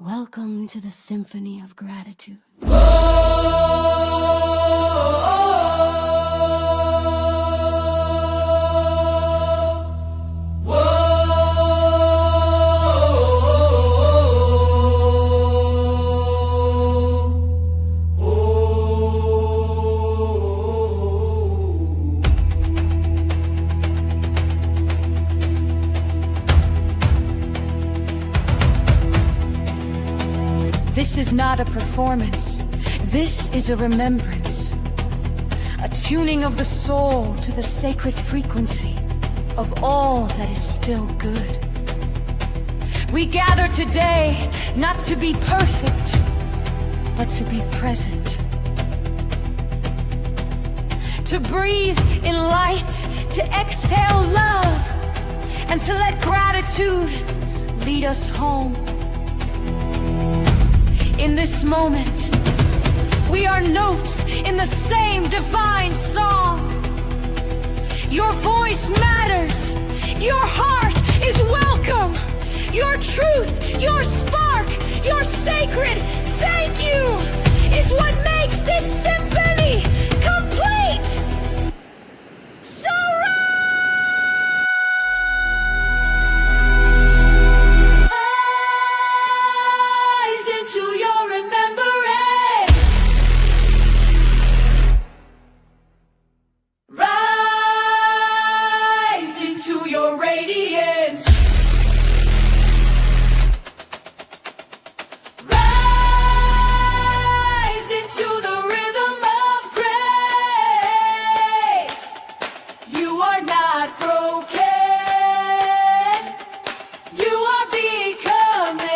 Welcome to the Symphony of Gratitude. This is not a performance. This is a remembrance. A tuning of the soul to the sacred frequency of all that is still good. We gather today not to be perfect, but to be present. To breathe in light, to exhale love, and to let gratitude lead us home. In this moment, we are notes in the same divine song. Your voice matters. Your heart is welcome. Your truth, your spark, your sacred thank you is what makes this symphony complete. So rise into your remembrance. Rise into your radiance. Rise into the rhythm of grace. You are not broken. You are becoming.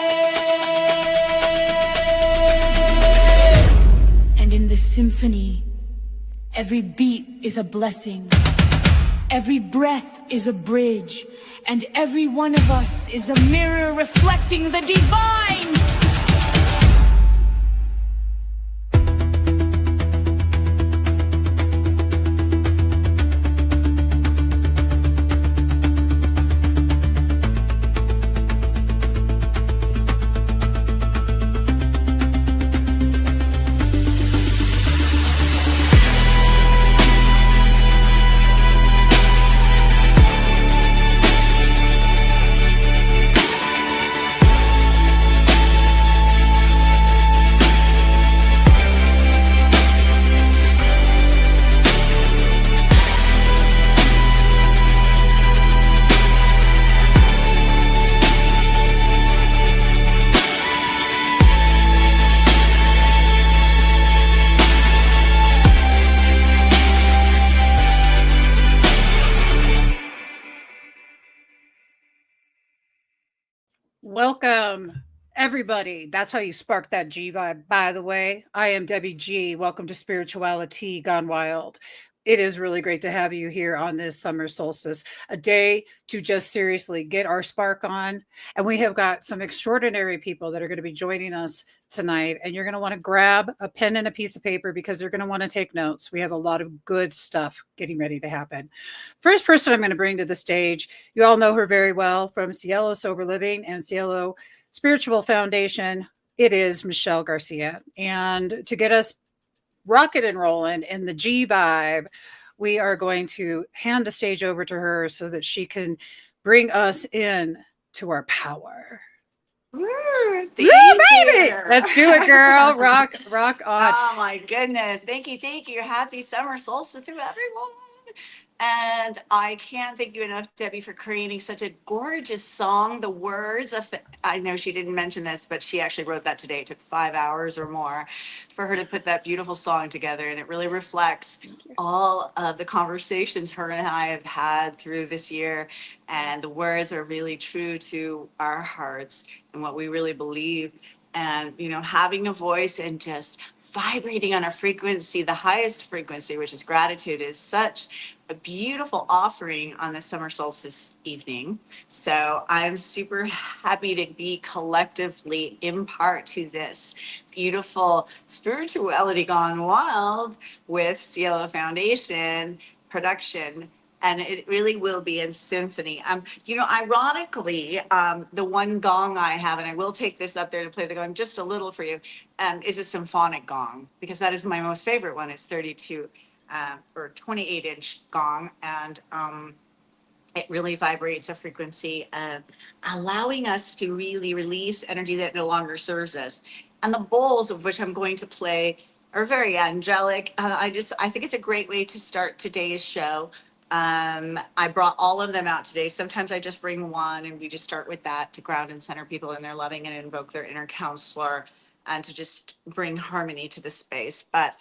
And in the symphony, every beat is a blessing. Every breath is a bridge. And every one of us is a mirror reflecting the divine. Welcome, everybody. That's how you spark that G vibe, by the way. I am Debbie G. Welcome to Spirituality Gone Wild. It is really great to have you here on this summer solstice, a day to just seriously get our spark on. And we have got some extraordinary people that are going to be joining us tonight. And you're going to want to grab a pen and a piece of paper because you're going to want to take notes. We have a lot of good stuff getting ready to happen. First person I'm going to bring to the stage, you all know her very well from Cielo Sober Living and Cielo Spiritual Foundation. It is Michelle Garcia. And to get us rocket and rolling in the G vibe, we are going to hand the stage over to her so that she can bring us in to our power. Woo, baby! Let's do it, girl. Rock on. Oh my goodness. Thank you. Happy summer solstice to everyone. And I can't thank you enough, Debbie, for creating such a gorgeous song. The words of, I know she didn't mention this, but she actually wrote that today. It took 5 hours or more for her to put that beautiful song together. And it really reflects all of the conversations her and I have had through this year. And the words are really true to our hearts and what we really believe. And, you know, having a voice and just vibrating on a frequency, the highest frequency, which is gratitude, is such a beautiful offering on the summer solstice evening. So I'm super happy to be collectively in part to this beautiful Spirituality Gone Wild with Cielo Foundation production. And it really will be in symphony. Ironically, the one gong I have, and I will take this up there to play the gong just a little for you, is a symphonic gong, because that is my most favorite one. It's 32 or 28-inch gong, and it really vibrates a frequency, allowing us to really release energy that no longer serves us. And the bowls, of which I'm going to play, are very angelic. I think it's a great way to start today's show. I brought all of them out today. Sometimes I just bring one and we just start with that to ground and center people in their loving and invoke their inner counselor, and to just bring harmony to the space. But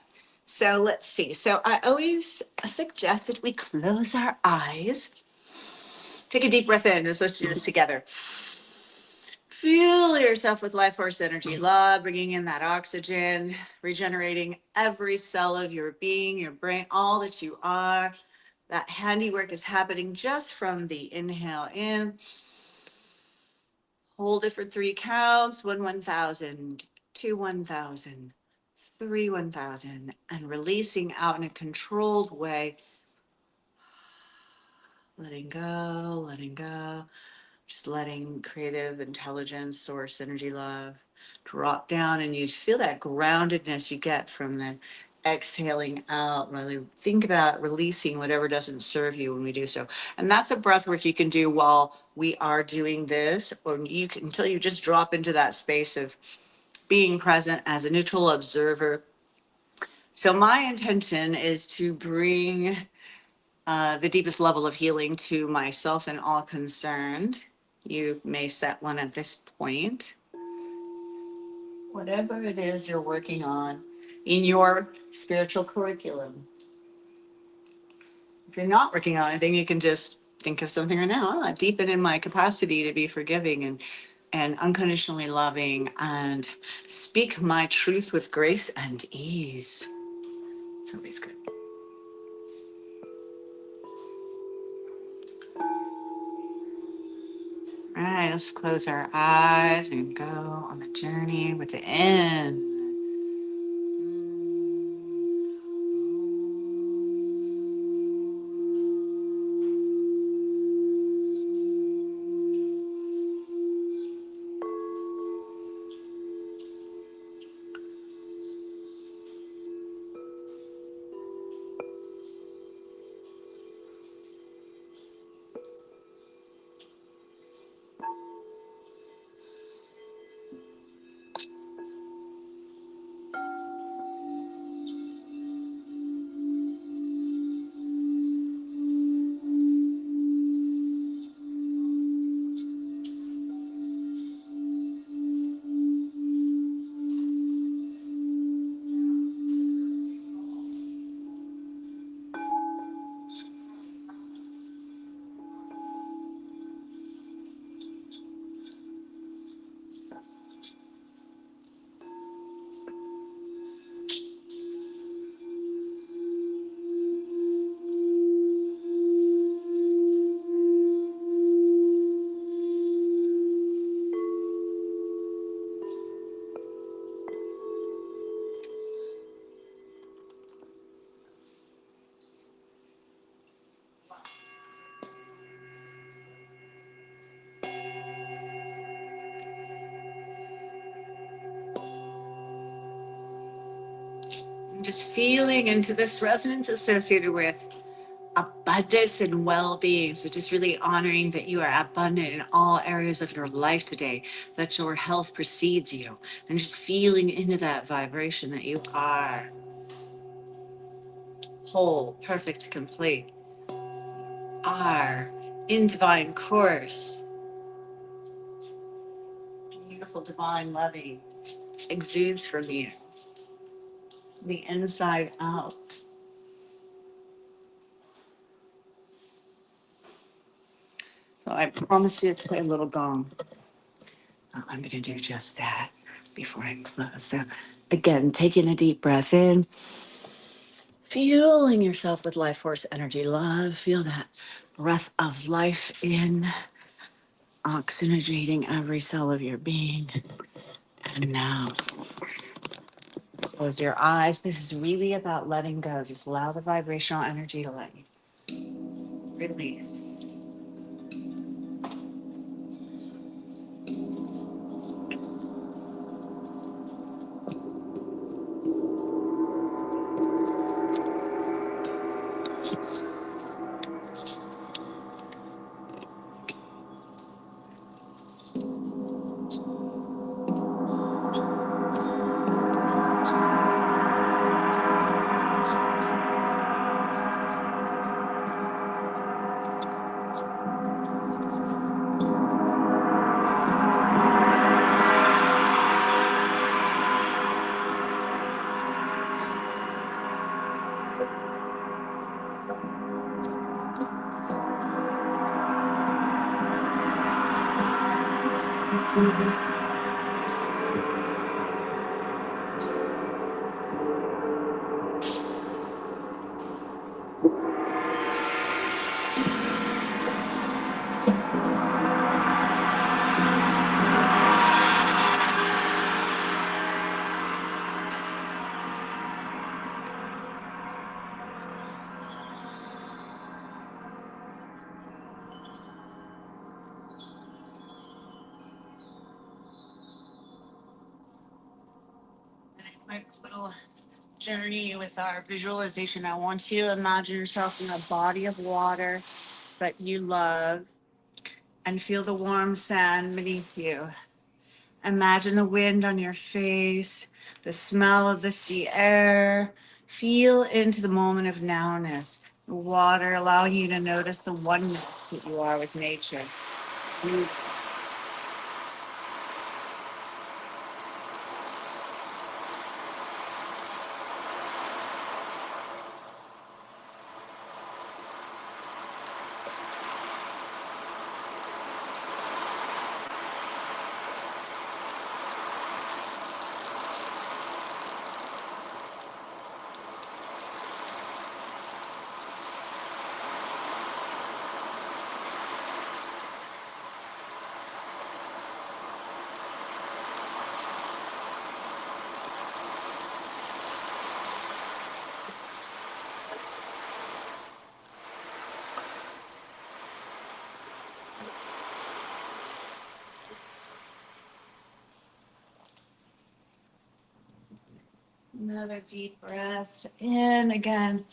so let's see. So I always suggest that we close our eyes. Take a deep breath in. Let's do this together. Fuel yourself with life force energy, love, bringing in that oxygen, regenerating every cell of your being, your brain, all that you are. That handiwork is happening just from the inhale in. Hold it for 3 counts. 1, 1,000, 2, 1,000, 3, 1,000, and releasing out in a controlled way. Letting go, letting go. Just letting creative intelligence, source energy, love drop down, and you feel that groundedness you get from the exhaling out. Really think about releasing whatever doesn't serve you when we do so. And that's a breath work you can do while we are doing this, or you can, until you just drop into that space of being present as a neutral observer. So my intention is to bring the deepest level of healing to myself and all concerned. You may set one at this point. Whatever it is you're working on in your spiritual curriculum. If you're not working on anything, you can just think of something right now. Deepen in my capacity to be forgiving and unconditionally loving, and speak my truth with grace and ease. It's always good. All right, let's close our eyes and go on the journey with the end. Just feeling into this resonance associated with abundance and well-being. So just really honoring that you are abundant in all areas of your life today, that your health precedes you, and just feeling into that vibration that you are whole, perfect, complete, are in divine course, beautiful, divine, loving, exudes from you, the inside out. So I promise you to play a little gong. I'm going to do just that before I close. So again, taking a deep breath in, fueling yourself with life force energy, love. Feel that breath of life in, oxygenating every cell of your being. And now close your eyes. This is really about letting go. Just allow the vibrational energy to let you release. Quick little journey with our visualization. I want you to imagine yourself in a body of water that you love and feel the warm sand beneath you. Imagine the wind on your face, the smell of the sea air. Feel into the moment of nowness. The water allowing you to notice the oneness that you are with nature. Breathe. Another deep breath in again.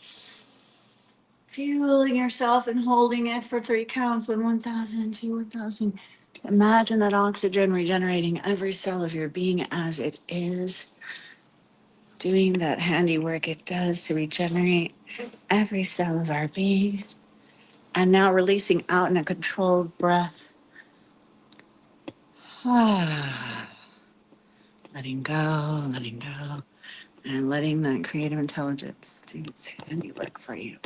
Feeling yourself and holding it for 3 counts. 1,000, 1,000. Imagine that oxygen regenerating every cell of your being as it is, doing that handiwork it does to regenerate every cell of our being. And now releasing out in a controlled breath. Letting go, and letting that creative intelligence do its handiwork for you.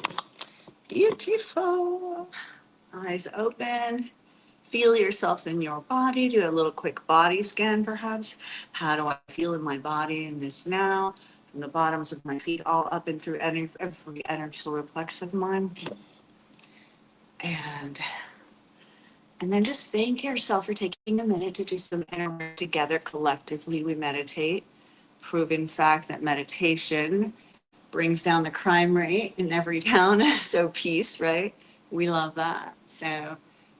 Beautiful. Eyes open. Feel yourself in your body. Do a little quick body scan, perhaps. How do I feel in my body in this now? From the bottoms of my feet all up and through every energy solar plex of mine. And then just thank yourself for taking a minute to do some inner work together. Collectively, we meditate. Proven fact that meditation brings down the crime rate in every town. So peace, right? We love that. So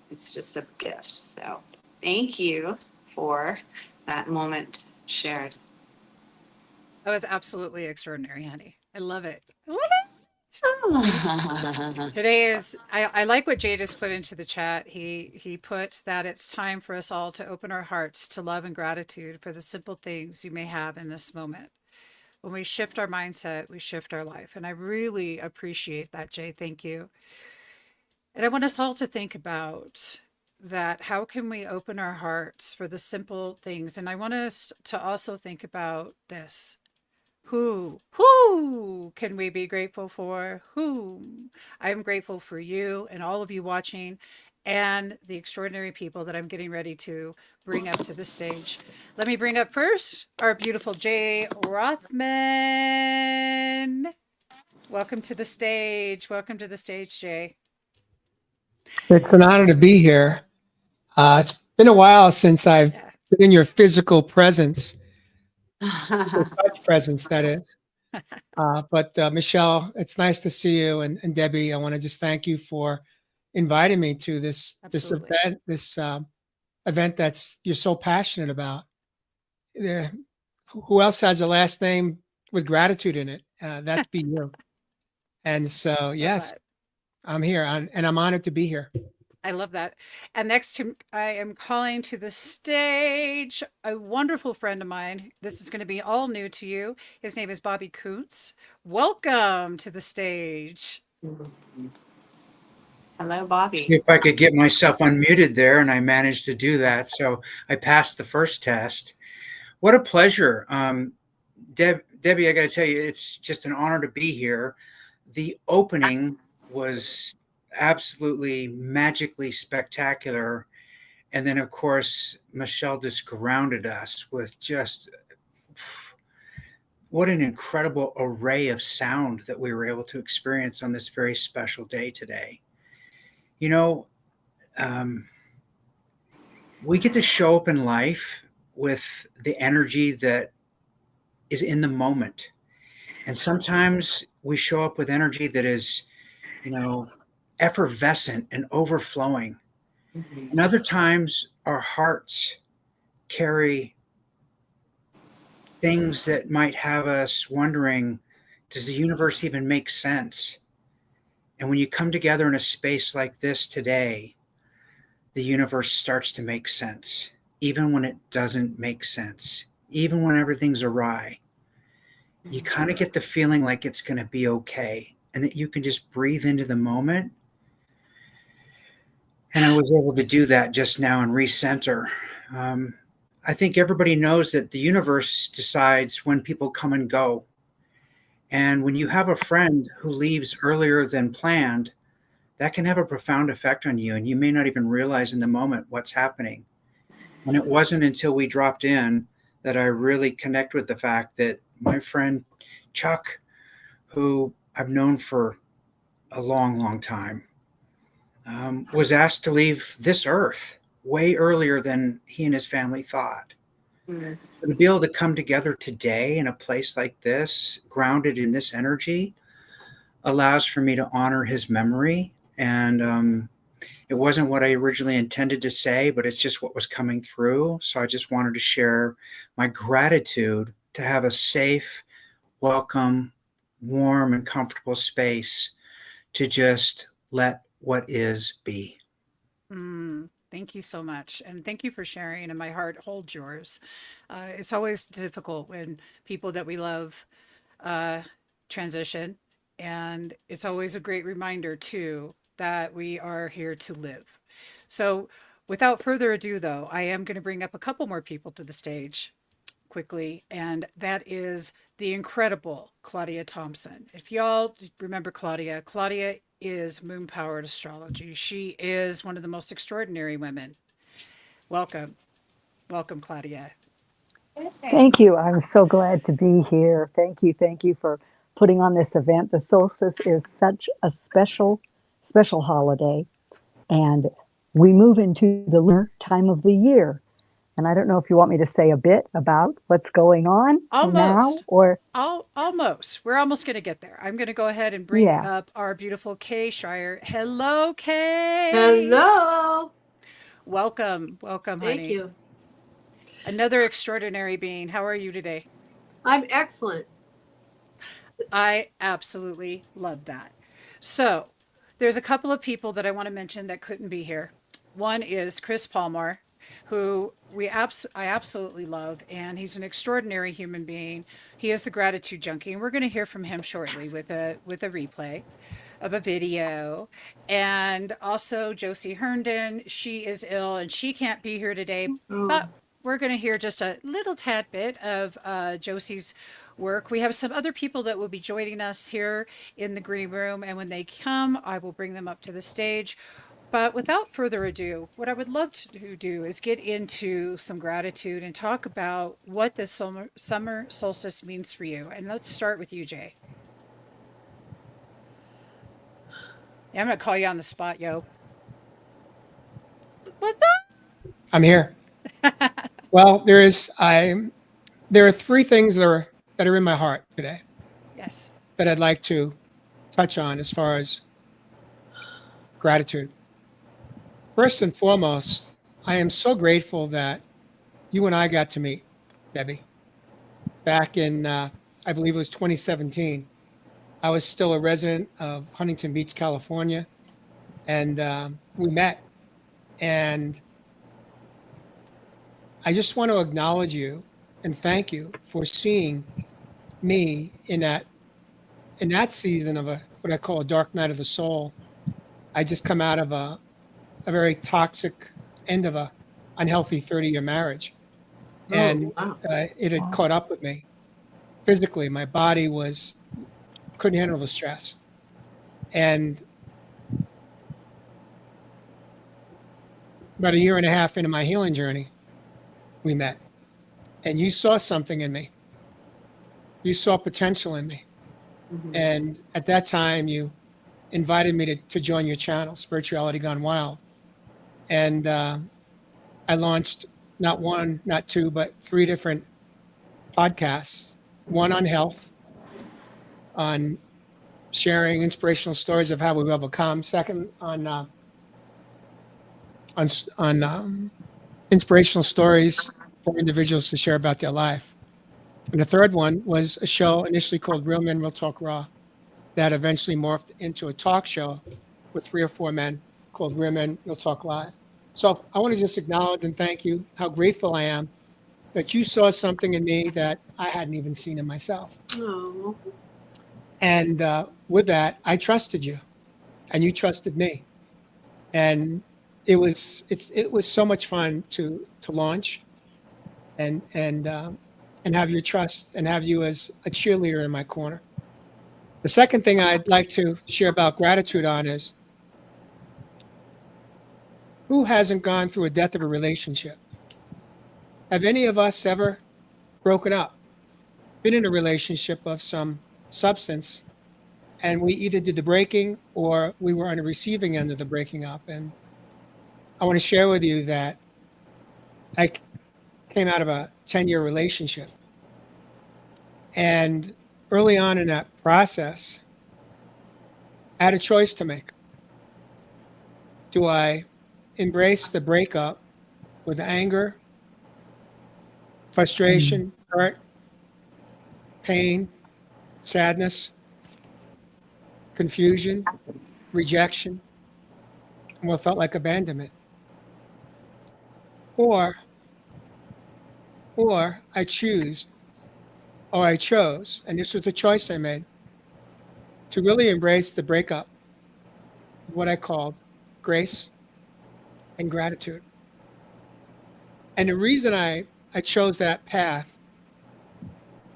it's just a gift. So thank you for that moment shared. That was absolutely extraordinary, honey. I love it. I love it. Today is I like what Jay just put into the chat. He put that it's time for us all to open our hearts to love and gratitude for the simple things you may have in this moment. When we shift our mindset, we shift our life. And I really appreciate that, Jay. Thank you. And I want us all to think about that. How can we open our hearts for the simple things? And I want us to also think about this. Who can we be grateful for? Whom? I'm grateful for you and all of you watching and the extraordinary people that I'm getting ready to bring up to the stage. Let me bring up first our beautiful Jay Rothman. Welcome to the stage. Welcome to the stage, Jay. It's an honor to be here. It's been a while since I've been in your physical presence, touch presence, that is. But Michelle, it's nice to see you. And Debbie, I want to just thank you for inviting me to this Absolutely. event that's you're so passionate about. There, who else has a last name with gratitude in it? That'd be you. And so, Love yes, that. I'm here, and I'm honored to be here. I love that. And next to I am calling to the stage a wonderful friend of mine. This is going to be all new to you. His name is Bobby Coots. Welcome to the stage. Hello, See Bobby. if I could get myself unmuted there, and I managed to do that. So I passed the first test. What a pleasure. Debbie, I got to tell you, it's just an honor to be here. The opening was absolutely magically spectacular. And then, of course, Michelle just grounded us with just what an incredible array of sound that we were able to experience on this very special day today. You know, um, we get to show up in life with the energy that is in the moment. And sometimes we show up with energy that is, you know, effervescent and overflowing. And other times our hearts carry things that might have us wondering, does the universe even make sense? And when you come together in a space like this today, the universe starts to make sense, even when it doesn't make sense, even when everything's awry. You kind of get the feeling like it's going to be okay and that you can just breathe into the moment. And I was able to do that just now and recenter. I think everybody knows that the universe decides when people come and go. And when you have a friend who leaves earlier than planned, that can have a profound effect on you. And you may not even realize in the moment what's happening. And it wasn't until we dropped in that I really connect with the fact that my friend Chuck, who I've known for a long, long time, was asked to leave this earth way earlier than he and his family thought. Mm. So to be able to come together today in a place like this, grounded in this energy, allows for me to honor his memory. And it wasn't what I originally intended to say, but it's just what was coming through. So I just wanted to share my gratitude to have a safe, welcome, warm, and comfortable space to just let what is be. Thank you so much. And thank you for sharing. And my heart holds yours. It's always difficult when people that we love uh, transition. And it's always a great reminder, too, that we are here to live. So, without further ado, though, I am going to bring up a couple more people to the stage quickly, and that is the incredible Claudia Thompson. If y'all remember Claudia, Claudia is moon powered astrology. She is one of the most extraordinary women. Welcome. Welcome, Claudia. Thank you. I'm so glad to be here. Thank you. Thank you for putting on this event. The solstice is such a special, special holiday. And we move into the lunar time of the year. And I don't know if you want me to say a bit about what's going on now Almost. or, Almost. We're almost going to get there. I'm going to go ahead and bring yeah. up our beautiful Kay Schreier. Hello, Kay. Hello. Welcome. Welcome, Thank honey. you. Another extraordinary being. How are you today? I'm excellent. I absolutely love that. So, there's a couple of people that I want to mention that couldn't be here. One is Chris Palmer, who I absolutely love, and he's an extraordinary human being. He is the gratitude junkie, and we're going to hear from him shortly with a replay of a video. And also Josie Herndon, she is ill and she can't be here today, Oh, but we're going to hear just a little tad bit of Josie's work. We have some other people that will be joining us here in the green room, and when they come, I will bring them up to the stage. But without further ado, what I would love to do is get into some gratitude and talk about what the summer solstice means for you. And let's start with you, Jay. Yeah, I'm going to call you on the spot, yo. What's I'm here. Well, there are three things that are in my heart today Yes. that I'd like to touch on as far as gratitude. First and foremost, I am so grateful that you and I got to meet, Debbie, back in, I believe it was 2017. I was still a resident of Huntington Beach, California, and we met. And I just want to acknowledge you and thank you for seeing me in that season of what I call a dark night of the soul. I just come out of a very toxic end of a unhealthy 30-year marriage, and it had caught up with me physically. My body couldn't handle the stress, and about a year and a half into my healing journey, we met, and you saw something in me. You saw potential in me, and at that time, you invited me to join your channel, Spirituality Gone Wild, and I launched not one, not two, but three different podcasts. One on health, on sharing inspirational stories of how we've overcome. Second, on inspirational stories for individuals to share about their life. And the third one was a show initially called Real Men, Real Talk Raw, that eventually morphed into a talk show with 3 or 4 men called Real Men, Real Talk Live. So I want to just acknowledge and thank you, how grateful I am that you saw something in me that I hadn't even seen in myself. Oh. And with that, I trusted you, and you trusted me. And it was so much fun to launch and have your trust and have you as a cheerleader in my corner. The second thing I'd like to share about gratitude on is, who hasn't gone through a death of a relationship? Have any of us ever broken up, been in a relationship of some substance, and we either did the breaking or we were on the receiving end of the breaking up? And I want to share with you that I came out of a 10-year relationship. And early on in that process, I had a choice to make. Do I embrace the breakup with anger, frustration, hurt, pain, sadness, confusion, rejection, and what felt like abandonment? Or I chose, and this was the choice I made, to really embrace the breakup, what I called grace and gratitude. And the reason I chose that path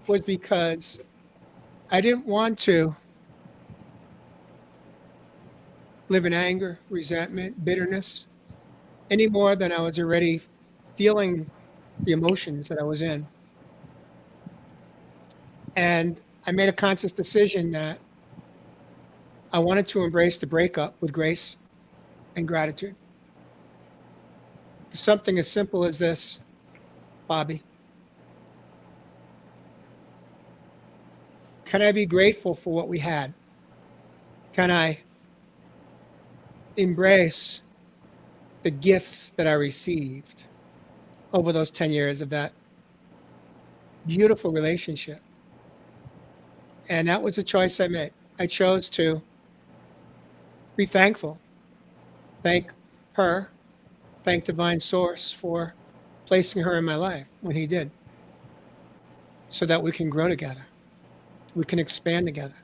was because I didn't want to live in anger, resentment, bitterness, any more than I was already feeling the emotions that I was in. And I made a conscious decision that I wanted to embrace the breakup with grace and gratitude. Something as simple as this, Bobby. Can I be grateful for what we had? Can I embrace the gifts that I received over those 10 years of that beautiful relationship? And that was a choice I made. I chose to be thankful. Thank her, thank Divine Source for placing her in my life when he did, so that we can grow together. We can expand together.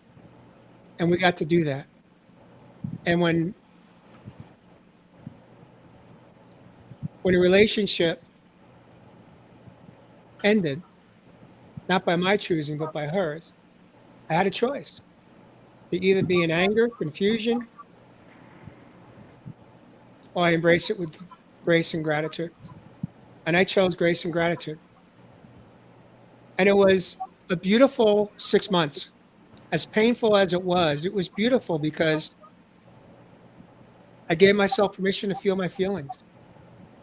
And we got to do that. And when a relationship ended, not by my choosing, but by hers, I had a choice to either be in anger, confusion, or I embrace it with grace and gratitude. And I chose grace and gratitude. And it was a beautiful 6 months. As painful as it was beautiful because I gave myself permission to feel my feelings.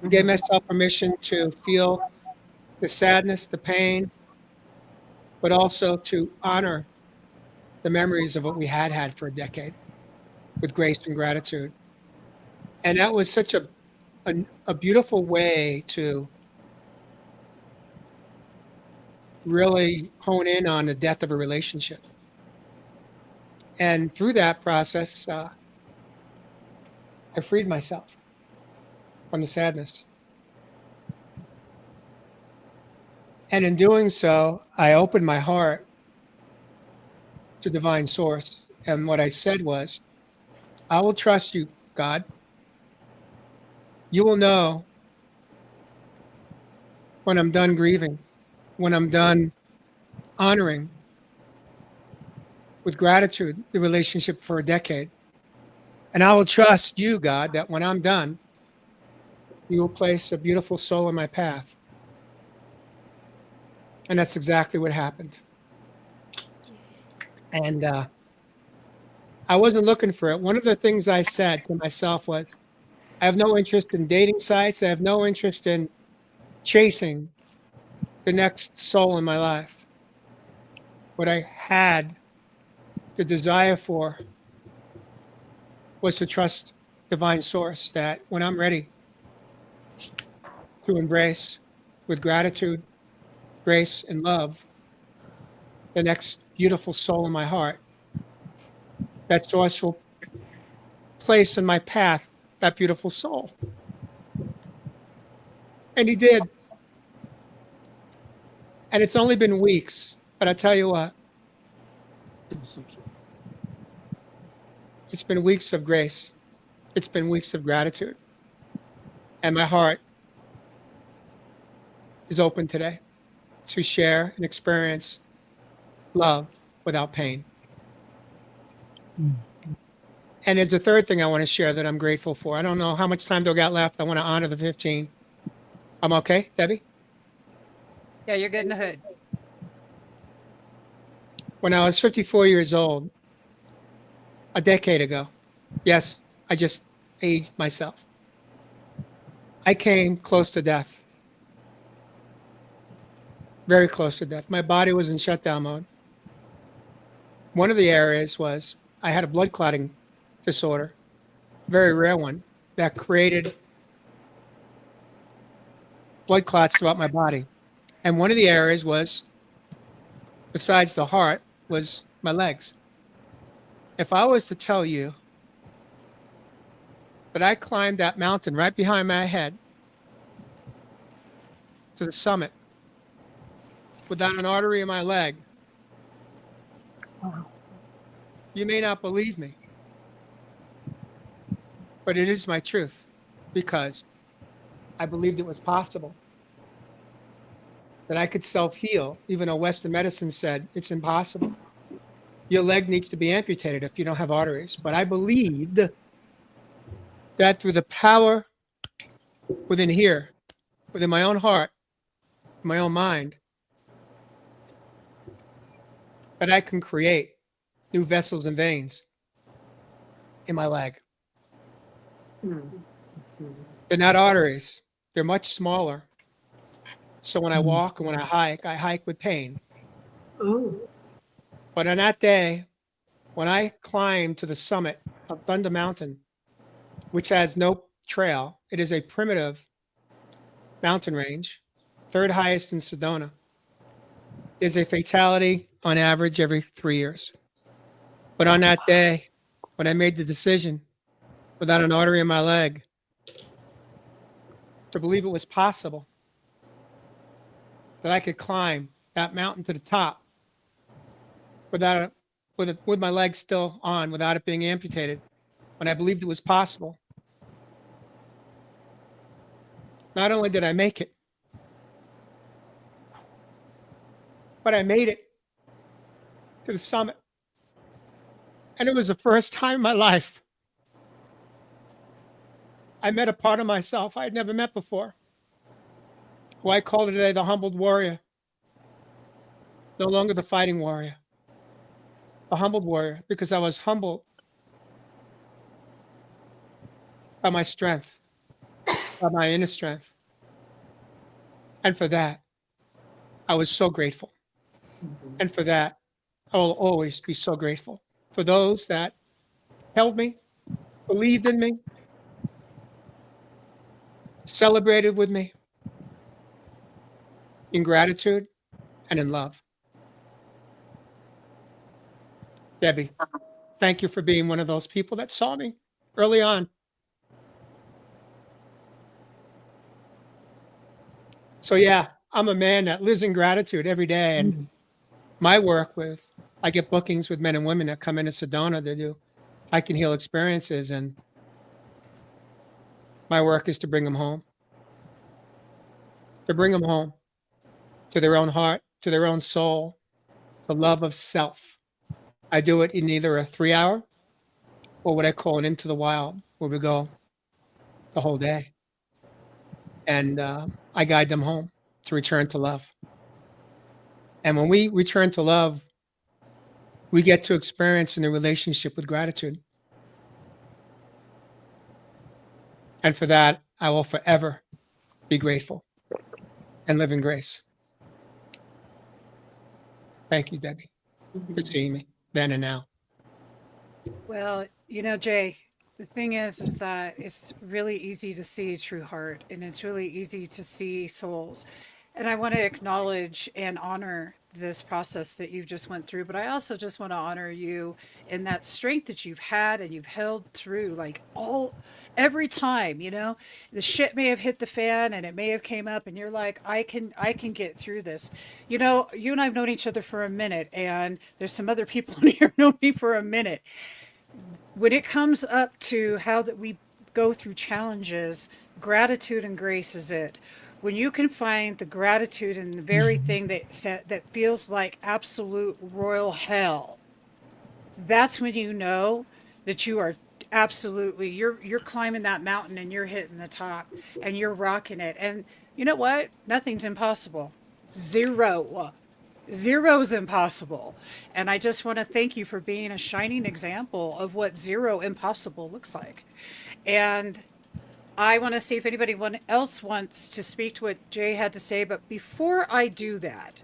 I gave myself permission to feel the sadness, the pain, but also to honor the memories of what we had for a decade with grace and gratitude. And that was such a a beautiful way to really hone in on the death of a relationship. And through that process, I freed myself from the sadness. And in doing so, I opened my heart to divine source. And what I said was, I will trust you, God. You will know when I'm done grieving, when I'm done honoring with gratitude the relationship for a decade. And I will trust you, God, that when I'm done, you will place a beautiful soul in my path. And that's exactly what happened. And I wasn't looking for it. One of the things I said to myself was, I have no interest in dating sites. I have no interest in chasing the next soul in my life. What I had the desire for was to trust divine source, that when I'm ready to embrace with gratitude, grace, and love the next beautiful soul in my heart, that source will place in my path that beautiful soul. And he did. And it's only been weeks, but I tell you what, it's been weeks of grace. It's been weeks of gratitude. And my heart is open today to share and experience love without pain. And there's a third thing I want to share that I'm grateful for. I don't know how much time do I got left. I want to honor the 15. I'm okay, Debbie? Yeah, you're good in the hood. When I was 54 years old, a decade ago, yes, I just aged myself. I came close to death. Very close to death. My body was in shutdown mode. One of the areas was I had a blood clotting disorder, very rare one, that created blood clots throughout my body. And one of the areas was, besides the heart, was my legs. If I was to tell you that I climbed that mountain right behind my head to the summit without an artery in my leg, Wow. you may not believe me, but it is my truth, because I believed it was possible, that I could self-heal, even though Western medicine said it's impossible. Your leg needs to be amputated if you don't have arteries. But I believed that through the power within here, within my own heart, my own mind, that I can create new vessels and veins in my leg. They're not arteries. They're much smaller. So when I walk and when I hike with pain. But on that day, when I climbed to the summit of Thunder Mountain, which has no trail, it is a primitive mountain range, third highest in Sedona. There's a fatality on average every 3 years. But on that day, when I made the decision, without an artery in my leg, to believe it was possible that I could climb that mountain to the top with my legs still on, without it being amputated, when I believed it was possible, not only did I make it, but I made it to the summit. And it was the first time in my life I met a part of myself I had never met before, who I call today the humbled warrior. No longer the fighting warrior, the humbled warrior, because I was humbled by my strength, by my inner strength. And for that, I was so grateful. And for that, I will always be so grateful for those that held me, believed in me, celebrated with me in gratitude and in love. Debbie, thank you for being one of those people that saw me early on. So, yeah, I'm a man that lives in gratitude every day. And my work with, I get bookings with men and women that come into Sedona to do I can heal experiences. And my work is to bring them home, to bring them home to their own heart, to their own soul, the love of self. I do it in either a 3 hour or what I call an into the wild, where we go the whole day. And I guide them home to return to love. And when we return to love, we get to experience in a relationship with gratitude. And for that, I will forever be grateful and live in grace. Thank you, Debbie, for seeing me then and now. Well, Jay, the thing is that it's really easy to see true heart and it's really easy to see souls. And I want to acknowledge and honor this process that you just went through, but I also just want to honor you in that strength that you've had and you've held through like every time, the shit may have hit the fan and it may have came up and you're like, I can get through this. You and I've known each other for a minute and there's some other people in here who know me for a minute. When it comes up to how that we go through challenges, gratitude and grace is it. When you can find the gratitude in the very thing that feels like absolute royal hell, that's when you know that you are absolutely you're climbing that mountain and you're hitting the top and you're rocking it. And you know what? Nothing's impossible. Zero's impossible. And I just want to thank you for being a shining example of what zero impossible looks like. And I want to see if anybody else wants to speak to what Jay had to say. But before I do that,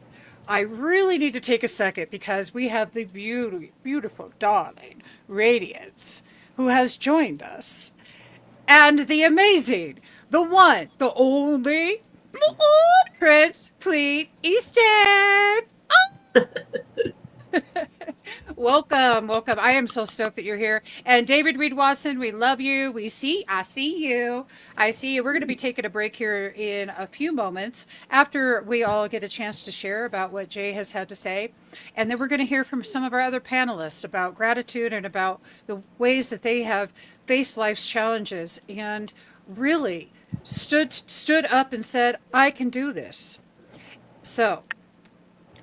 I really need to take a second because we have the beautiful, darling Radiance who has joined us. And the amazing, the one, the only, Prince Fleet Easton. Welcome. I am so stoked that you're here. And David Reed Watson, we love you. I see you. We're going to be taking a break here in a few moments after we all get a chance to share about what Jay has had to say. And then we're going to hear from some of our other panelists about gratitude and about the ways that they have faced life's challenges and really stood up and said, I can do this. So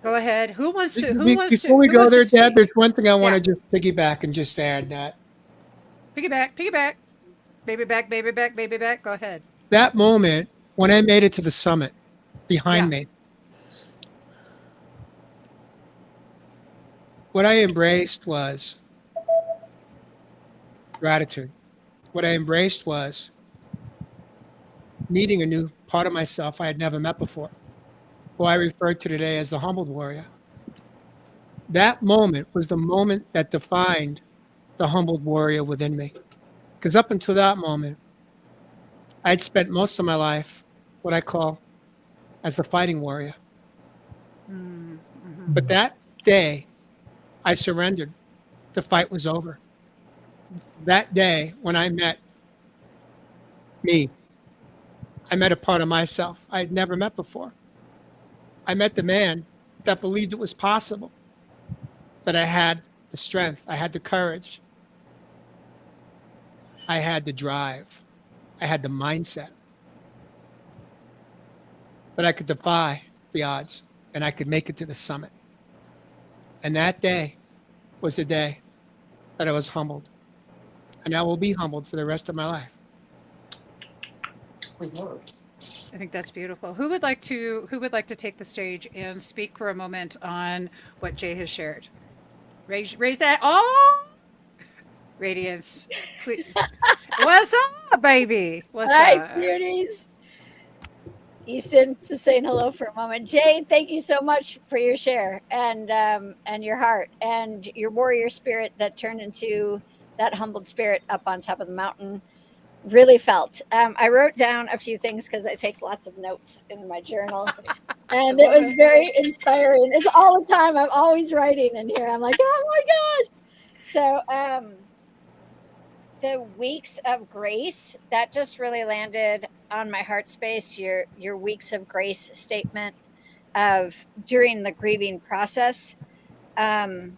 go ahead. Before we go there, Deb, there's one thing I want to just piggyback and just add that. Piggyback. Baby back. Go ahead. That moment when I made it to the summit behind me, what I embraced was gratitude. What I embraced was meeting a new part of myself I had never met before, who I referred to today as the humbled warrior. That moment was the moment that defined the humbled warrior within me. Because up until that moment, I'd spent most of my life what I call as the fighting warrior. Mm-hmm. But that day, I surrendered. The fight was over. That day, when I met me, I met a part of myself I had never met before. I met the man that believed it was possible, that I had the strength, I had the courage, I had the drive, I had the mindset, that I could defy the odds and I could make it to the summit. And that day was the day that I was humbled. And I will be humbled for the rest of my life. I think that's beautiful. Who would like to take the stage and speak for a moment on what Jay has shared? Raise that. Oh, Radiance. Please. What's up, baby? What's Hi, up? beauties. Easton, just saying hello for a moment. Jay, thank you so much for your share and your heart and your warrior spirit that turned into that humbled spirit up on top of the mountain. really felt. I wrote down a few things because I take lots of notes in my journal, and it love was it. very inspiring. It's all the time. I'm always writing in here. I'm like, oh my gosh. So, the weeks of grace, that just really landed on my heart space. Your weeks of grace statement of during the grieving process. Um,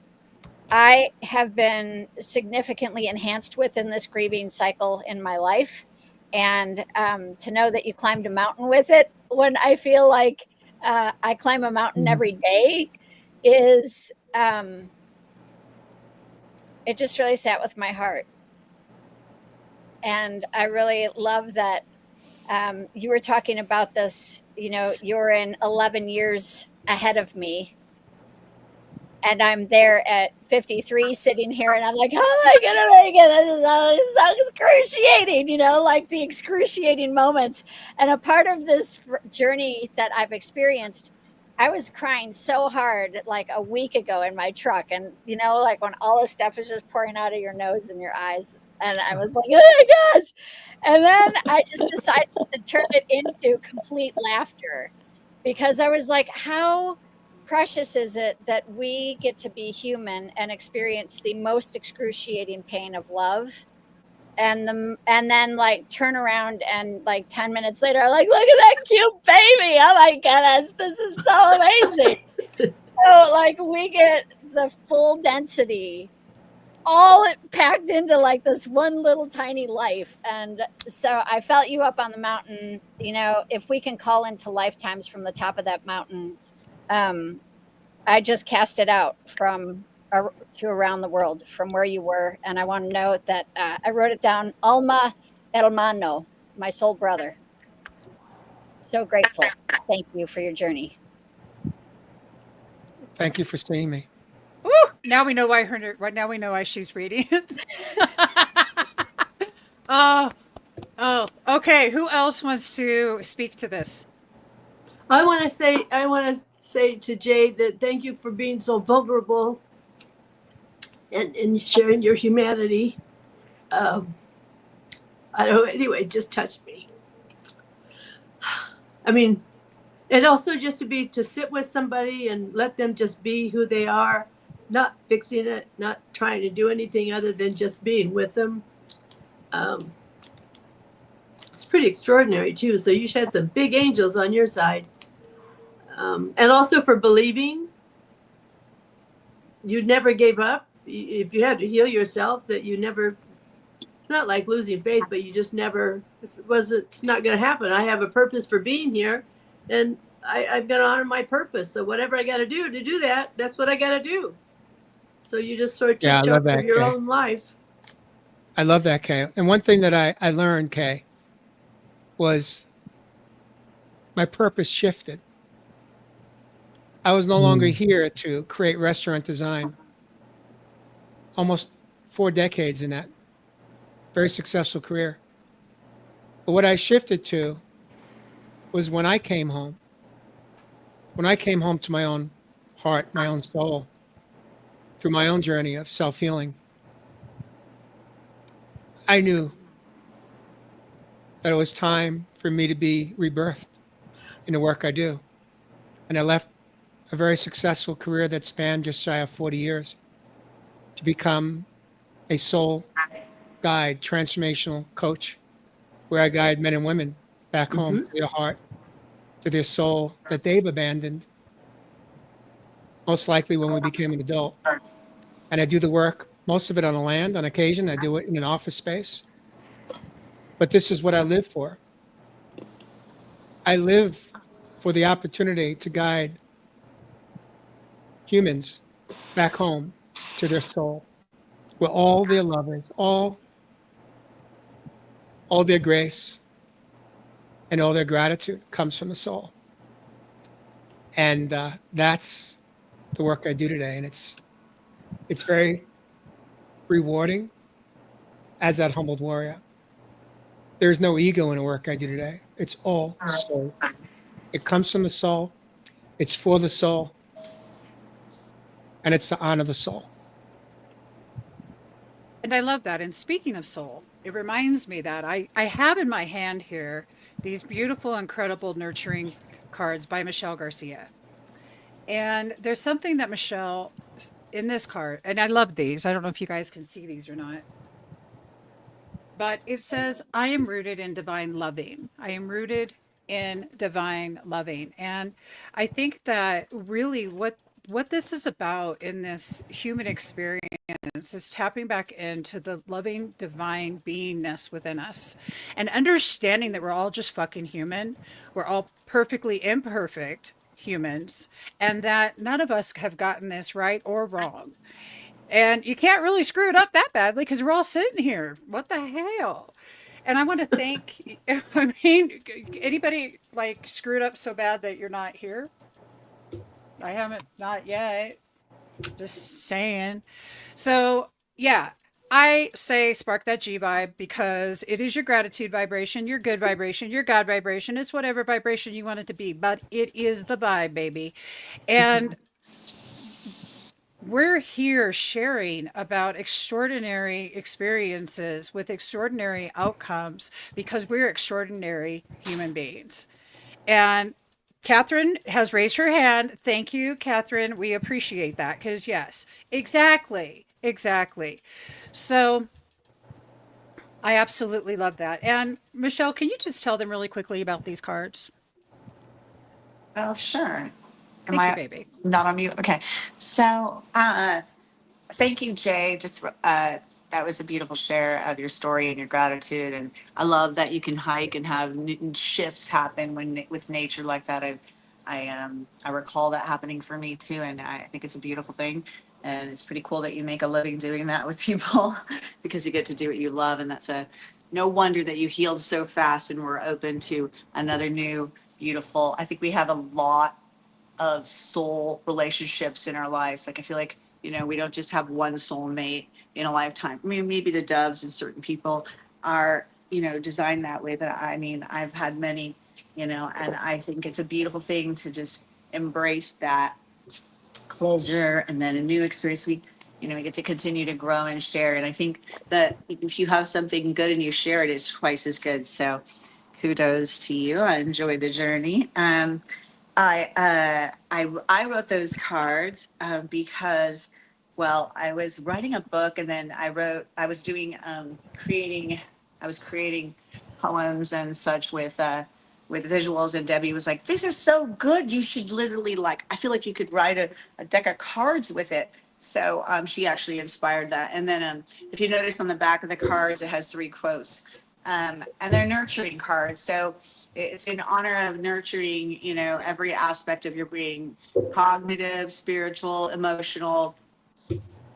I have been significantly enhanced within this grieving cycle in my life. And to know that you climbed a mountain with it when I feel like I climb a mountain Mhm. every day is, it just really sat with my heart. And I really love that you were talking about this, you're in 11 years ahead of me, and I'm there at 53 sitting here and I'm like, how am I gonna make it? This is so excruciating, like the excruciating moments. And a part of this journey that I've experienced, I was crying so hard like a week ago in my truck. And like when all the stuff is just pouring out of your nose and your eyes. And I was like, oh my gosh. And then I just decided to turn it into complete laughter because I was like, how precious is it that we get to be human and experience the most excruciating pain of love, and then like turn around and like 10 minutes later like, look at that cute baby, oh my goodness, this is so amazing. So like we get the full density all packed into like this one little tiny life. And so I felt you up on the mountain. If we can call into lifetimes from the top of that mountain, um I just cast it out to around the world from where you were. And I want to know that I wrote it down, Alma Hermano, my soul brother. So grateful. Thank you for your journey. Thank you for seeing me. Woo! Now we know why now we know why she's reading it. Oh, oh, okay. Who else wants to speak to this? I want to say to Jade that thank you for being so vulnerable and sharing your humanity. Um, I don't know. Anyway, it just touched me. I mean, and also just to sit with somebody and let them just be who they are, not fixing it, not trying to do anything other than just being with them. Um, it's pretty extraordinary too. So you had some big angels on your side, and also for believing. You never gave up. If you had to heal yourself, that you never. It's not like losing faith, but you just never. It's not going to happen. I have a purpose for being here, and I've got to honor my purpose. So whatever I got to do that, that's what I got to do. So you just sort of Yeah, I took love charge of that, your Kay. own life. I love that, Kay. And one thing that I learned, Kay, was my purpose shifted. I was no longer here to create restaurant design. Almost 4 decades in that very successful career. But what I shifted to was when I came home to my own heart, my own soul, through my own journey of self-healing, I knew that it was time for me to be rebirthed in the work I do. And I left a very successful career that spanned just shy of 40 years to become a soul guide, transformational coach, where I guide men and women back home to their heart, to their soul that they've abandoned, most likely when we became an adult. And I do the work, most of it on the land. On occasion, I do it in an office space. But this is what I live for. I live for the opportunity to guide humans back home to their soul, where all their lovers, all their grace, and all their gratitude comes from the soul. And that's the work I do today. And it's very rewarding as that humbled warrior. There's no ego in the work I do today. It's all soul. It comes from the soul. It's for the soul. And it's to honor the soul. And I love that. And speaking of soul, it reminds me that I have in my hand here these beautiful, incredible, nurturing cards by Michelle Garcia. And there's something that Michelle in this card, and I love these. I don't know if you guys can see these or not, but it says, I am rooted in divine loving. I am rooted in divine loving. And I think that really what this is about in this human experience is tapping back into the loving divine beingness within us and understanding that we're all just fucking human. We're all perfectly imperfect humans, and that none of us have gotten this right or wrong. And you can't really screw it up that badly because we're all sitting here. What the hell? And I want to thank, I mean, anybody like screwed up so bad that you're not here? I haven't, not yet. Just saying. So, yeah, I say spark that G vibe because it is your gratitude vibration, your good vibration, your God vibration. It's whatever vibration you want it to be, but it is the vibe, baby. And we're here sharing about extraordinary experiences with extraordinary outcomes because we're extraordinary human beings. And Catherine has raised her hand. Thank you, Catherine. We appreciate that because, yes, exactly. Exactly. So I absolutely love that. And Michelle, can you just tell them really quickly about these cards? Well, sure. Am Thank you, I baby. not on mute? Okay. So, thank you, Jay. Just that was a beautiful share of your story and your gratitude, and I love that you can hike and have shifts happen with nature like that. I recall that happening for me too, and I think it's a beautiful thing, and it's pretty cool that you make a living doing that with people because you get to do what you love, and that's a no wonder that you healed so fast and were open to another new beautiful. I think we have a lot of soul relationships in our lives. Like I feel like, we don't just have one soulmate in a lifetime. I mean, maybe the doves and certain people are, designed that way. But I mean, I've had many, and I think it's a beautiful thing to just embrace that closure and then a new experience. We get to continue to grow and share. And I think that if you have something good and you share it, it's twice as good. So kudos to you. I enjoyed the journey. I wrote those cards because, well, I was writing a book and then I was doing I was creating poems and such with visuals, and Debbie was like, "These are so good. You should literally like. I feel like you could write a deck of cards with it." So she actually inspired that. And then if you notice on the back of the cards, it has three quotes, and they're nurturing cards. So it's in honor of nurturing, every aspect of your being, cognitive, spiritual, emotional,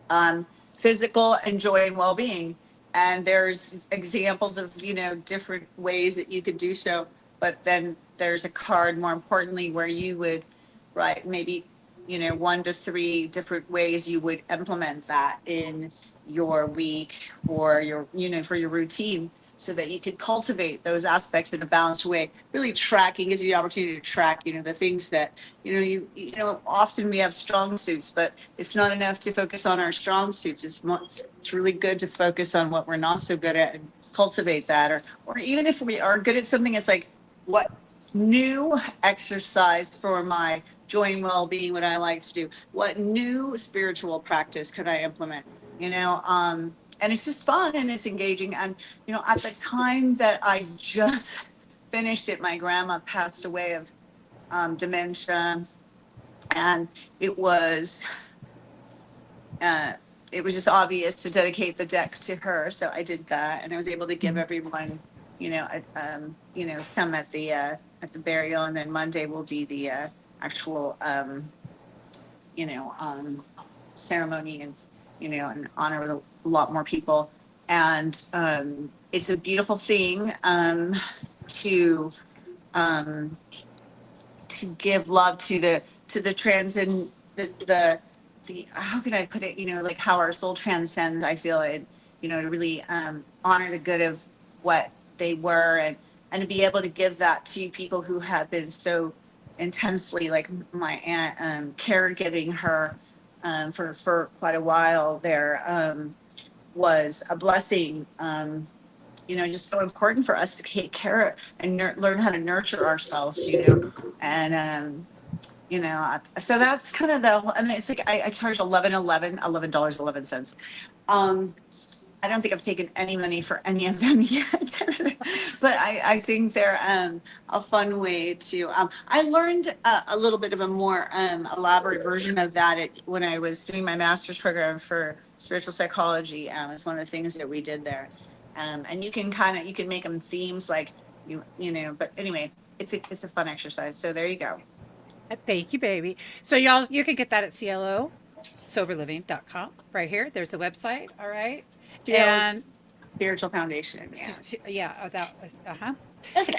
um, physical, and joy and well-being. And there's examples of, different ways that you could do so. But then there's a card, more importantly, where you would write maybe, one to three different ways you would implement that in your week or your, for your routine, so that you could cultivate those aspects in a balanced way. Really tracking gives you the opportunity to track, the things that, often we have strong suits, but it's not enough to focus on our strong suits. It's really good to focus on what we're not so good at and cultivate that. Or even if we are good at something, it's like, what new exercise for my joy and well-being would I like to do? What new spiritual practice could I implement? And it's just fun and it's engaging. And, at the time that I just finished it, my grandma passed away of dementia. And it was, uh, it was just obvious to dedicate the deck to her. So I did that, and I was able to give everyone, some at the burial, and then Monday will be the actual, you know, um, ceremony, and in honor of a lot more people. And it's a beautiful thing to um, to give love to the transcend the how can I put it, like how our soul transcends. I feel it, to really honor the good of what they were, and to be able to give that to people who have been so intensely, like my aunt, caregiving her for quite a while there, was a blessing. just so important for us to take care of and learn how to nurture ourselves, and so that's kind of and it's like I charge $11.11. I don't think I've taken any money for any of them yet, but I think they're a fun way to. I learned a little bit of a more elaborate version of that when I was doing my master's program for spiritual psychology. It's one of the things that we did there, and you can make them themes like But anyway, it's a fun exercise. So there you go. Thank you, baby. So y'all, you can get that at closoberliving.com right here. There's the website. All right. And Spiritual Foundation. yeah, that uh-huh. Okay.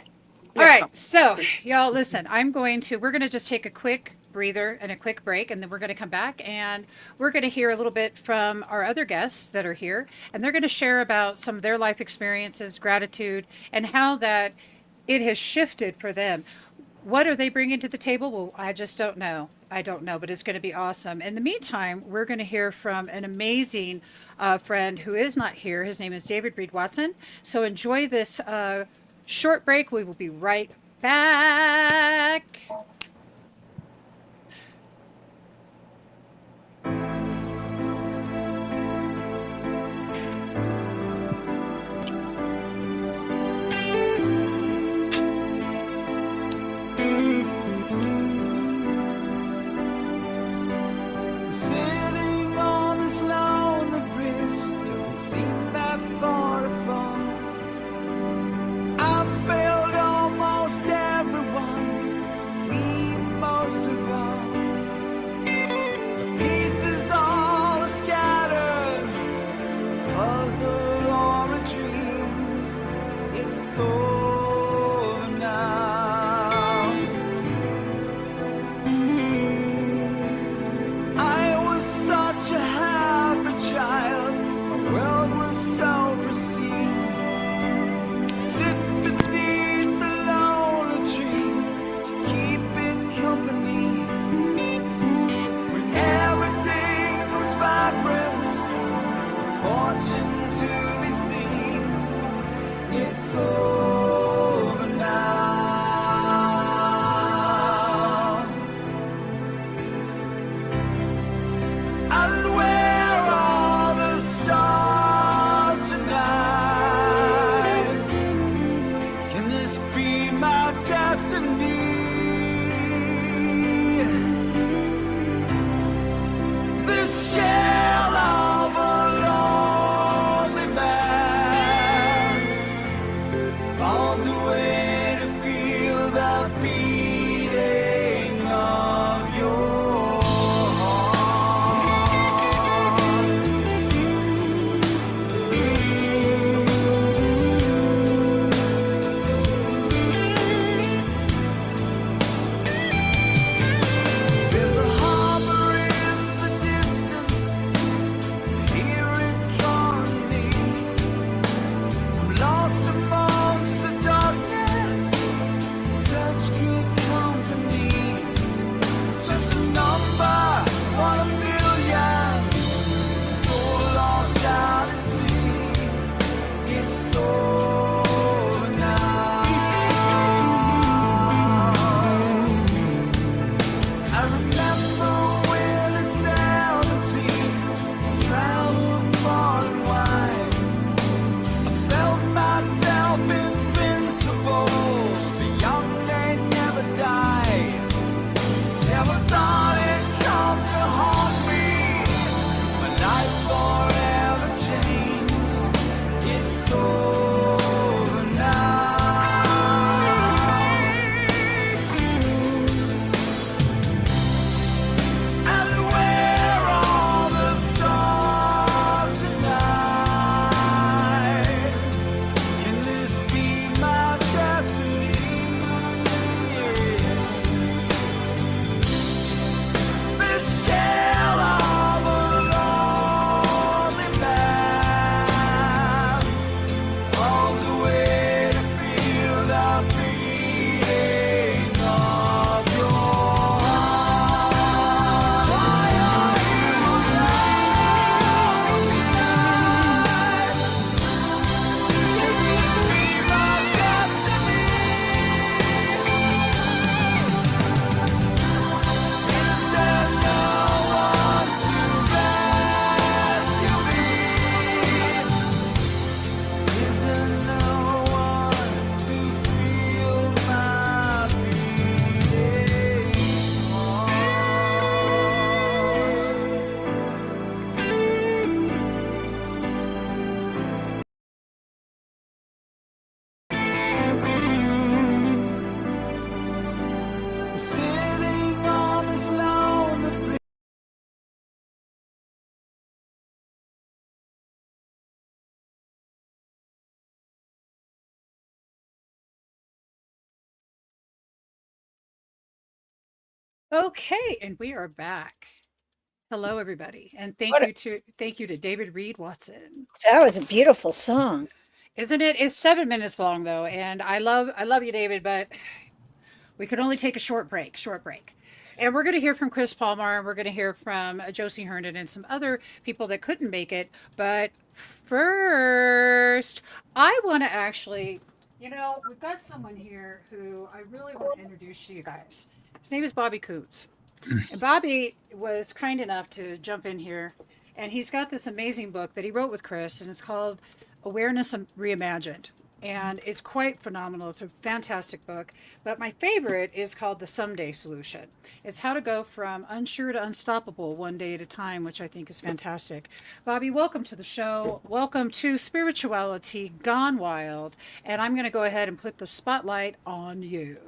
All right. So y'all listen, we're going to just take a quick breather and a quick break, and then we're going to come back and we're going to hear a little bit from our other guests that are here, and they're going to share about some of their life experiences, gratitude, and how that it has shifted for them. What are they bringing to the table? Well, I just don't know. I don't know, but it's going to be awesome. In the meantime, we're going to hear from an amazing friend who is not here. His name is David Reed Watson. So enjoy this short break. We will be right back. Sitting on this lonely bridge doesn't seem that far to fall. I've failed almost everyone, me Okay, and we are back. Hello, everybody, and What a, thank you to David Reed Watson. that was a beautiful song. Isn't it? It's 7 minutes long though, and I love you, David, but we could only take a short break. Short break. And we're going to hear from Chris Palmer, and we're going to hear from Josie Herndon and some other people that couldn't make it. But first, I want to actually, we've got someone here who I really want to introduce to you guys. His name is Bobby Coots. And Bobby was kind enough to jump in here, and he's got this amazing book that he wrote with Chris, and it's called Awareness Reimagined. And it's quite phenomenal. It's a fantastic book. But my favorite is called The Someday Solution. It's how to go from unsure to unstoppable one day at a time, which I think is fantastic. Bobby, welcome to the show. Welcome to Spirituality Gone Wild. And I'm going to go ahead and put the spotlight on you.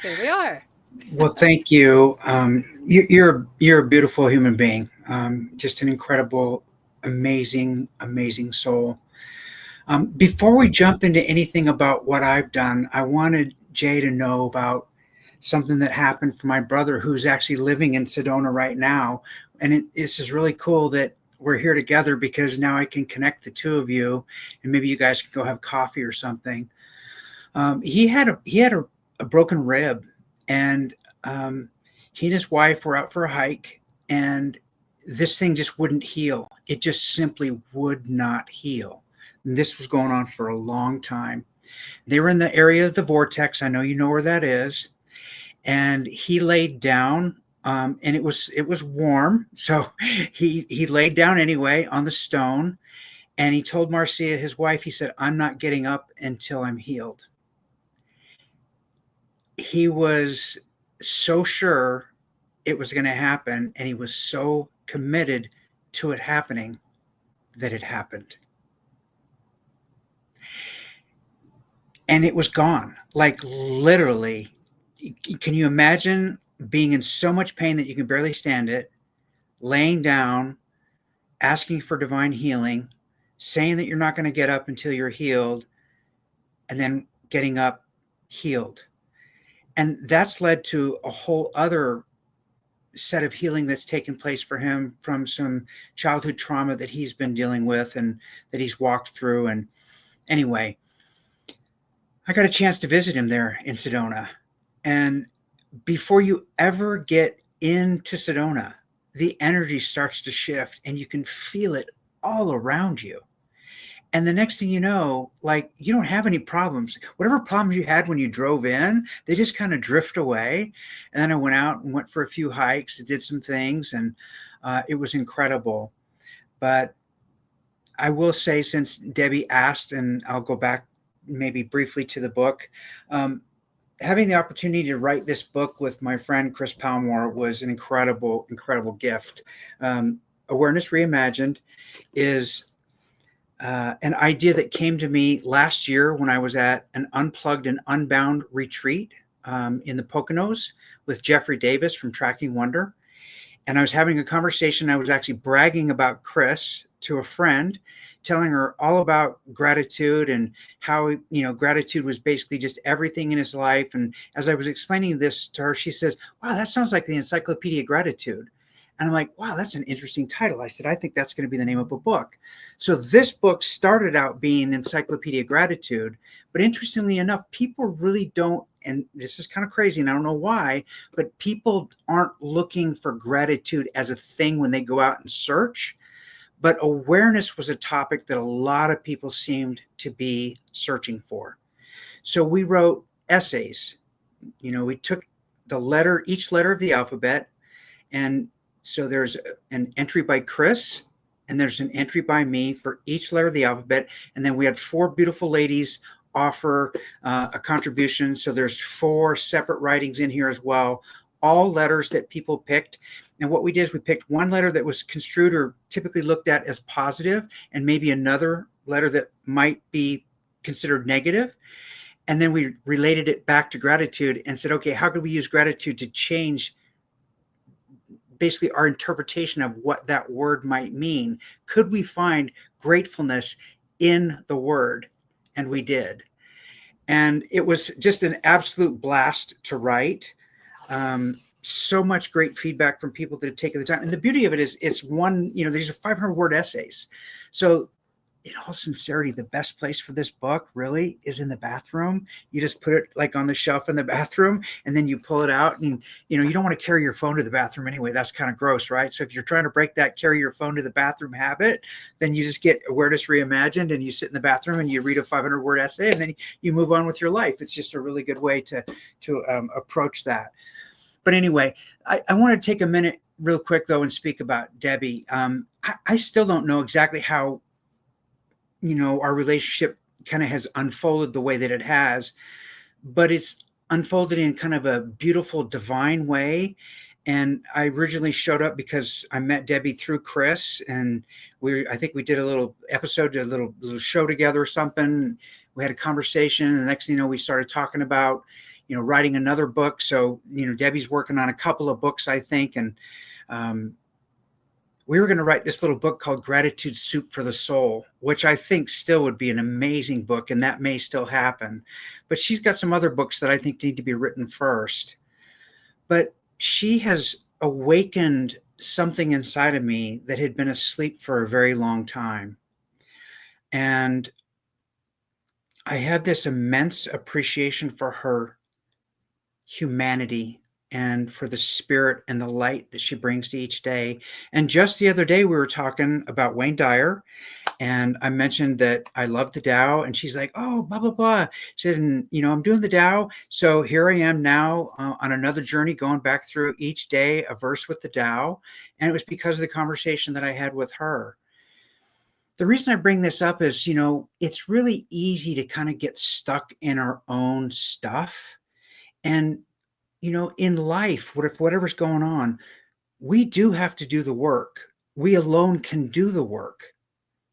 There we are. Well, thank you. You're a beautiful human being. Just an incredible, amazing, amazing soul. Before we jump into anything about what I've done, I wanted Jay to know about something that happened for my brother, who's actually living in Sedona right now. And this is really cool that we're here together, because now I can connect the two of you, and maybe you guys can go have coffee or something. He had a broken rib, and he and his wife were out for a hike, and this thing just wouldn't heal. It just simply would not heal. And this was going on for a long time. They were in the area of the vortex. I know you know where that is. And he laid down, and it was warm. So he laid down anyway on the stone, and he told Marcia, his wife, he said, "I'm not getting up until I'm healed." He was so sure it was going to happen, and he was so committed to it happening that it happened. And it was gone. Like, literally, can you imagine being in so much pain that you can barely stand it, laying down, asking for divine healing, saying that you're not going to get up until you're healed, and then getting up healed? And that's led to a whole other set of healing that's taken place for him from some childhood trauma that he's been dealing with and that he's walked through. And anyway, I got a chance to visit him there in Sedona. And before you ever get into Sedona, the energy starts to shift, and you can feel it all around you. And the next thing you know, like, you don't have any problems. Whatever problems you had when you drove in, they just kind of drift away. And then I went out and went for a few hikes, did some things, and it was incredible. But I will say, since Debbie asked, and I'll go back maybe briefly to the book, having the opportunity to write this book with my friend Chris Palmore was an incredible, incredible gift. Awareness Reimagined is an idea that came to me last year when I was at an Unplugged and Unbound retreat in the Poconos with Jeffrey Davis from Tracking Wonder. And I was having a conversation. I was actually bragging about Chris to a friend, telling her all about gratitude and how, gratitude was basically just everything in his life. And as I was explaining this to her, she says, "Wow, that sounds like the Encyclopedia of Gratitude." And I'm like, "Wow, that's an interesting title." I said, "I think that's going to be the name of a book." So this book started out being Encyclopedia of Gratitude. But interestingly enough, people really don't, and this is kind of crazy, and I don't know why, but people aren't looking for gratitude as a thing when they go out and search. But awareness was a topic that a lot of people seemed to be searching for. So we wrote essays. We took each letter of the alphabet, and so there's an entry by Chris, and there's an entry by me for each letter of the alphabet. And then we had 4 beautiful ladies offer a contribution. So there's 4 separate writings in here as well, all letters that people picked. And what we did is we picked one letter that was construed or typically looked at as positive, and maybe another letter that might be considered negative. And then we related it back to gratitude and said, okay, how could we use gratitude to change basically our interpretation of what that word might mean? Could we find gratefulness in the word? And we did. And it was just an absolute blast to write. So much great feedback from people that have taken the time. And the beauty of it is it's one, these are 500-word essays. So in all sincerity, the best place for this book really is in the bathroom. You just put it like on the shelf in the bathroom, and then you pull it out, and you don't want to carry your phone to the bathroom anyway. That's kind of gross, right? So if you're trying to break that carry your phone to the bathroom habit, then you just get Awareness Reimagined, and you sit in the bathroom and you read a 500-word essay, and then you move on with your life. It's just a really good way to approach that. But anyway, I want to take a minute real quick though and speak about Debbie. I still don't know exactly how our relationship kind of has unfolded the way that it has, but it's unfolded in kind of a beautiful divine way. And I originally showed up because I met Debbie through Chris, and I think we did a little episode, a little show together or something. We had a conversation, and the next thing you know, we started talking about, writing another book. So, Debbie's working on a couple of books, I think. And, we were going to write this little book called Gratitude Soup for the Soul, which I think still would be an amazing book, and that may still happen. But she's got some other books that I think need to be written first. But she has awakened something inside of me that had been asleep for a very long time. And I have this immense appreciation for her humanity and for the spirit and the light that she brings to each day. And just the other day, we were talking about Wayne Dyer, and I mentioned that I love the Tao, and she's like, oh, blah, blah, blah. She said, I'm doing the Tao. So here I am now on another journey, going back through each day a verse with the Tao. And it was because of the conversation that I had with her. The reason I bring this up is, it's really easy to kind of get stuck in our own stuff. And in life, whatever's going on, we do have to do the work. We alone can do the work,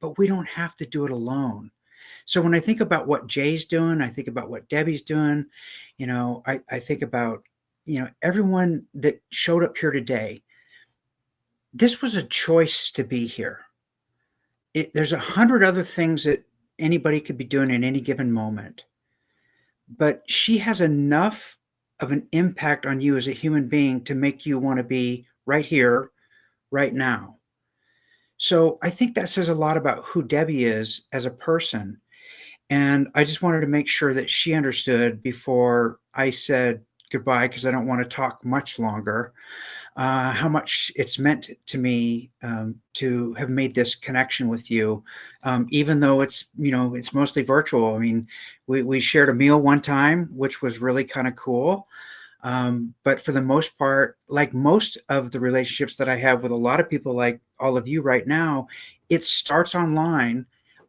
but we don't have to do it alone. So when I think about what Jay's doing, I think about what Debbie's doing, I think about, everyone that showed up here today. This was a choice to be here. There's 100 other things that anybody could be doing in any given moment, but she has enough of an impact on you as a human being to make you want to be right here, right now. So I think that says a lot about who Debbie is as a person. And I just wanted to make sure that she understood before I said goodbye, because I don't want to talk much longer, how much it's meant to me to have made this connection with you, even though it's mostly virtual. I mean, we shared a meal one time, which was really kind of cool. But for the most part, like most of the relationships that I have with a lot of people, like all of you right now, it starts online.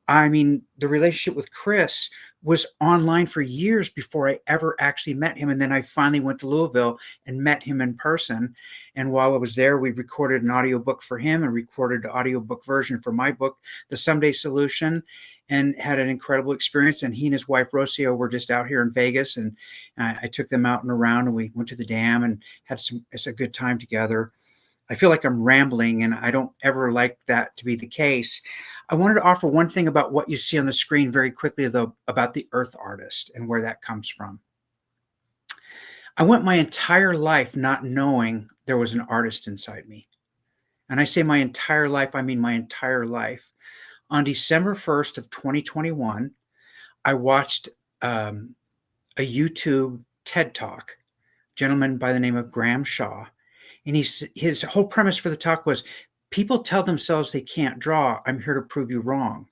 I mean, the relationship with Chris was online for years before I ever actually met him. And then I finally went to Louisville and met him in person. And while I was there, we recorded an audiobook for him and recorded the audiobook version for my book, The Someday Solution, and had an incredible experience. And he and his wife, Rocio, were just out here in Vegas. And I took them out and around, and we went to the dam and it's a good time together. I feel like I'm rambling, and I don't ever like that to be the case. I wanted to offer one thing about what you see on the screen very quickly, though, about the Earth Artist and where that comes from. I went my entire life not knowing there was an artist inside me. And I say my entire life, I mean my entire life. On December 1st of 2021, I watched a YouTube TED Talk, a gentleman by the name of Graham Shaw. And his whole premise for the talk was, people tell themselves they can't draw. I'm here to prove you wrong.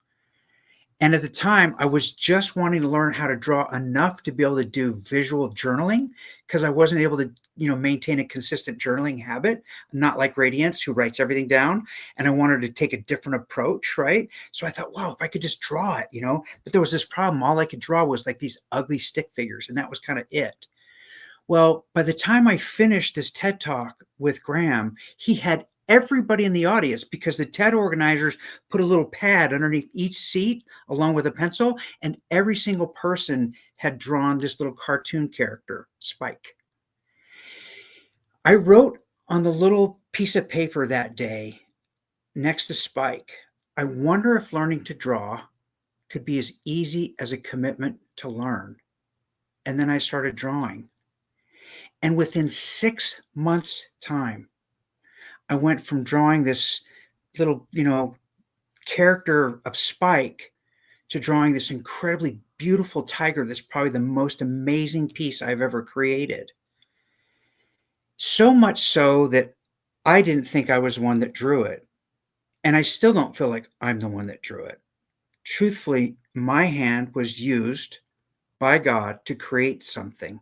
And at the time, I was just wanting to learn how to draw enough to be able to do visual journaling, because I wasn't able to, maintain a consistent journaling habit, not like Radiance, who writes everything down. And I wanted to take a different approach, right? So I thought, wow, if I could just draw it, but there was this problem. All I could draw was like these ugly stick figures, and that was kind of it. Well, by the time I finished this TED Talk with Graham, he had everybody in the audience, because the TED organizers put a little pad underneath each seat along with a pencil, and every single person had drawn this little cartoon character, Spike. I wrote on the little piece of paper that day next to Spike, I wonder if learning to draw could be as easy as a commitment to learn. And then I started drawing. And within 6 months' time, I went from drawing this little, character of Spike to drawing this incredibly beautiful tiger that's probably the most amazing piece I've ever created. So much so that I didn't think I was the one that drew it. And I still don't feel like I'm the one that drew it. Truthfully, my hand was used by God to create something.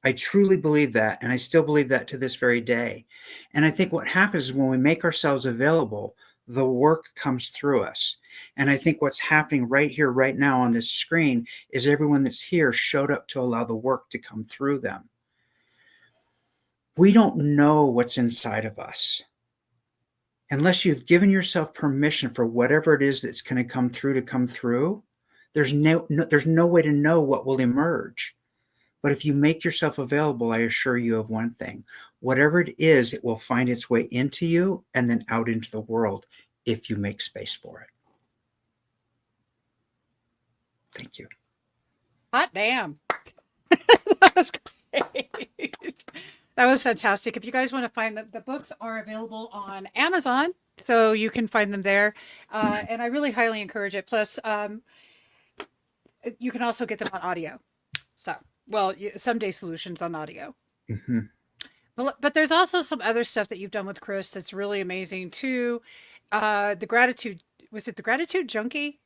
I truly believe that, and I still believe that to this very day. And I think what happens is when we make ourselves available, the work comes through us. And I think what's happening right here, right now on this screen is everyone that's here showed up to allow the work to come through them. We don't know what's inside of us. Unless you've given yourself permission for whatever it is that's going to come through, there's no way to know what will emerge. But if you make yourself available, I assure you of one thing. Whatever it is, it will find its way into you and then out into the world if you make space for it. Thank you. Hot damn. That was great. That was fantastic. If you guys want to find the books are available on Amazon, so you can find them there. And I really highly encourage it. Plus, you can also get them on audio. So, well, Someday Solutions on audio. Mm-hmm. But there's also some other stuff that you've done with Chris that's really amazing too. The Gratitude, was it the Gratitude Junkie?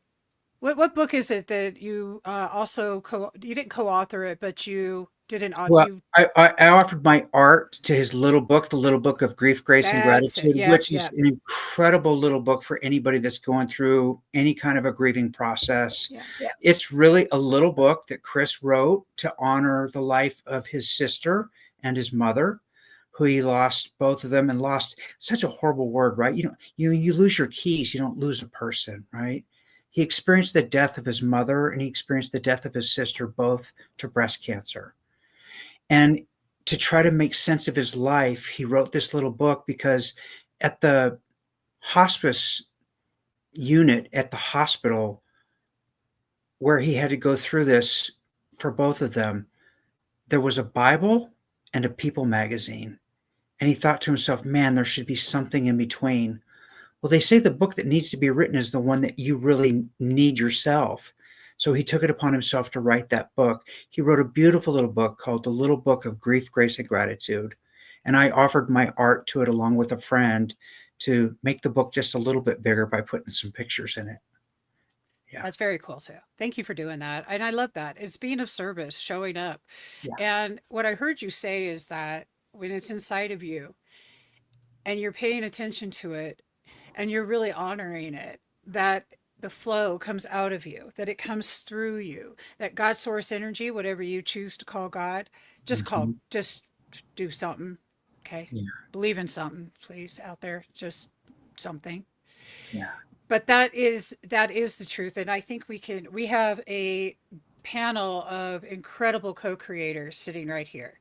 What book is it that you also you didn't co-author it, but you did an Well, audio? I offered my art to his little book, the little book of grief, grace, and That's it. gratitude, Yeah, which is yeah, an incredible little book for anybody that's going through any kind of a grieving process. yeah. It's really a little book that Chris wrote to honor the life of his sister and his mother, who he lost both of them, and lost such a horrible word, right? You lose your keys, you don't lose a person, right? He experienced the death of his mother and he experienced the death of his sister, both to breast cancer. And to try to make sense of his life, he wrote this little book because at the hospice unit at the hospital where he had to go through this for both of them, there was a Bible and a People magazine. And he thought to himself, man, there should be something in between. Well, they say the book that needs to be written is the one that you really need yourself. So he took it upon himself to write that book. He wrote a beautiful little book called The Little Book of Grief, Grace, and Gratitude. And I offered my art to it along with a friend to make the book just a little bit bigger by putting some pictures in it. Yeah. That's very cool too. Thank you for doing that. And I love that. It's being of service, showing up. Yeah. And what I heard you say is that when it's inside of you and you're paying attention to it and you're really honoring it, that the flow comes out of you, that it comes through you, that God source energy, whatever you choose to call God, just do something. Okay. Yeah. Believe in something, please, out there, just something. Yeah. But that is the truth. And I think we have a panel of incredible co-creators sitting right here.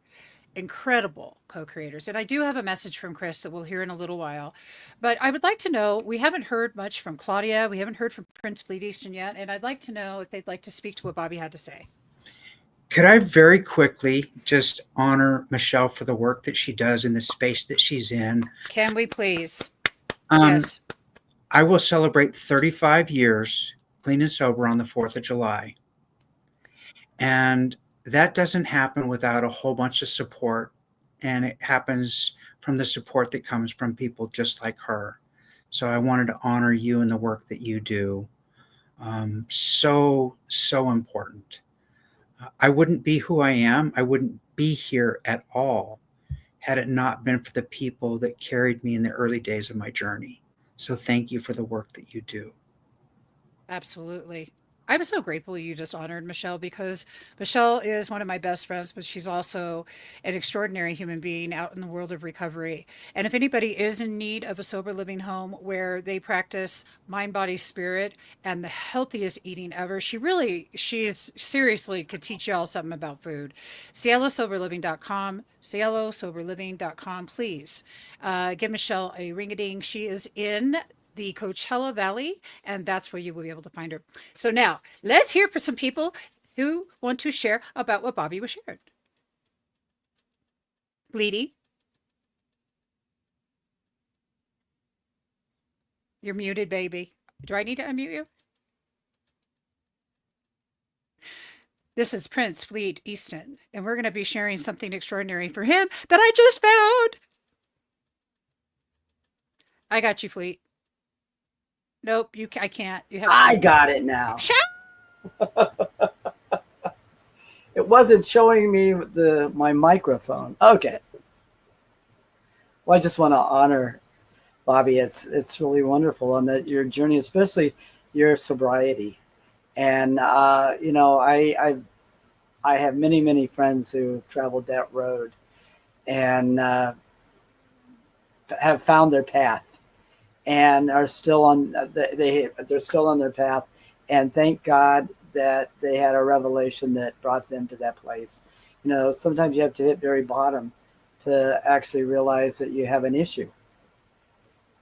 Incredible co-creators. And I do have a message from Chris that we'll hear in a little while. But I would like to know, we haven't heard much from Claudia. We haven't heard from Prince Fleet Easton yet. And I'd like to know if they'd like to speak to what Bobby had to say. Could I very quickly just honor Michelle for the work that she does in the space that she's in? Can we please? Um, Yes. I will celebrate 35 years clean and sober on the 4th of July. And that doesn't happen without a whole bunch of support. And it happens from the support that comes from people just like her. So I wanted to honor you and the work that you do. So important. I wouldn't be who I am. I wouldn't be here at all had it not been for the people that carried me in the early days of my journey. So thank you for the work that you do. Absolutely. I'm so grateful you just honored Michelle, because Michelle is one of my best friends, but she's also an extraordinary human being out in the world of recovery. And if anybody is in need of a sober living home where they practice mind, body, spirit, and the healthiest eating ever, she's seriously could teach y'all something about food. CieloSoberLiving.com, CieloSoberLiving.com. Please give Michelle a ring-a-ding. She is in the Coachella Valley, and that's where you will be able to find her. So now let's hear for some people who want to share about what Bobby was sharing? Bleedy, you're muted, baby. Do I need to unmute you? This is Prince Fleet Easton, and we're going to be sharing something extraordinary for him that I just found. I got you, Fleet. Nope, I can't. You have to I unmute. got it now. Shout! It wasn't showing me my microphone. Okay. Well, I just want to honor Bobby. It's really wonderful on that your journey, especially your sobriety. And I have many friends who have traveled that road and have found their path and are still on they're still on their path. And thank God that they had a revelation that brought them to that place. Sometimes you have to hit very bottom to actually realize that you have an issue.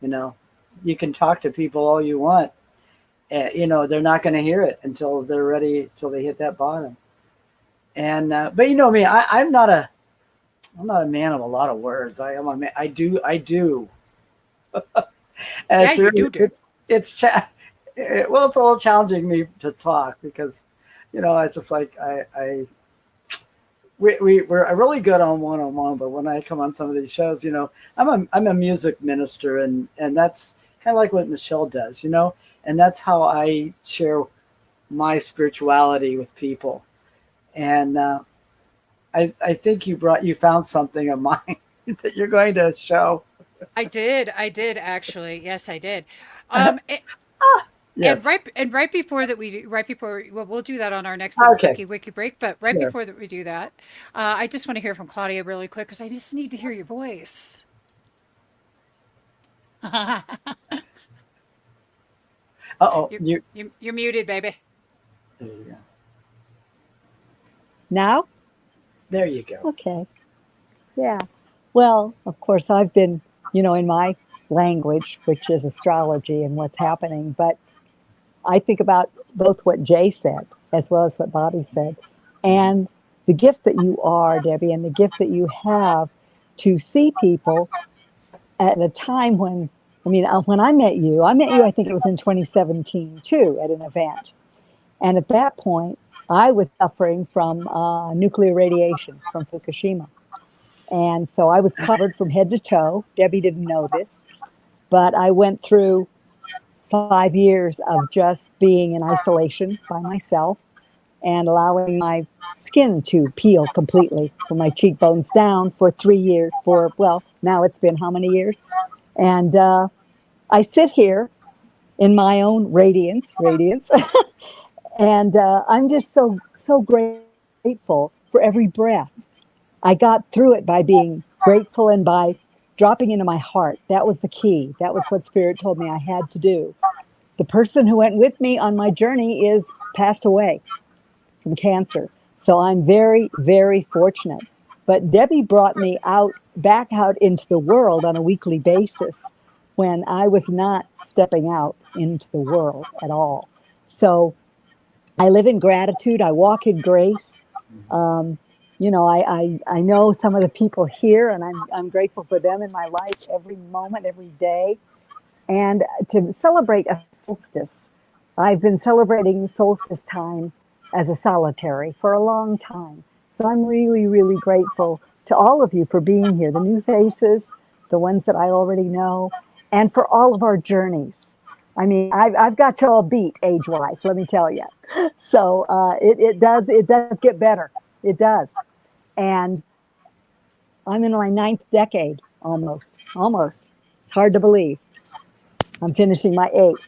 You can talk to people all you want. They're not going to hear it until they're ready, till they hit that bottom. And but you know me, I'm not a man of a lot of words. I am a man. I do. And Yeah, it's you really, do. it's well, it's a little challenging me to talk because, it's just like we're really good on one-on-one, but when I come on some of these shows, I'm a music minister, and that's kind of like what Michelle does, and that's how I share my spirituality with people. And I think you found something of mine that you're going to show. I did actually. Yes, I did. Um, a- Yes. and right before that, well, we'll do that on our next little Okay. wiki break. But right Sure. before that we do that, I just want to hear from Claudia really quick because I just need to hear your voice. Uh-oh. You're muted, baby. There you go. Now? There you go. Okay. Yeah. Well, of course, I've been, in my language, which is astrology and what's happening, but I think about both what Jay said as well as what Bobby said, and the gift that you are, Debbie, and the gift that you have to see people at a time when, when I met you, I think it was in 2017 too, at an event. And at that point, I was suffering from nuclear radiation from Fukushima. And so I was covered from head to toe. Debbie didn't know this, but I went through 5 years of just being in isolation by myself and allowing my skin to peel completely from my cheekbones down for 3 years. Now it's been how many years? And I sit here in my own radiance, and I'm just so grateful for every breath. I got through it by being grateful and by dropping into my heart. That was the key. That was what Spirit told me I had to do. The person who went with me on my journey is passed away from cancer. So I'm very, very fortunate. But Debbie brought me back out into the world on a weekly basis when I was not stepping out into the world at all. So I live in gratitude. I walk in grace. I know some of the people here, and I'm grateful for them in my life every moment, every day. And to celebrate a solstice, I've been celebrating solstice time as a solitary for a long time. So I'm really, really grateful to all of you for being here, the new faces, the ones that I already know, and for all of our journeys. I've got you all beat age-wise, let me tell you. So it does get better. It does. And I'm in my 9th decade, almost. It's hard to believe. I'm finishing my 8th.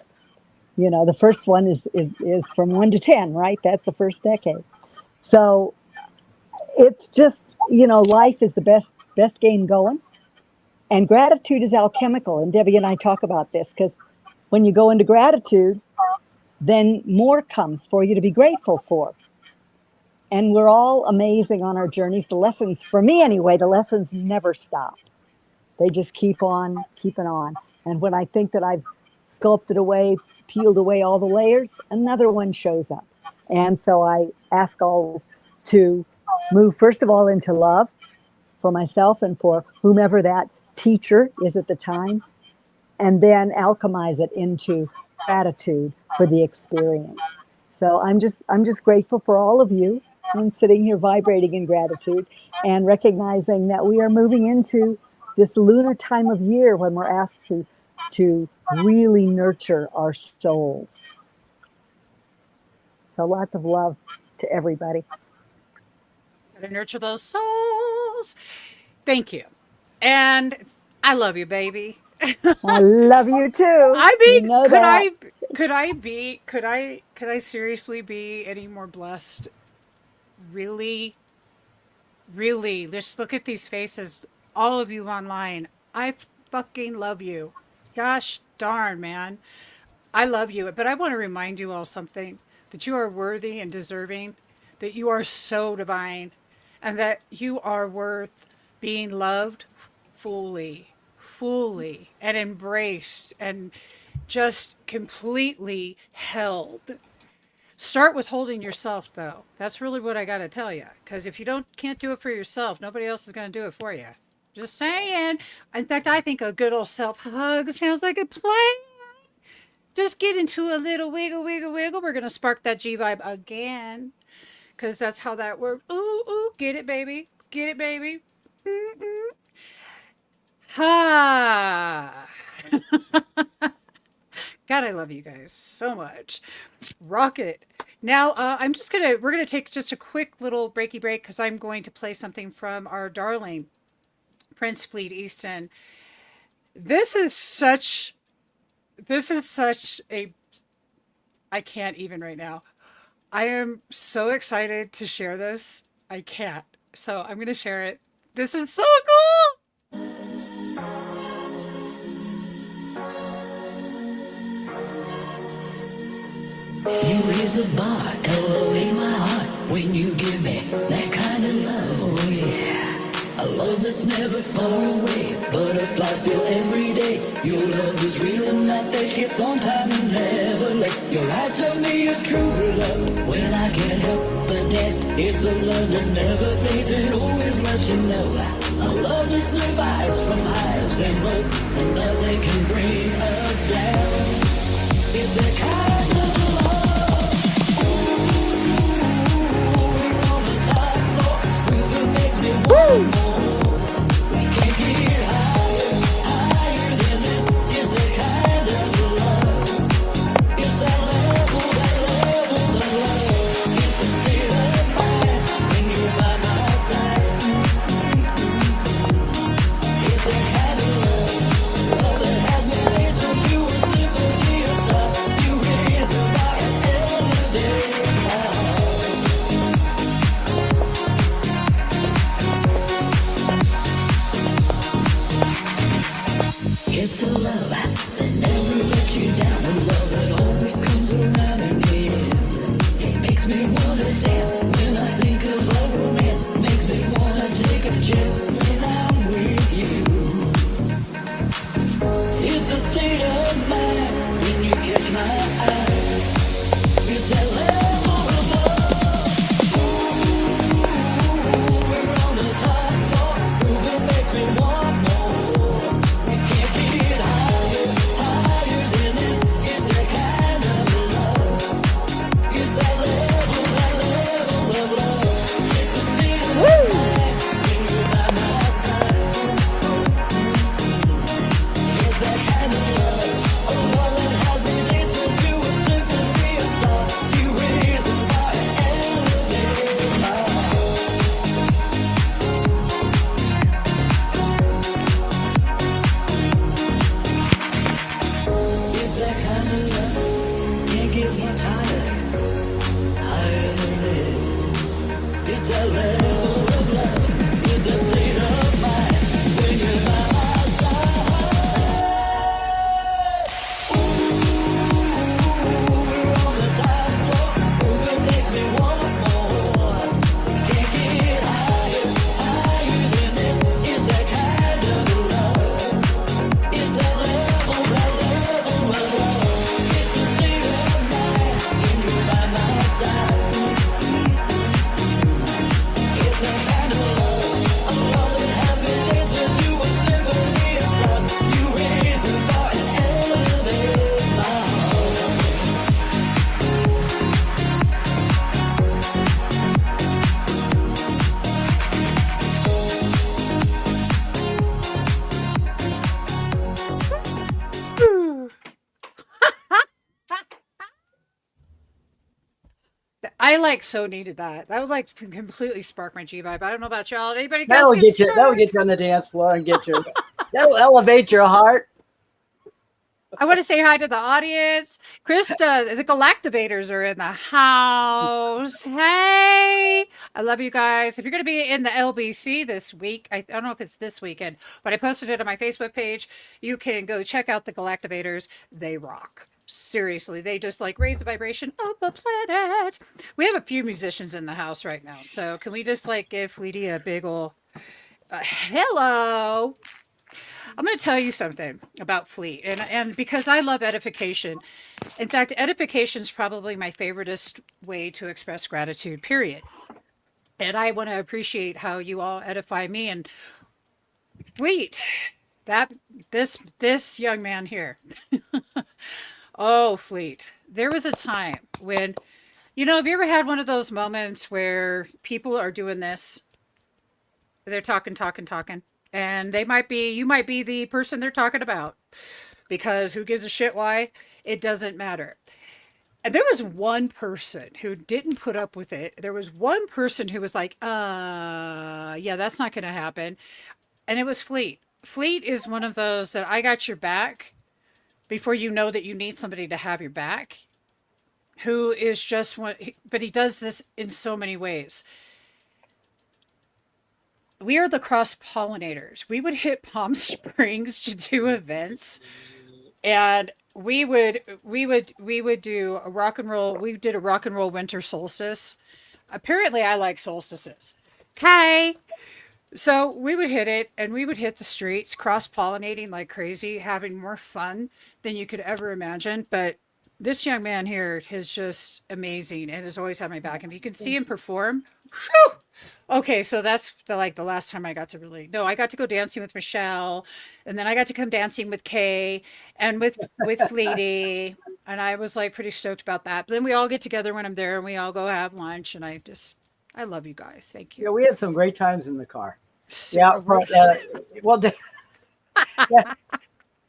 The first one is from 1 to 10, right? That's the first decade. So it's just, life is the best game going. And gratitude is alchemical. And Debbie and I talk about this because when you go into gratitude, then more comes for you to be grateful for. And we're all amazing on our journeys. The lessons, for me anyway, the lessons never stop. They just keep on keeping on. And when I think that I've sculpted away, peeled away all the layers, another one shows up. And so I ask always to move, first of all, into love for myself and for whomever that teacher is at the time, and then alchemize it into gratitude for the experience. So I'm just grateful for all of you and sitting here vibrating in gratitude and recognizing that we are moving into this lunar time of year when we're asked to really nurture our souls. So lots of love to everybody. Gotta nurture those souls. Thank you. And I love you, baby. I love you too. I You mean, know that. could I seriously be any more blessed? Really, really, just look at these faces, all of you online. I fucking love you. Gosh darn, man. I love you, but I want to remind you all something, that you are worthy and deserving, that you are so divine, and that you are worth being loved fully, and embraced and just completely held. Start with holding yourself, though. That's really what I got to tell you. Because if you can't do it for yourself, nobody else is going to do it for you. Just saying. In fact, I think a good old self hug sounds like a plan. Just get into a little wiggle, wiggle, wiggle. We're going to spark that G vibe again. Because that's how that works. Ooh, ooh, get it, baby. Get it, baby. Mm-mm. Ha. God, I love you guys so much. Rock it. Now, we're gonna take just a quick little breaky break because I'm going to play something from our darling Prince Fleet Easton. This is such a, I can't even right now. I am so excited to share this. I can't. So I'm gonna share it. This is so cool. You raise the bar, elevate my heart when you give me that kind of love, oh yeah. A love that's never far away, butterflies still every day. Your love is real and I think it's on time and never late. Your eyes tell me a true love when I can't help but dance. It's a love that never fades, it always lets you know. A love that survives from highs and lows, and nothing can bring us down. It's the kind of Woo! I like so needed that. That would like completely spark my G vibe. I don't know about y'all. Anybody else That'll get get you. That'll sparked? get you on the dance floor and get your. That'll elevate your heart. I want to say hi to the audience. Krista, the Galactivators are in the house. Hey, I love you guys. If you're going to be in the LBC this week, I don't know if it's this weekend, but I posted it on my Facebook page. You can go check out the Galactivators. They rock. Seriously, they just like raise the vibration of the planet. We have a few musicians in the house right now, so can we just like give Fleety a big ol' hello? I'm going to tell you something about Fleet, and because I love edification. In fact, edification is probably my favoriteest way to express gratitude. Period. And I want to appreciate how you all edify me. And Fleet, that this young man here. Oh, Fleet. There was a time when, have you ever had one of those moments where people are doing this? They're talking, talking, talking. And you might be the person they're talking about, because who gives a shit why? It doesn't matter. And there was one person who didn't put up with it. There was one person who was like, yeah, that's not going to happen. And it was Fleet. Fleet is one of those that I got your back before you know that you need somebody to have your back, who is just one, but he does this in so many ways. We are the cross pollinators. We would hit Palm Springs to do events, and we would do a rock and roll. We did a rock and roll winter solstice. Apparently, I like solstices. Okay. So we would hit it, and we would hit the streets, cross pollinating like crazy, having more fun than you could ever imagine. But this young man here is just amazing and has always had my back. And if you can see him perform, whew. Okay, so that's the last time I got to I got to go dancing with Michelle, and then I got to come dancing with Kay and with Fleety, and I was like pretty stoked about that. But then we all get together when I'm there, and we all go have lunch, and I love you guys. Thank you. Yeah, we had some great times in the car. Yeah, well, yeah,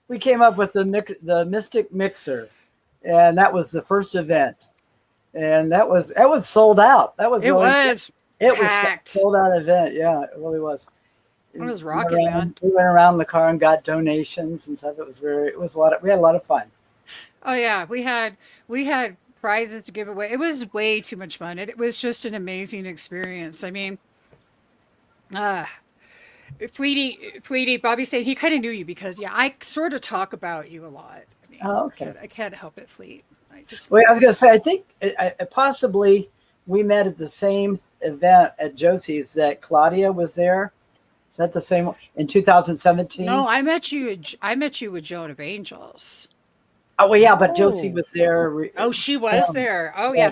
we came up with the Mystic Mixer, and that was the first event, and that was sold out. That was really it was a sold out event. Yeah, it really was. It was rocking, man. We went around the car and got donations and stuff. We had a lot of fun. Oh yeah, we had prizes to give away. It was way too much fun. It was just an amazing experience. I mean, Fleety, Bobby said he kind of knew you because I sort of talk about you a lot. I mean, okay. I can't help it, Fleet. I was gonna say, I think possibly we met at the same event at Josie's that Claudia was there. Is that the same one in 2017? No, I met you with Joan of Angels. Oh well, yeah, but Josie was there. Oh, she was there. Oh yeah,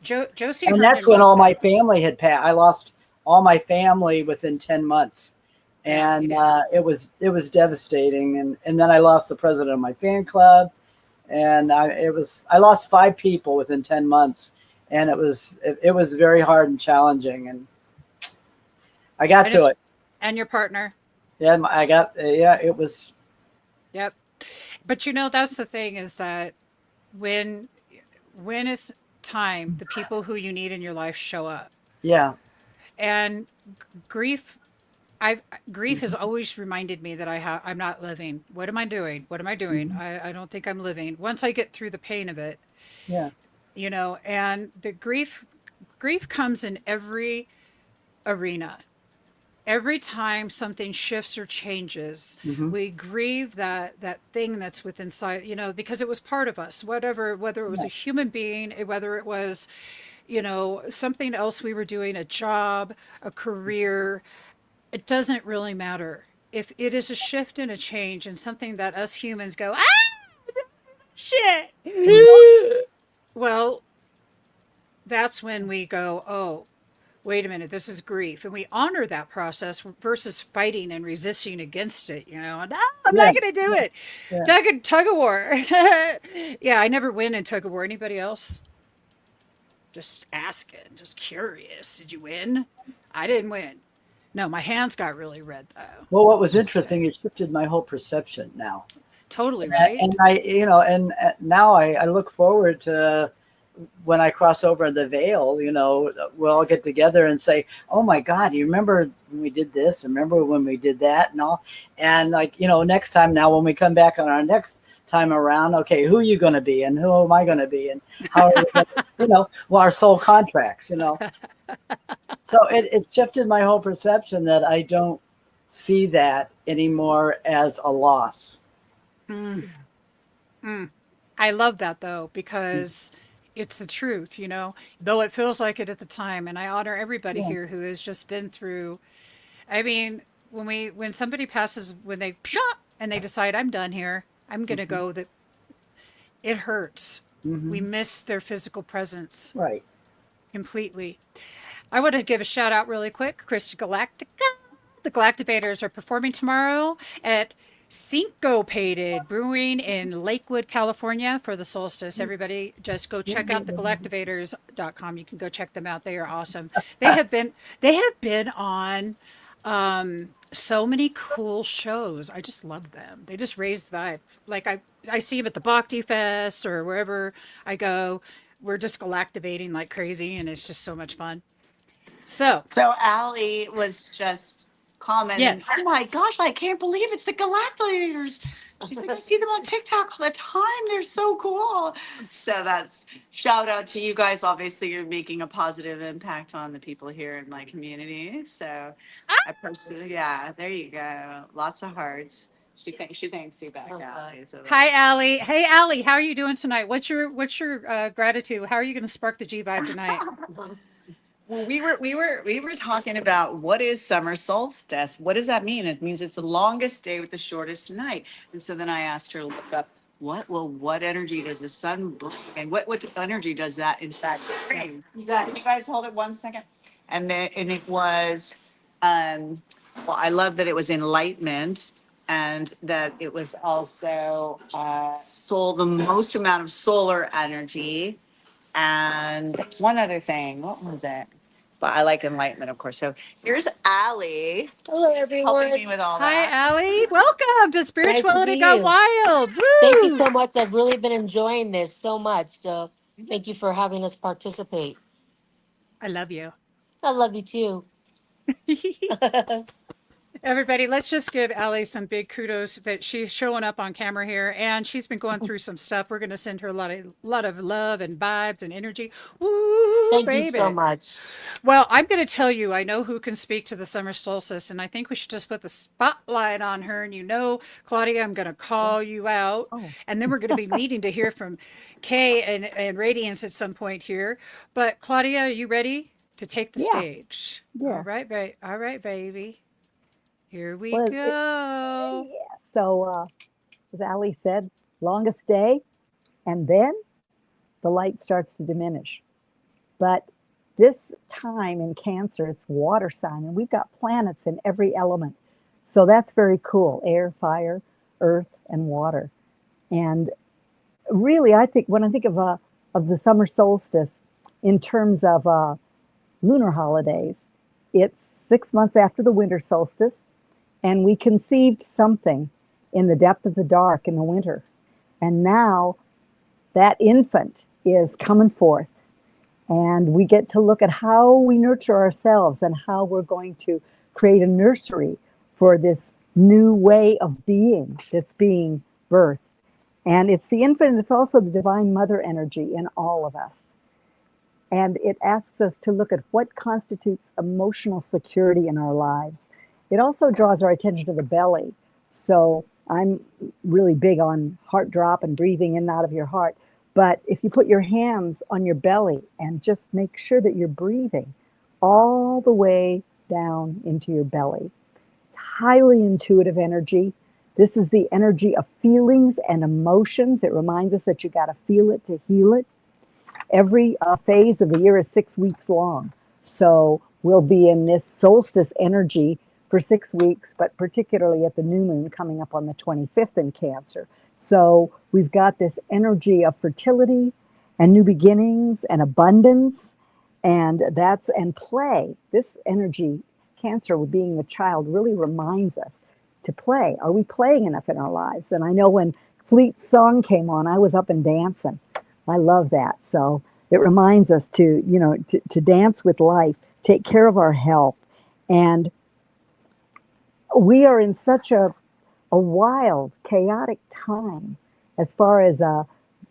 Josie. And that's when all my family had passed. I lost all my family within 10 months, and it was devastating. And then I lost the president of my fan club, and I lost 5 people within 10 months, and it was very hard and challenging. And I got through it. And your partner. Yeah, it was. Yep. But that's the thing, is that when it's time, the people who you need in your life show up. Yeah. And grief has always reminded me that I'm not living. What am I doing? What am I doing? I don't think I'm living. Once I get through the pain of it. Yeah. And the grief comes in every arena. Every time something shifts or changes, we grieve that thing that's within inside, because it was part of us, whether it was a human being, whether it was, something else we were doing, a job, a career. It doesn't really matter. If it is a shift and a change and something that us humans go, shit. Well, that's when we go, oh, wait a minute, this is grief. And we honor that process versus fighting and resisting against it, and I'm not going to do it. Yeah. Tug of war. Yeah, I never win in tug of war. Anybody else? Just asking, just curious. Did you win? I didn't win. No, my hands got really red though. Well, what was interesting, it shifted my whole perception now. Totally, right? And I, and now I look forward to when I cross over the veil, we'll all get together and say, "Oh my God, you remember when we did this? Remember when we did that?" And all. And next time now, when we come back on our next time around, okay, who are you going to be, and who am I going to be, and how are we going to, our soul contracts, So it's shifted my whole perception that I don't see that anymore as a loss. Mm. Mm. I love that though, because it's the truth, though it feels like it at the time. And I honor everybody Yeah. here who has just been through. I mean, when somebody passes, when they and they decide I'm done here, I'm gonna go. That it hurts. We miss their physical presence Right. completely. I want to give a shout out really quick, Christy Galactica. The Galactivators are performing tomorrow at Syncopated Brewing in Lakewood, California for the solstice. Everybody just go check out the galactivators.com. You can go check them out. They are awesome. They have been on so many cool shows. I just love them. They just raise the vibe. Like I see them at the Bhakti Fest or wherever I go. We're just galactivating like crazy, and it's just so much fun. So Allie was just commenting, yes. "Oh my gosh, I can't believe it's the Galactivators." She's like, "I see them on TikTok all the time. They're so cool." So that's shout out to you guys. Obviously, you're making a positive impact on the people here in my community. So I personally, yeah, there you go. Lots of hearts. She thanks you back, Allie. So Hi, Allie. Hey, Allie, how are you doing tonight? What's your gratitude? How are you going to spark the G vibe tonight? Well, we were talking about what is summer solstice. What does that mean? It means it's the longest day with the shortest night. And so then I asked her to look up what energy does the sun bring, and what energy does that in fact bring? Can you guys hold it 1 second? And it was well, I love that it was enlightenment, and that it was also the most amount of solar energy. And one other thing, what was it? But I like enlightenment, of course. So here's Allie. Hello, She's helping me everyone. with all Hi, that. Allie. Welcome to Nice to Spirituality see Gone you. Wild. Thank you Woo! so much. I've really been enjoying this so much. So thank you for having us participate. I love you. I love you too. Everybody, let's just give Allie some big kudos that she's showing up on camera here, and she's been going through some stuff. We're going to send her a lot of love and vibes and energy. Woo, Thank you so baby. much. Well, I'm going to tell you, I know who can speak to the summer solstice, and I think we should just put the spotlight on her. And Claudia, I'm going to call you out, and then we're going to be needing to hear from Kay and Radiance at some point here. But Claudia, are you ready to take the Yeah. stage? Yeah. All right, baby. Here we Well, go. Yeah. So, as Ali said, longest day, and then the light starts to diminish. But this time in Cancer, it's water sign, and we've got planets in every element. So that's very cool: air, fire, earth, and water. And really, I think when I think of the summer solstice in terms of lunar holidays, it's 6 months after the winter solstice. And we conceived something in the depth of the dark in the winter. And now that infant is coming forth. And we get to look at how we nurture ourselves and how we're going to create a nursery for this new way of being that's being birthed. And it's the infant, and it's also the divine mother energy in all of us. And it asks us to look at what constitutes emotional security in our lives. It also draws our attention to the belly. So I'm really big on heart drop and breathing in and out of your heart. But if you put your hands on your belly and just make sure that you're breathing all the way down into your belly, it's highly intuitive energy. This is the energy of feelings and emotions. It reminds us that you got to feel it to heal it. Every phase of the year is 6 weeks long. So we'll be in this solstice energy for 6 weeks, but particularly at the new moon coming up on the 25th in Cancer. So we've got this energy of fertility and new beginnings and abundance, and play. This energy, Cancer, being the child, really reminds us to play. Are we playing enough in our lives? And I know when Fleet's song came on, I was up and dancing. I love that. So It reminds us to, to dance with life, take care of our health. And we are in such a wild, chaotic time as far as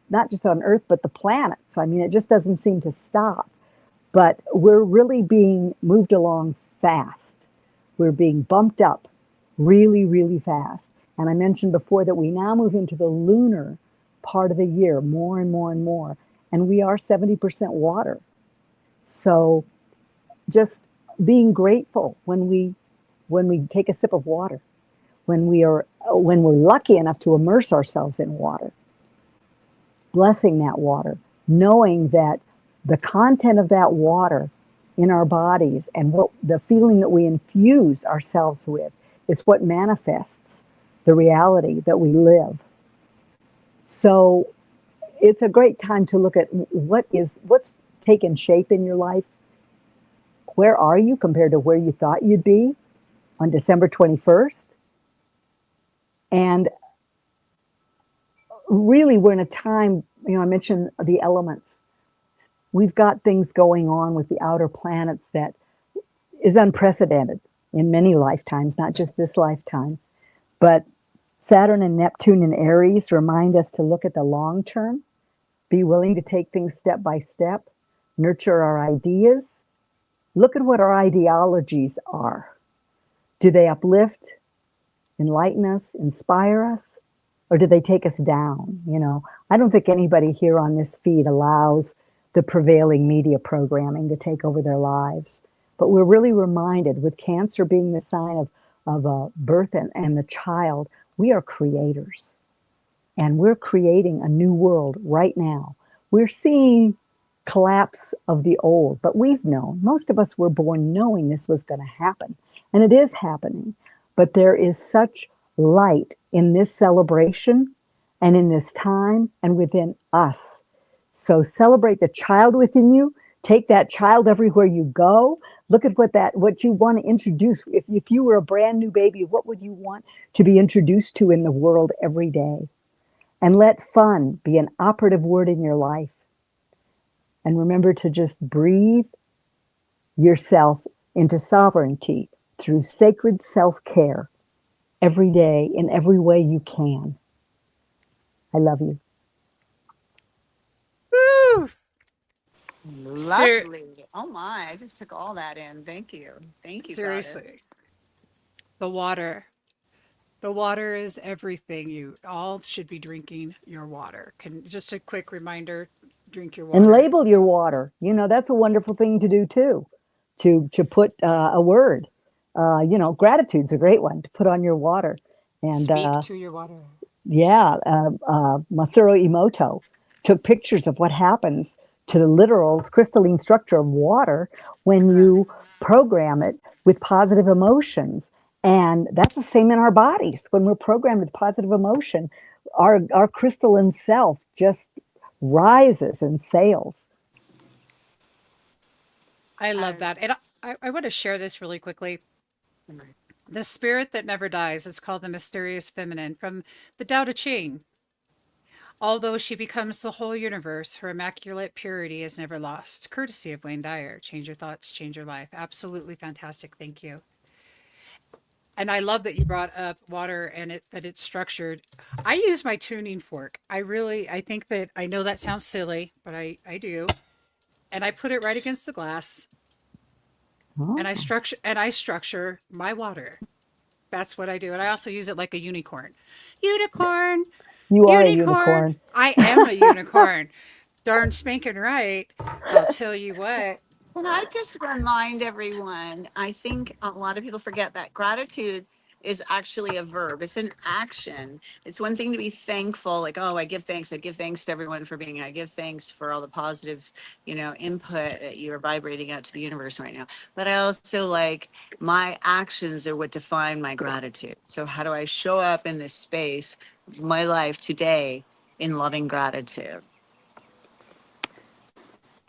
not just on Earth, but the planets. I mean, it just doesn't seem to stop. But we're really being moved along fast. We're being bumped up really, really fast. And I mentioned before that we now move into the lunar part of the year more and more and more. And we are 70% water. So just being grateful when we take a sip of water, when we're lucky enough to immerse ourselves in water, blessing that water, knowing that the content of that water in our bodies and what the feeling that we infuse ourselves with is what manifests the reality that we live. So it's a great time to look at what's taken shape in your life. Where are you compared to where you thought you'd be on December 21st? And really, we're in a time, I mentioned the elements. We've got things going on with the outer planets that is unprecedented in many lifetimes, not just this lifetime. But Saturn and Neptune in Aries remind us to look at the long term, be willing to take things step by step, nurture our ideas, look at what our ideologies are. Do they uplift, enlighten us, inspire us, or do they take us down? I don't think anybody here on this feed allows the prevailing media programming to take over their lives. But we're really reminded, with Cancer being the sign of birth and the child, we are creators. And we're creating a new world right now. We're seeing collapse of the old, but we've known, most of us were born knowing this was going to happen. And it is happening. But there is such light in this celebration and in this time and within us. So celebrate the child within you. Take that child everywhere you go. Look at what you want to introduce. If you were a brand new baby, what would you want to be introduced to in the world every day? And let fun be an operative word in your life. And remember to just breathe yourself into sovereignty through sacred self-care every day in every way you can. I love you. Woo! Lovely. Oh my, I just took all that in. Thank you. Thank you, goddess. Seriously, the water. The water is everything. You all should be drinking your water. Just a quick reminder, drink your water. And label your water. That's a wonderful thing to do too, to put a word. Gratitude's a great one to put on your water. And speak to your water. Yeah, Masaru Emoto took pictures of what happens to the literal crystalline structure of water when you program it with positive emotions. And that's the same in our bodies. When we're programmed with positive emotion, our crystalline self just rises and sails. I love that. And I want to share this really quickly. The spirit that never dies is called the mysterious feminine from the Tao Te Ching. Although she becomes the whole universe, her immaculate purity is never lost. Courtesy of Wayne Dyer. Change your thoughts, change your life. Absolutely fantastic. Thank you. And I love that you brought up water and that it's structured. I use my tuning fork. I think that I know that sounds silly, but I do. And I put it right against the glass. Oh. And I structure my water. That's what I do. And I also use it like a unicorn. Unicorn. You are a unicorn. I am a unicorn. Darn spanking right. I'll tell you what. Can I just remind everyone? I think a lot of people forget that gratitude is actually a verb. It's an action. It's one thing to be thankful, like, oh, I give thanks. I give thanks to everyone for being here. I give thanks for all the positive, input that you're vibrating out to the universe right now. But I also my actions are what define my gratitude. So how do I show up in this space, my life today, in loving gratitude?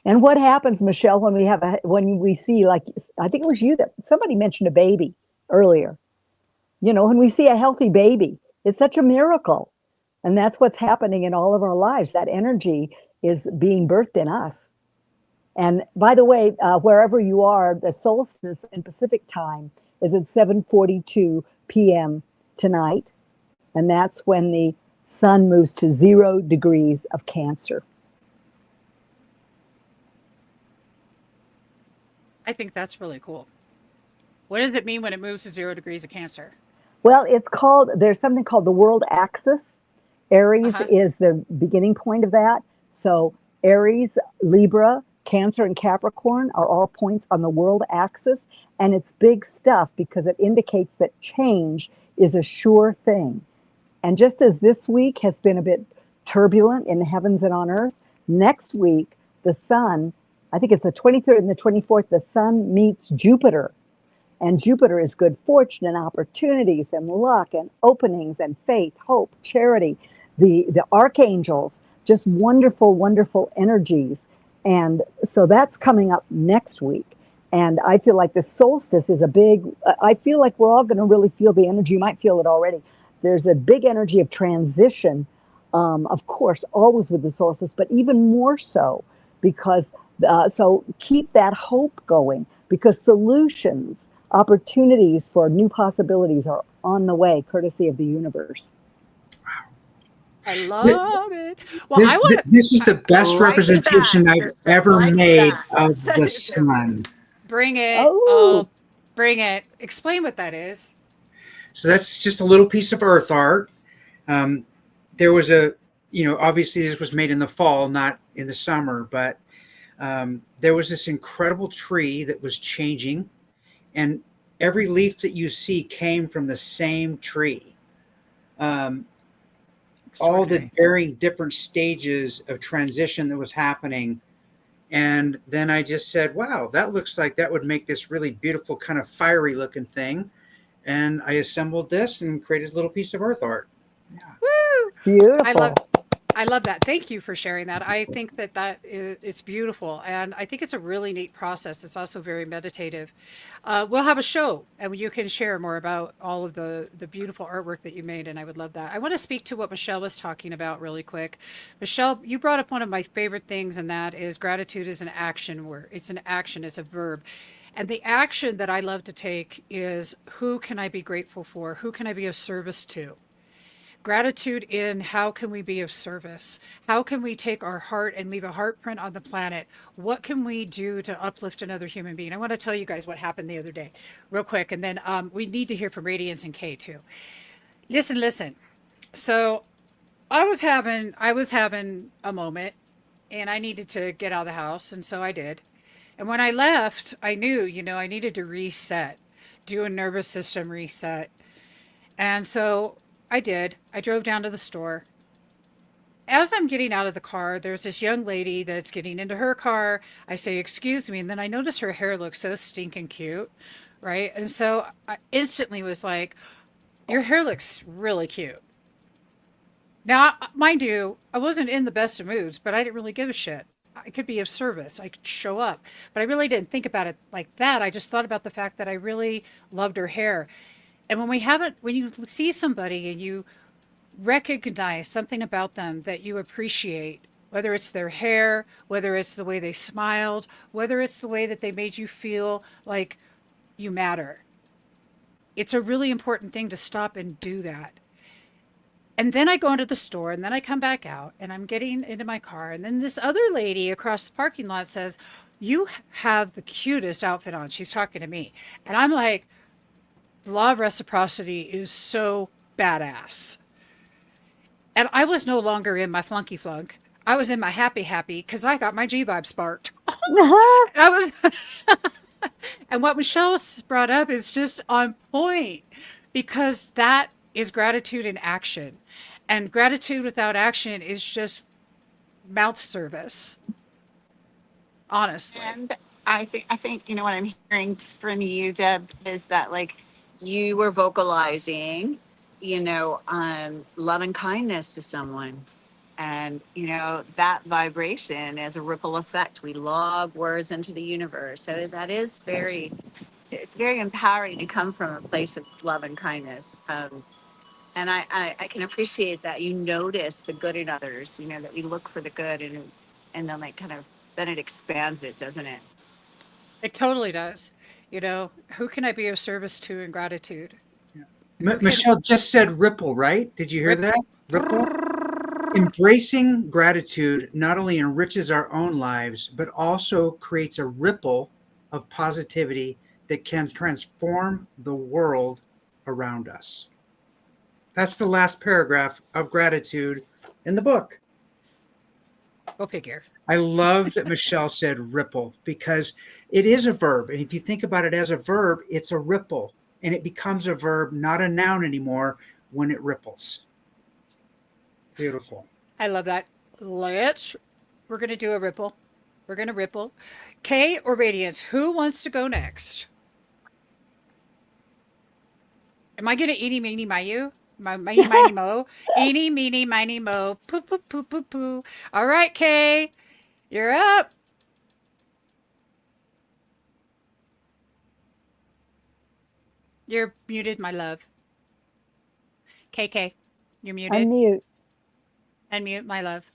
And what happens, Michelle, when we see, like, I think it was you that somebody mentioned a baby earlier. When we see a healthy baby, it's such a miracle. And that's what's happening in all of our lives. That energy is being birthed in us. And by the way, wherever you are, the solstice in Pacific time is at 7:42 p.m. tonight, and that's when the sun moves to 0 degrees of Cancer. I think that's really cool. What does it mean when it moves to 0 degrees of Cancer? Well, there's something called the world axis. Aries Uh-huh. is the beginning point of that. So Aries, Libra, Cancer, and Capricorn are all points on the world axis. And it's big stuff because it indicates that change is a sure thing. And just as this week has been a bit turbulent in the heavens and on earth, next week, the sun, I think it's the 23rd and the 24th, the sun meets Jupiter. And Jupiter is good fortune and opportunities and luck and openings and faith, hope, charity, the archangels, just wonderful, wonderful energies. And so that's coming up next week. And I feel like the solstice is I feel like we're all going to really feel the energy. You might feel it already. There's a big energy of transition, of course, always with the solstice, but even more so because, so keep that hope going because solutions, opportunities for new possibilities are on the way, courtesy of the universe. I love it. Well, I want to This is the best Like representation that, I've sister. ever Like made that. of the sun. bring it. Oh, Bring it. Explain what that is. So that's just a little piece of earth art. Um, there was obviously this was made in the fall, not in the summer, but there was this incredible tree that was changing, and every leaf that you see came from the same tree. Um, all the Extraordinary. varying different stages of transition that was happening. And then I just said, wow, that looks like that would make this really beautiful, kind of fiery looking thing. And I assembled this and created a little piece of earth art. Yeah. Woo! it's I love beautiful. I love that. Thank you for sharing that. I think that it's beautiful, and I think it's a really neat process. It's also very meditative. We'll have a show, and you can share more about all of the beautiful artwork that you made, and I would love that. I want to speak to what Michelle was talking about really quick. Michelle, you brought up one of my favorite things, and that is gratitude is an action word. It's an action. It's a verb. And the action that I love to take is who can I be grateful for? Who can I be of service to? Gratitude in how can we be of service? How can we take our heart and leave a heart print on the planet? What can we do to uplift another human being? I want to tell you guys what happened the other day, real quick, and then we need to hear from Radiance and Kay too. Listen. So I was having a moment, and I needed to get out of the house, and so I did. And when I left, I knew, I needed to reset, do a nervous system reset. And so I did. I drove down to the store. As I'm getting out of the car, there's this young lady that's getting into her car. I say, "Excuse me." And then I notice her hair looks so stinking cute, right? And so I instantly was like, "Your hair looks really cute." Now, mind you, I wasn't in the best of moods, but I didn't really give a shit. I could be of service. I could show up. But I really didn't think about it like that. I just thought about the fact that I really loved her hair. And when you see somebody and you recognize something about them that you appreciate, whether it's their hair, whether it's the way they smiled, whether it's the way that they made you feel like you matter, it's a really important thing to stop and do that. And then I go into the store and then I come back out and I'm getting into my car. And then this other lady across the parking lot says, "You have the cutest outfit on." She's talking to me. And I'm like, the law of reciprocity is so badass. And I was no longer in my flunky flunk. I was in my happy happy because I got my G vibe sparked. And I was, and what Michelle brought up is just on point because that is gratitude in action. And gratitude without action is just mouth service, honestly. And I think what I'm hearing from you, Deb, is that like you were vocalizing, love and kindness to someone. And that vibration is a ripple effect. We log words into the universe. So that is it's very empowering to come from a place of love and kindness. And I can appreciate that you notice the good in others, that we look for the good and then like kind of then it expands it, doesn't it? It totally does. You know, who can I be of service to in gratitude? Michelle just said ripple, right? Did you hear that? Ripple. Embracing gratitude not only enriches our own lives, but also creates a ripple of positivity that can transform the world around us. That's the last paragraph of gratitude in the book. Go figure. I love that Michelle said ripple because it is a verb. And if you think about it as a verb, it's a ripple. And it becomes a verb, not a noun anymore, when it ripples. Beautiful. I love that. We're going to do a ripple. We're going to ripple. Kay or Radiance, who wants to go next? Am I going to eeny, meeny, miny, miny, mo? Eeny, meeny, miny, mo. Poo, poo, poo, poo, poo. All right, Kay, you're up. You're muted, my love. KK, you're muted. Unmute. Unmute, my love.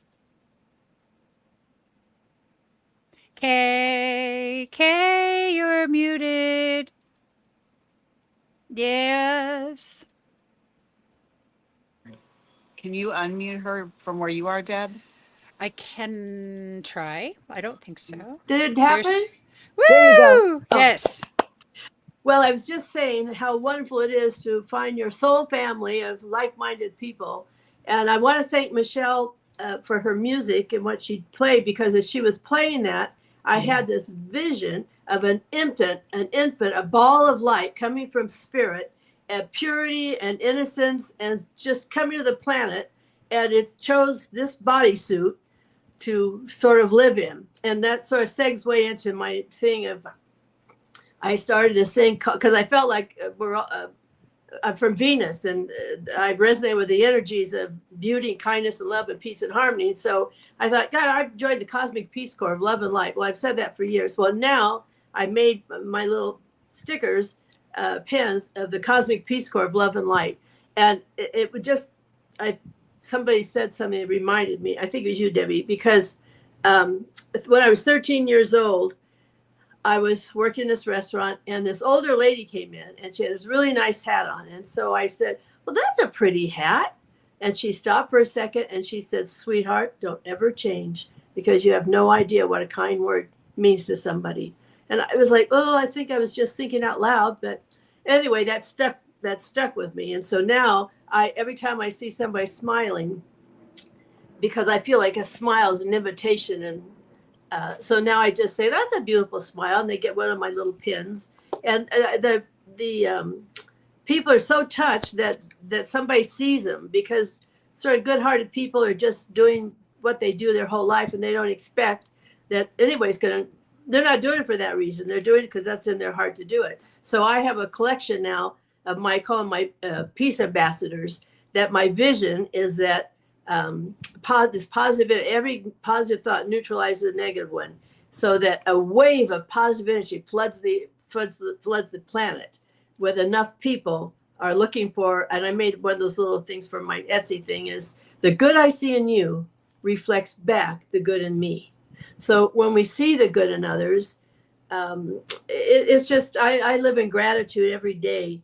Kay, you're muted. Yes. Can you unmute her from where you are, Deb? I can try. I don't think so. Did it happen? Woo! There you go. Yes. Well, I was just saying how wonderful it is to find your soul family of like-minded people. And I want to thank Michelle for her music and what she played, because as she was playing that, I had this vision of an infant, a ball of light coming from spirit, and purity and innocence, and just coming to the planet. And it chose this bodysuit to sort of live in. And that sort of segue into my thing of, I started to sing because I felt like I'm from Venus, and I resonate with the energies of beauty, kindness, and love, and peace and harmony. So I thought, God, I've joined the Cosmic Peace Corps of love and light. Well, I've said that for years. Well, now I made my little stickers, pins of the Cosmic Peace Corps of love and light. And it would just, somebody said something that reminded me, I think it was you, Debbie, because when I was 13 years old, I was working in this restaurant, and this older lady came in, and she had this really nice hat on. And so I said, well, that's a pretty hat. And she stopped for a second, and she said, sweetheart, don't ever change, because you have no idea what a kind word means to somebody. And I was like, oh, I think I was just thinking out loud. But anyway, that stuck with me. And so now every time I see somebody smiling, because I feel like a smile is an invitation, and so now I just say, that's a beautiful smile. And they get one of my little pins. And the people are so touched that somebody sees them, because sort of good-hearted people are just doing what they do their whole life, and they don't expect that anybody's they're not doing it for that reason. They're doing it because that's in their heart to do it. So I have a collection now of I call them my peace ambassadors, that my vision is that this positive, every positive thought neutralizes the negative one, so that a wave of positive energy floods the planet, with enough people are looking for. And I made one of those little things for my Etsy thing, is the good I see in you reflects back the good in me. So when we see the good in others, it's just, I live in gratitude every day.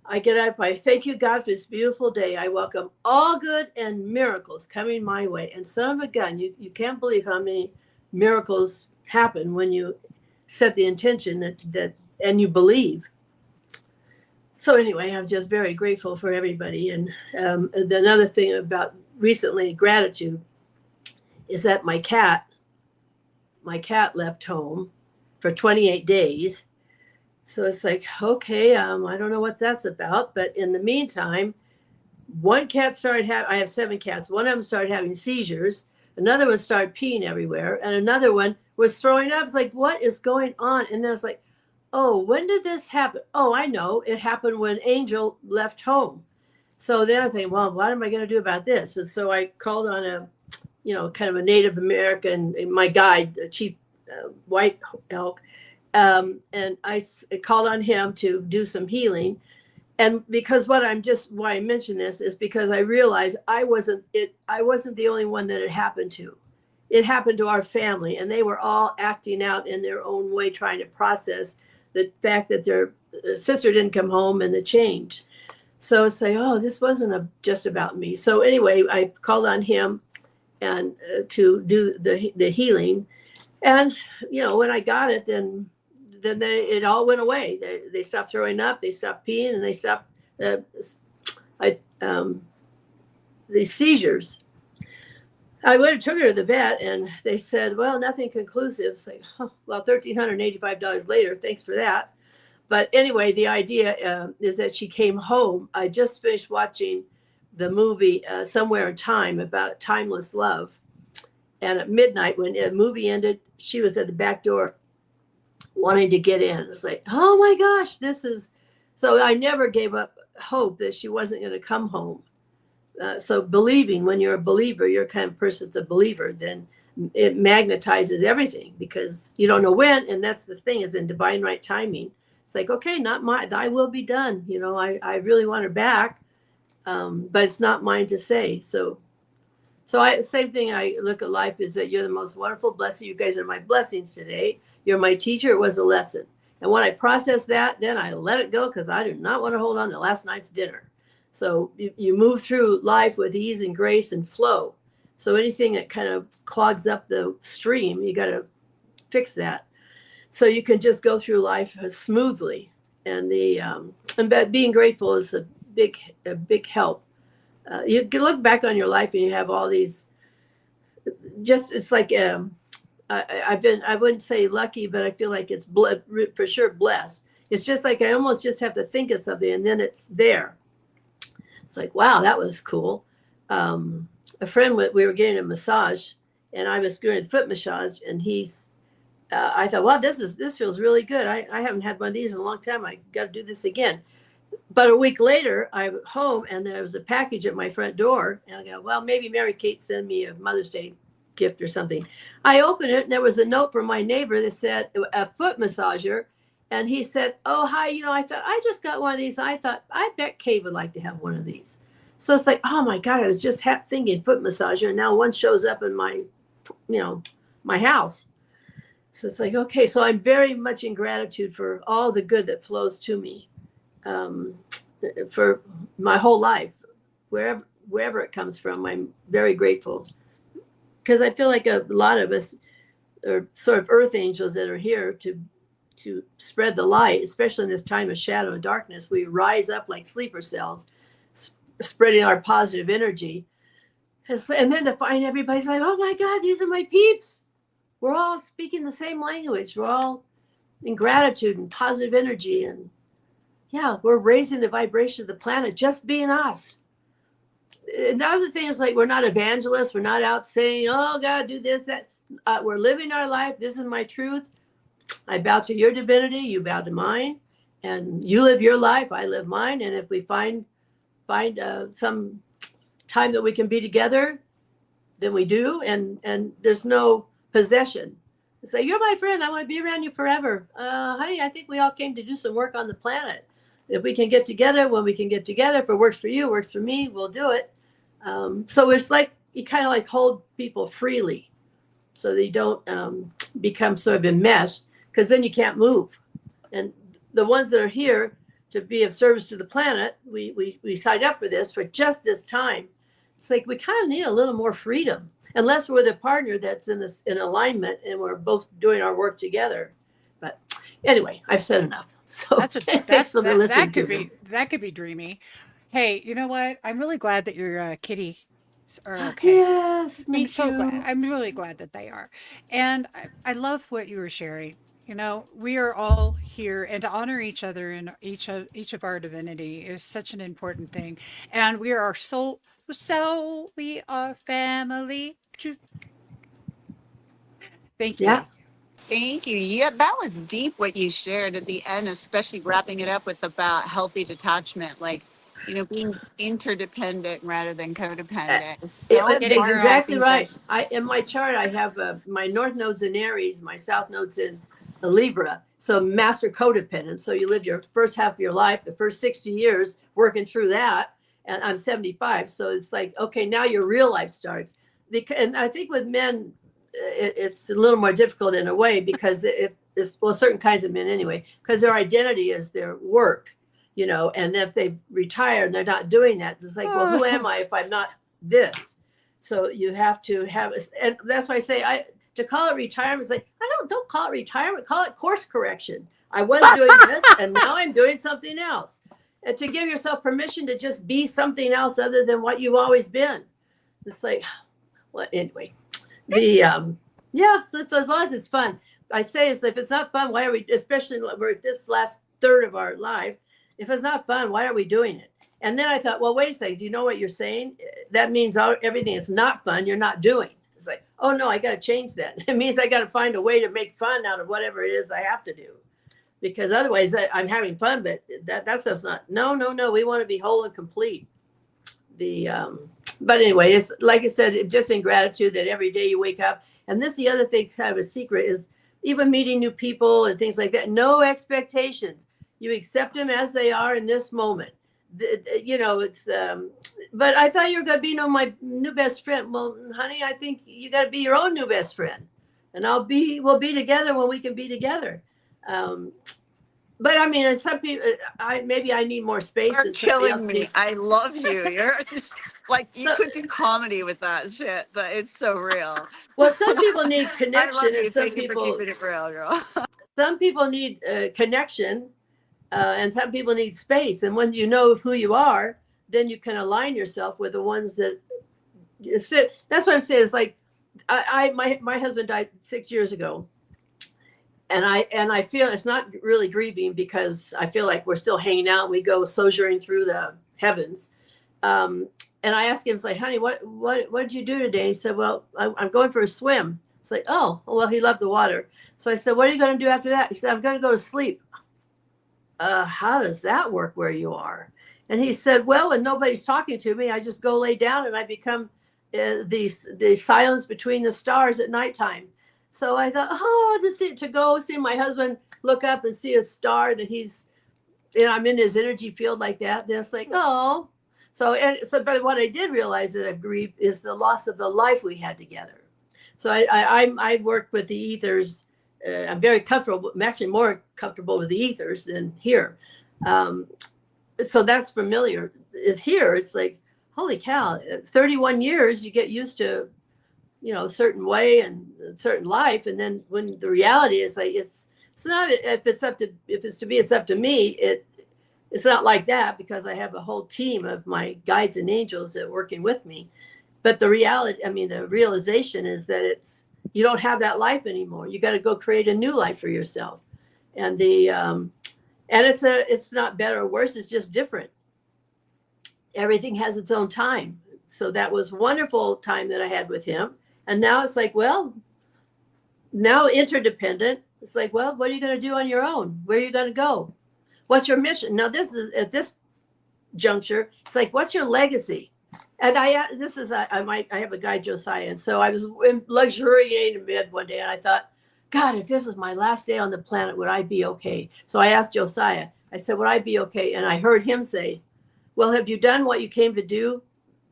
I get up, I thank you, God, for this beautiful day. I welcome all good and miracles coming my way. And son of a gun, you can't believe how many miracles happen when you set the intention that and you believe. So anyway, I'm just very grateful for everybody. And another thing about recently gratitude is that my cat left home for 28 days. So it's like, okay, I don't know what that's about. But in the meantime, one cat started I have 7 cats. One of them started having seizures. Another one started peeing everywhere. And another one was throwing up. It's like, what is going on? And then it's like, oh, when did this happen? Oh, I know. It happened when Angel left home. So then I think, well, what am I going to do about this? And so I called on kind of a Native American, my guide, a chief white elk. And I called on him to do some healing. And because why I mention this is because I realized I wasn't the only one that it happened to. it happened to our family, and they were all acting out in their own way, trying to process the fact that their sister didn't come home and the change. So it's like, oh, this wasn't just about me. So anyway, I called on him and to do the healing. And when I got it, then it all went away. They stopped throwing up, they stopped peeing, and they stopped the seizures. I went and took her to the vet, and they said, well, nothing conclusive. It's like, oh, well, $1,385 later, thanks for that. But anyway, the idea is that she came home. I just finished watching the movie Somewhere in Time about timeless love. And at midnight, when the movie ended, she was at the back door wanting to get in. It's like, oh my gosh, this is... So I never gave up hope that she wasn't going to come home. So believing, when you're a believer, you're the kind of person that's a believer, then it magnetizes everything, because you don't know when. And that's the thing, is in divine right timing. It's like, okay, not my, thy will be done. I really want her back, but it's not mine to say. So same thing I look at life is that you're the most wonderful blessing. You guys are my blessings today. You're my teacher. It was a lesson. And when I process that, then I let it go, because I do not want to hold on to last night's dinner. So you move through life with ease and grace and flow. So anything that kind of clogs up the stream, you got to fix that. So you can just go through life smoothly. And being grateful is a big help. You can look back on your life and you have all these, it's like, I wouldn't say lucky, but I feel like it's for sure blessed. It's just like, I almost just have to think of something and then it's there. It's like, wow, that was cool. A friend, we were getting a massage, and I was doing a foot massage, and I thought, wow, this feels really good. I haven't had one of these in a long time. I got to do this again. But a week later, I'm home, and there was a package at my front door, and I go, well, maybe Mary Kate sent me a Mother's Day gift or something. I opened it, and there was a note from my neighbor that said, a foot massager. And he said, oh, hi, I thought, I just got one of these. I thought, I bet Kate would like to have one of these. So it's like, oh my God, I was just thinking foot massager, and now one shows up in my, my house. So it's like, okay, so I'm very much in gratitude for all the good that flows to me for my whole life, wherever it comes from. I'm very grateful, because I feel like a lot of us are sort of earth angels that are here to spread the light, especially in this time of shadow and darkness. We rise up like sleeper cells, spreading our positive energy. And then to find everybody's like, oh my God, these are my peeps. We're all speaking the same language. We're all in gratitude and positive energy. And yeah, we're raising the vibration of the planet, just being us. And the other thing is, like, we're not evangelists. We're not out saying, oh God, do this, that. We're living our life. This is my truth. I bow to your divinity, you bow to mine, and you live your life, I live mine. And if we find some time that we can be together, then we do. And there's no possession. It's like, you're my friend, I want to be around you forever. Honey, I think we all came to do some work on the planet. If we can get together, when we can get together, if it works for you, works for me, we'll do it. So it's like, you kind of like hold people freely, so that you don't become sort of enmeshed, because then you can't move. And the ones that are here to be of service to the planet, we signed up for this for just this time. It's like, we kind of need a little more freedom, unless we're the partner that's in alignment and we're both doing our work together. But anyway, I've said enough. So that could be dreamy. Hey, you know what? I'm really glad that your kitty are okay. Yes, me too. Glad. I'm really glad that they are. And I love what you were sharing. We are all here, and to honor each other and each of our divinity is such an important thing. And we are so we are family. Thank you. Yeah. Thank you. Yeah, that was deep what you shared at the end, especially wrapping it up with about healthy detachment, like, being interdependent rather than codependent. It's so It's exactly right. In my chart, I have my north node's in Aries, my south node's in Libra. So master codependent. So you live your first half of your life, the first 60 years working through that. And I'm 75. So it's like, okay, now your real life starts. And I think with men, it's a little more difficult in a way because well, certain kinds of men anyway, because their identity is their work, you know, and if they retire and they're not doing that, it's like, well, who am I if I'm not this? So you have to have, and that's why I say to call it retirement is like, don't call it retirement, call it course correction. I was doing this and now I'm doing something else. And to give yourself permission to just be something else other than what you've always been. It's like, well, anyway, yeah, so as long as it's fun. I say is if it's not fun, why are we, especially we're this last third of our life, if it's not fun, why are we doing it? And then I thought, well, wait a second, do you know what you're saying? That means everything is not fun, you're not doing. It's like, oh no, I got to change that. It means I got to find a way to make fun out of whatever it is I have to do. Because otherwise I'm having fun, but that stuff's not, no, we want to be whole and complete. But anyway, it's like I said, just in gratitude that every day you wake up. And this, the other thing, kind of a secret is even meeting new people and things like that. No expectations. You accept them as they are in this moment. You know, it's, but I thought you were going to be my new best friend. Well, honey, I think you got to be your own new best friend. And we'll be together when we can be together. But I mean, and some people, maybe I need more space. You're killing me. I love you. You're just like, you could do comedy with that shit, but it's so real. Well, some people need connection. I love you. And some Thank you people, for keeping it real, girl. Some people need connection, and some people need space. And when you know who you are, then you can align yourself with the ones that. That's what I'm saying. Is like, my husband died 6 years ago. And I feel it's not really grieving because I feel like we're still hanging out. We go sojourning through the heavens. And I asked him, it's like, honey, what did you do today? And he said, well, I'm going for a swim. It's like, oh, well, he loved the water. So I said, what are you going to do after that? He said, I'm going to go to sleep. How does that work where you are? And he said, well, when nobody's talking to me, I just go lay down and I become the silence between the stars at nighttime. So I thought, to go see my husband look up and see a star that I'm in his energy field like that. Then it's like, oh. But what I did realize that I've grieved is the loss of the life we had together. So I work with the ethers. I'm very comfortable. I'm actually more comfortable with the ethers than here. So that's familiar. Here, it's like, holy cow, 31 years, you get used to, a certain way and a certain life. And then when the reality is like, it's not, if it's up to me, it's not like that because I have a whole team of my guides and angels that are working with me. But the realization is that you don't have that life anymore. You got to go create a new life for yourself. And it's not better or worse. It's just different. Everything has its own time. So that was wonderful time that I had with him. And now it's like, well, now interdependent. It's like, well, what are you going to do on your own? Where are you going to go? What's your mission? Now, this is at this juncture. It's like, what's your legacy? And I have a guy, Josiah. And so I was luxuriating in bed one day and I thought, God, if this is my last day on the planet, would I be okay? So I asked Josiah, I said, would I be okay? And I heard him say, well, have you done what you came to do?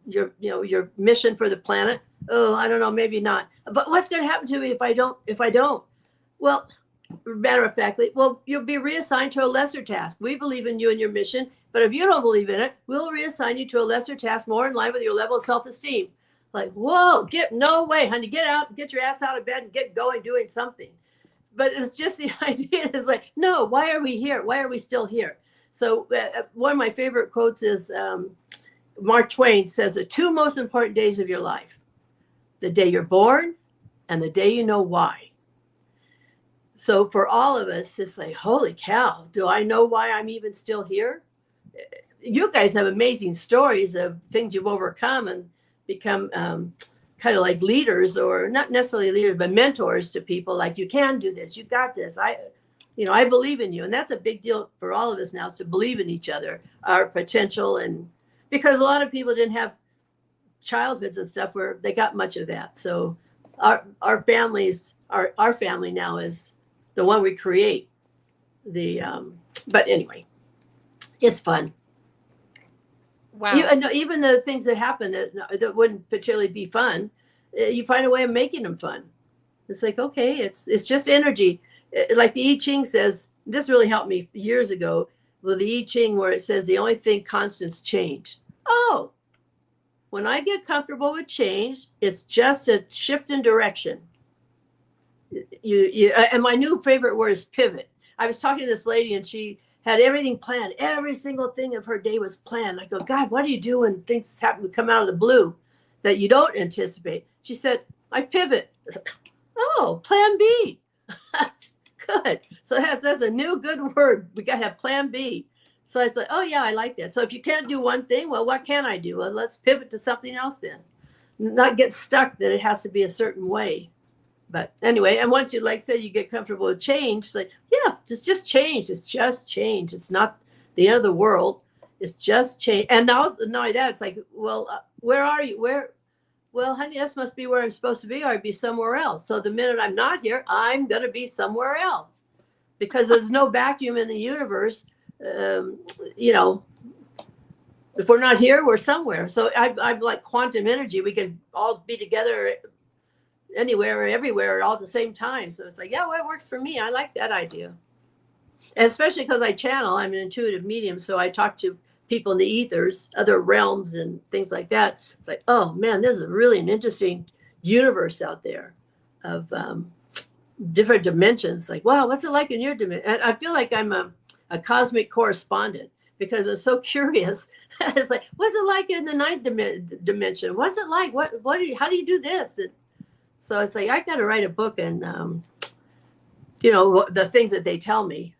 Your mission for the planet? Oh, I don't know, maybe not. But what's going to happen to me if I don't? Well, matter of factly, well, you'll be reassigned to a lesser task. We believe in you and your mission, but if you don't believe in it, we'll reassign you to a lesser task more in line with your level of self-esteem. Like, whoa, no way, honey, get out, get your ass out of bed and get going doing something. But it's just the idea is like, no, why are we here? Why are we still here? So one of my favorite quotes is Mark Twain says the two most important days of your life, the day you're born and the day you know why. So for all of us, it's like, holy cow, do I know why I'm even still here? You guys have amazing stories of things you've overcome and become kind of like leaders, or not necessarily leaders, but mentors to people. Like, you can do this, you got this. I believe in you. And that's a big deal for all of us now, is to believe in each other, our potential. And because a lot of people didn't have childhoods and stuff where they got much of that. So our families, our family now is the one we create. But anyway, it's fun. Wow. Even the things that happen that wouldn't particularly be fun, you find a way of making them fun. It's like, okay, it's just energy. Like the I Ching says, this really helped me years ago. Well, the I Ching where it says the only thing constant's change. Oh, when I get comfortable with change, it's just a shift in direction. And my new favorite word is pivot. I was talking to this lady and she had everything planned. Every single thing of her day was planned. I go, God, what do you do when things happen to come out of the blue that you don't anticipate? She said, I pivot. Oh, plan B. Good. So that's a new good word. We got to have plan B. So it's like, oh, yeah, I like that. So if you can't do one thing, well, what can I do? Well, let's pivot to something else then. Not get stuck that it has to be a certain way. But anyway, and once you, like, say, you get comfortable with change, like, yeah, it's just change. It's just change. It's not the end of the world. It's just change. And now, not only that, it's like, well, where are you? Where? Well, honey, this must be where I'm supposed to be, or I'd be somewhere else. So the minute I'm not here, I'm going to be somewhere else because there's no vacuum in the universe. You know, if we're not here, we're somewhere. So I'm like quantum energy. We can all be together anywhere or everywhere all at the same time. So it's like, yeah, well, it works for me. I like that idea. And especially because I channel, I'm an intuitive medium. So I talk to people in the ethers, other realms and things like that. It's like, oh man, this is really an interesting universe out there of different dimensions. Like, wow, what's it like in your dimension? And I feel like I'm a cosmic correspondent because I'm so curious. It's like, what's it like in the ninth dimension? What's it like? How do you do this? And so it's like, I got to write a book and, you know, the things that they tell me,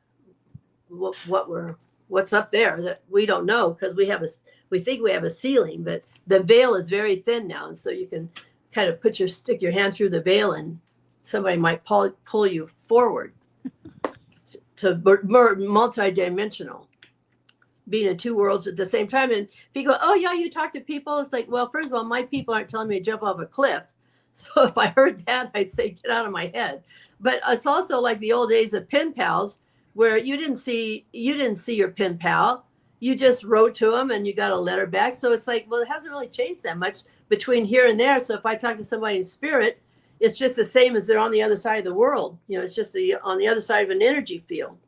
what's up there that we don't know because we think we have a ceiling, but the veil is very thin now. And so you can kind of stick your hand through the veil and somebody might pull you forward to more multidimensional, being in two worlds at the same time. And people go, oh yeah, you talk to people. It's like, well, first of all, my people aren't telling me to jump off a cliff. So if I heard that, I'd say, get out of my head. But it's also like the old days of pen pals where you didn't see your pen pal. You just wrote to them and you got a letter back. So it's like, well, it hasn't really changed that much between here and there. So if I talk to somebody in spirit, it's just the same as they're on the other side of the world. You know, it's just on the other side of an energy field.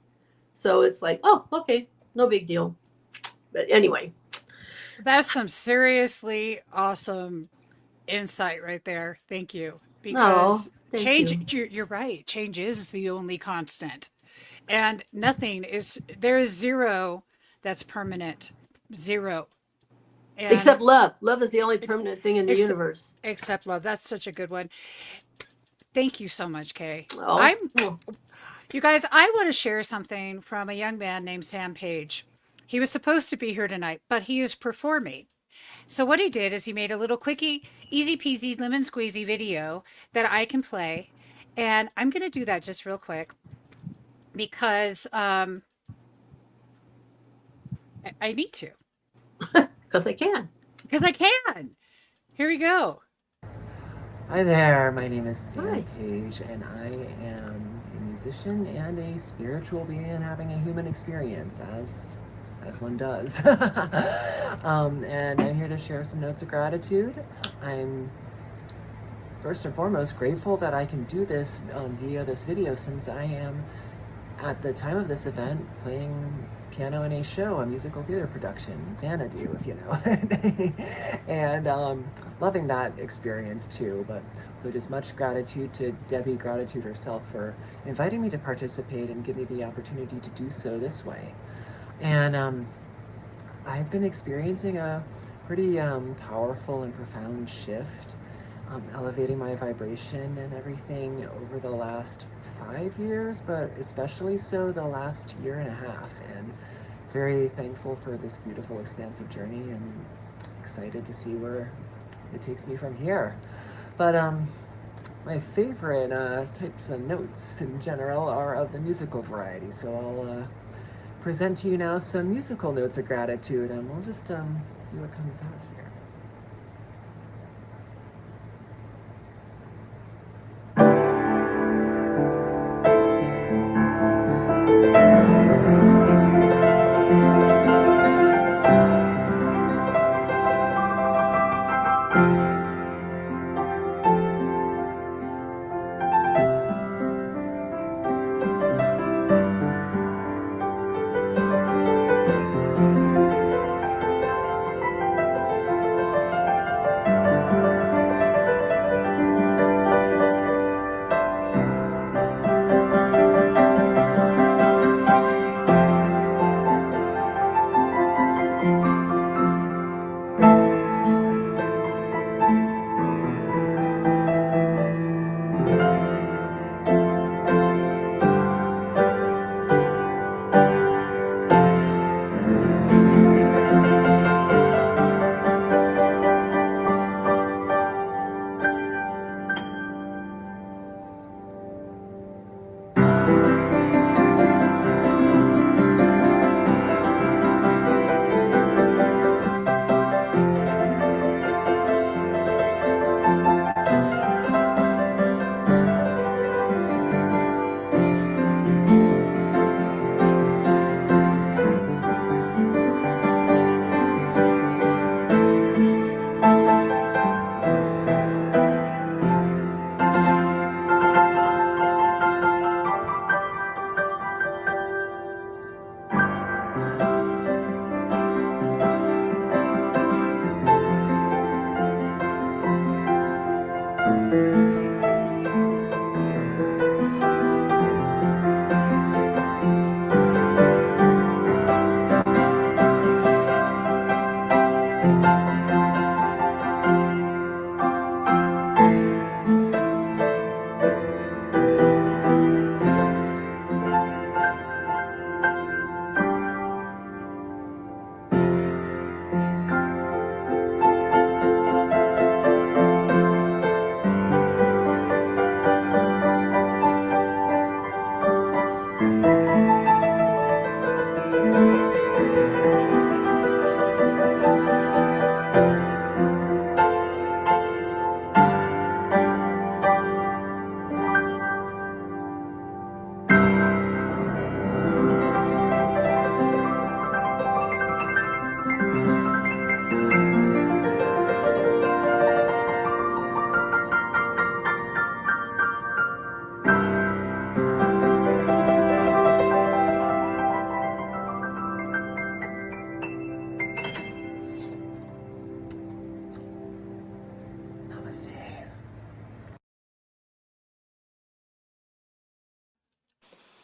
So it's like, oh, okay, no big deal. But anyway. That's some seriously awesome insight right there. Thank you. Because change, you're right. Change is the only constant. And there is zero that's permanent. Zero. And except love. Love is the only permanent thing in the universe. Except love. That's such a good one. Thank you so much, Kay. You guys, I want to share something from a young man named Sam Page. He was supposed to be here tonight, but he is performing. So what he did is he made a little quickie, easy peasy, lemon squeezy video that I can play. And I'm going to do that just real quick because I need to. Because I can. Because I can. Here we go. Hi there, my name is Sam Page, and I am a musician and a spiritual being having a human experience, as one does. And I'm here to share some notes of gratitude. I'm first and foremost grateful that I can do this via this video, since I am, at the time of this event, playing piano in a show, a musical theater production, Xanadu, if you know. And loving that experience too. But so just much gratitude to Debbie Gratitude herself for inviting me to participate and give me the opportunity to do so this way. And I've been experiencing a pretty powerful and profound shift, elevating my vibration and everything over the last 5 years, but especially so the last year and a half. And very thankful for this beautiful, expansive journey, and excited to see where it takes me from here. But my favorite types of notes in general are of the musical variety. So I'll present to you now some musical notes of gratitude, and we'll just see what comes out here.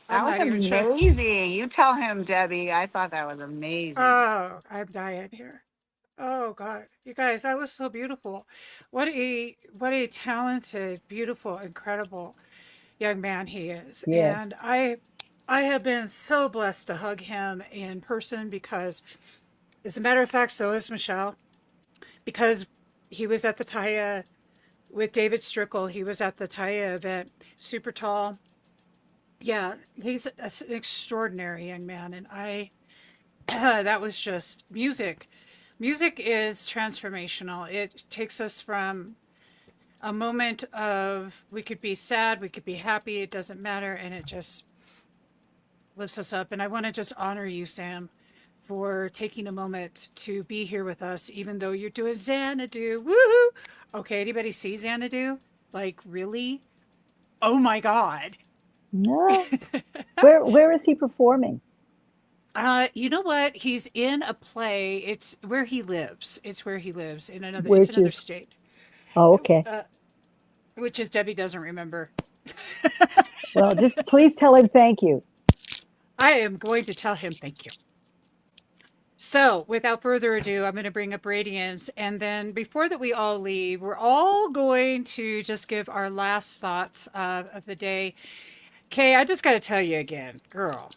That I'm was not even sure. amazing. You tell him, Debbie. I thought that was amazing. Oh, I'm dying here. Oh God, you guys, that was so beautiful. What a talented, beautiful, incredible young man he is. Yes. And I have been so blessed to hug him in person because, as a matter of fact, so is Michelle, because he was at the Taya with David Strickle. He was at the Taya event, super tall. Yeah, he's an extraordinary young man, and I that was just music. Music is transformational. It takes us from a moment of we could be sad, we could be happy, it doesn't matter, and it just lifts us up. And I want to just honor you, Sam, for taking a moment to be here with us, even though you're doing Xanadu. Woohoo! Okay, anybody see Xanadu? Like, really? Oh my God. No. Where is he performing? You know what? He's in a play. It's where he lives. It's where he lives in another. It's Which another is, state, oh, okay. which is Debbie doesn't remember. Well, just please tell him thank you. I am going to tell him thank you. So, without further ado, I'm going to bring up Radiance, and then before that we all leave, we're all going to just give our last thoughts of the day. Kay, I just got to tell you again, girl.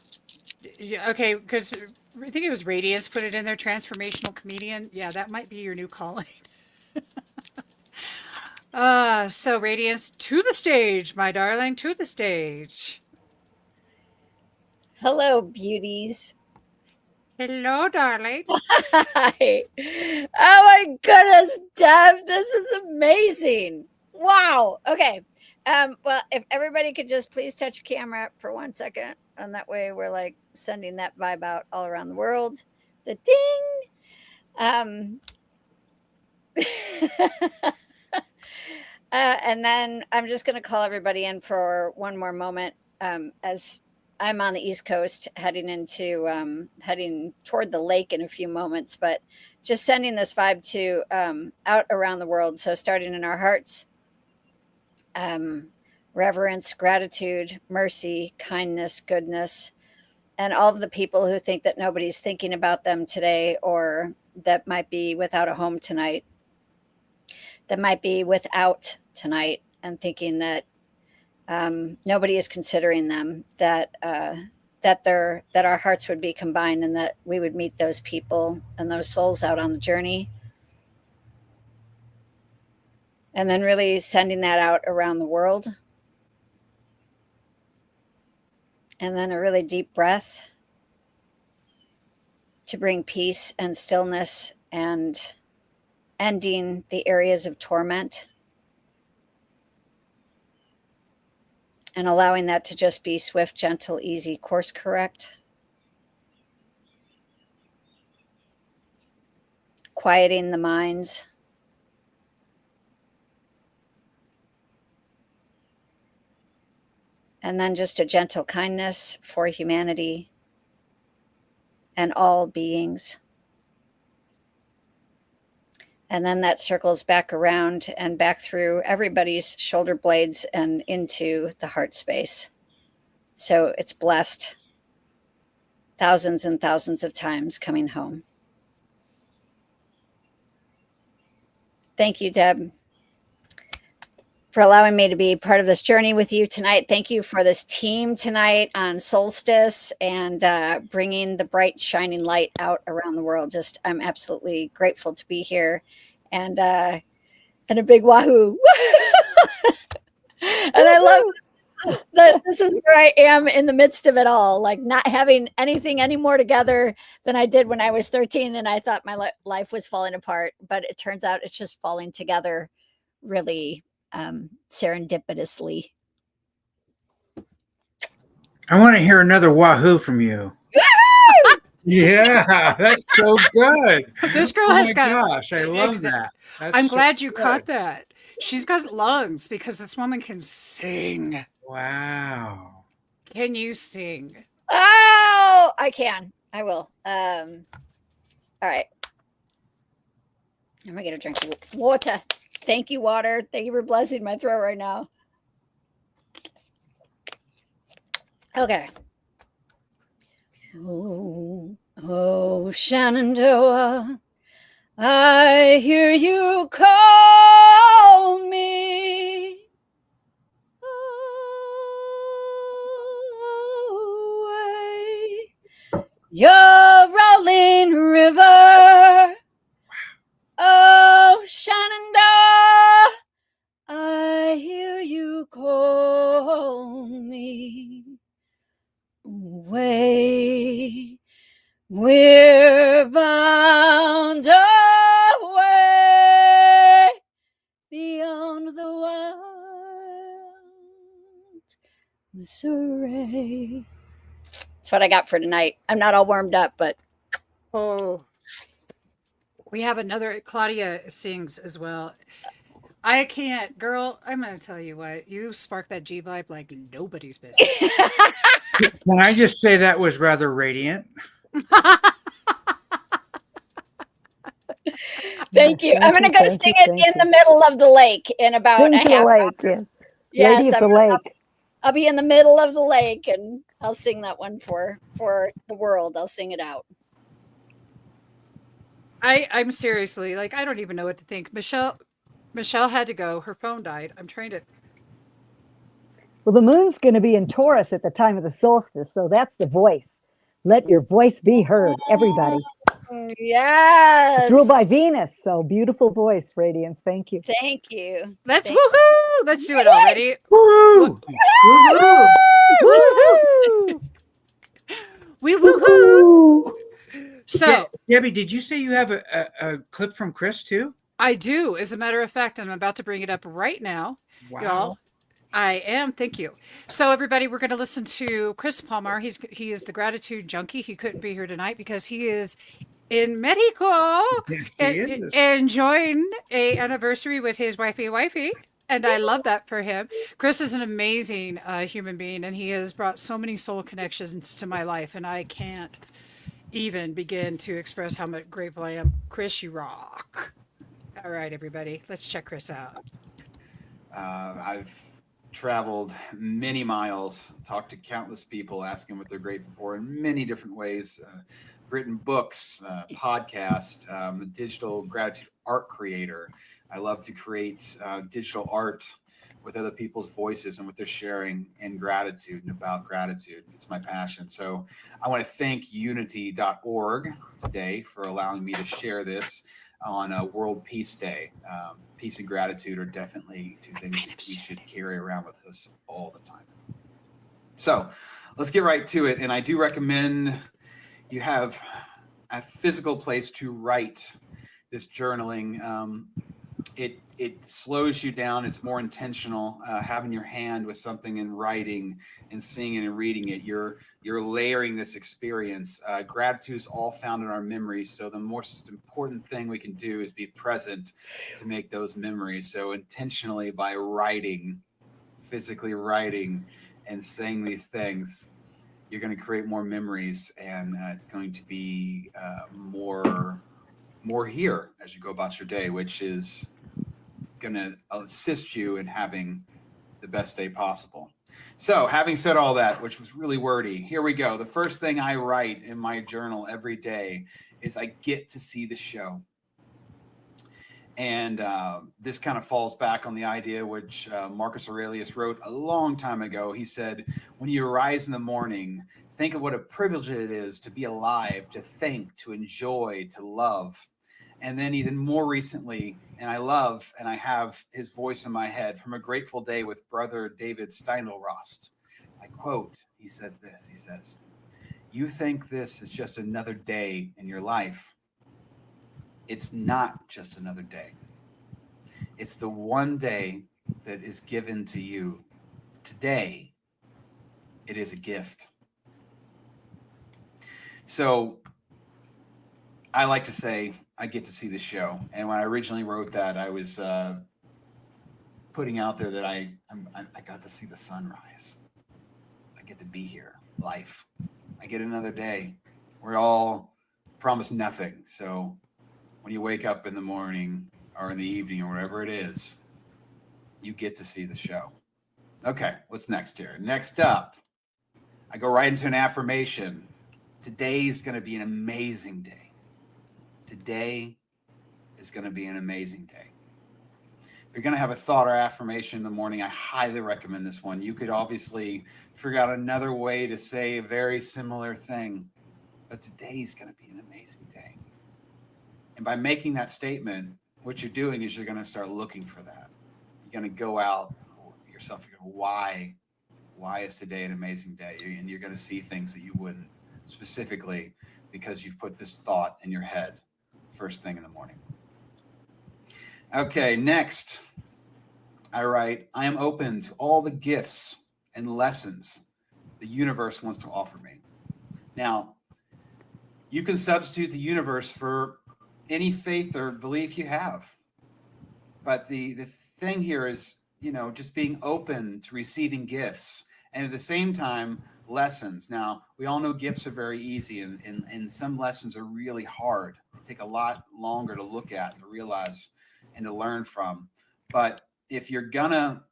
Okay, because I think it was Radiance put it in there, transformational comedian. Yeah, that might be your new calling. So Radiance, to the stage, my darling, to the stage. Hello, beauties. Hello, darling. Hi. Oh my goodness, Deb, this is amazing. Wow. Okay. Well, if everybody could just please touch camera for 1 second, and that way we're like sending that vibe out all around the world. The ding. And then I'm just going to call everybody in for one more moment, as I'm on the East Coast, heading toward the lake in a few moments, but just sending this vibe to out around the world. So starting in our hearts, reverence, gratitude, mercy, kindness, goodness, and all of the people who think that nobody's thinking about them today, or that might be without a home tonight, that might be without tonight, and thinking that nobody is considering them, that our hearts would be combined, and that we would meet those people and those souls out on the journey. And then really sending that out around the world. And then a really deep breath to bring peace and stillness and ending the areas of torment. And allowing that to just be swift, gentle, easy, course correct. Quieting the minds. And then just a gentle kindness for humanity and all beings. And then that circles back around and back through everybody's shoulder blades and into the heart space. So it's blessed thousands and thousands of times coming home. Thank you, Deb, for allowing me to be part of this journey with you tonight. Thank you for this team tonight on Solstice and bringing the bright, shining light out around the world. I'm absolutely grateful to be here, and a big wahoo! And I love that this is where I am in the midst of it all, like not having anything any more together than I did when I was 13, and I thought my life was falling apart, but it turns out it's just falling together really serendipitously. I want to hear another wahoo from you. Yeah, that's so good. This girl Oh has my got. gosh, I love that. That's I'm so glad you good. caught that. She's got lungs because this woman can sing. Wow. Can you sing? Oh, I can. I will. All right. I'm gonna drink water. Thank you, water. Thank you for blessing my throat right now. Okay. Oh, Shenandoah, I hear you call me. Away. Your rolling river. Oh, Shenandoah, I hear you call me. Away. We're bound away beyond the wild Missouri. That's what I got for tonight. I'm not all warmed up, but we have another. Claudia sings as well. I can't, girl. I'm gonna tell you what. You spark that G vibe like nobody's business. Can I just say that was rather radiant? Thank you. I'm going to go sing it in the middle of the lake in about Sing a to half the lake. hour. Yes. Yes, Lady of the lake. I'll be in the middle of the lake, and I'll sing that one for the world. I'll sing it out. I'm seriously like I don't even know what to think. Michelle had to go. Her phone died. I'm trying to. Well, the moon's going to be in Taurus at the time of the solstice, so that's the voice. Let your voice be heard, everybody. Yes. It's ruled by Venus, so beautiful voice, Radiance. Thank you. Thank you. Let's woohoo! Let's do it already. Woo! Woohoo! We woohoo! So, Debbie, did you say you have a clip from Chris too? I do. As a matter of fact, I'm about to bring it up right now. Wow. Y'all. I am. Thank you. So, everybody, we're going to listen to Chris Palmer. He is the gratitude junkie. He couldn't be here tonight because he is in Mexico enjoying a anniversary with his wifey. And I love that for him. Chris is an amazing human being, and he has brought so many soul connections to my life, and I can't even begin to express how much grateful I am. Chris, you rock. All right, everybody, let's check Chris out. I've traveled many miles, talked to countless people, asking what they're grateful for in many different ways. Written books, podcast, a digital gratitude art creator. I love to create digital art with other people's voices and what they're sharing in gratitude and about gratitude. It's my passion. So I want to thank unity.org today for allowing me to share this on World Peace Day. Peace and gratitude are definitely two things we should carry around with us all the time. So let's get right to it. And I do recommend you have a physical place to write this journaling. It slows you down. It's more intentional. Having your hand with something and writing and seeing it and reading it, you're layering this experience. Gratitude is all found in our memories. So the most important thing we can do is be present to make those memories. So intentionally by writing, physically writing and saying these things, you're going to create more memories, and it's going to be more here as you go about your day, which is going to assist you in having the best day possible. So having said all that, which was really wordy, here we go. The first thing I write in my journal every day is I get to see the show. And this kind of falls back on the idea which Marcus Aurelius wrote a long time ago. He said, when you arise in the morning, think of what a privilege it is to be alive, to think, to enjoy, to love. And then even more recently, and I love, and I have his voice in my head from A Grateful Day with Brother David Steindl-Rast. I quote, he says this, he says, you think this is just another day in your life. It's not just another day. It's the one day that is given to you. Today, it is a gift. So I like to say I get to see the show. And when I originally wrote that, I was putting out there that I got to see the sunrise. I get to be here, life. I get another day. We're all promised nothing. So when you wake up in the morning or in the evening or wherever it is, you get to see the show. Okay, what's next here? Next up, I go right into an affirmation. Today's going to be an amazing day. Today is going to be an amazing day. If you're going to have a thought or affirmation in the morning, I highly recommend this one. You could obviously figure out another way to say a very similar thing, but today's going to be an amazing day. And by making that statement, what you're doing is you're going to start looking for that. You're going to go out yourself. You're going to, why is today an amazing day? And you're going to see things that you wouldn't, specifically because you've put this thought in your head first thing in the morning. Okay, next, I write, I am open to all the gifts and lessons the universe wants to offer me. Now, you can substitute the universe for any faith or belief you have. But the thing here is, just being open to receiving gifts and at the same time, lessons. Now, we all know gifts are very easy and some lessons are really hard. They take a lot longer to look at and to realize and to learn from. But if you're gonna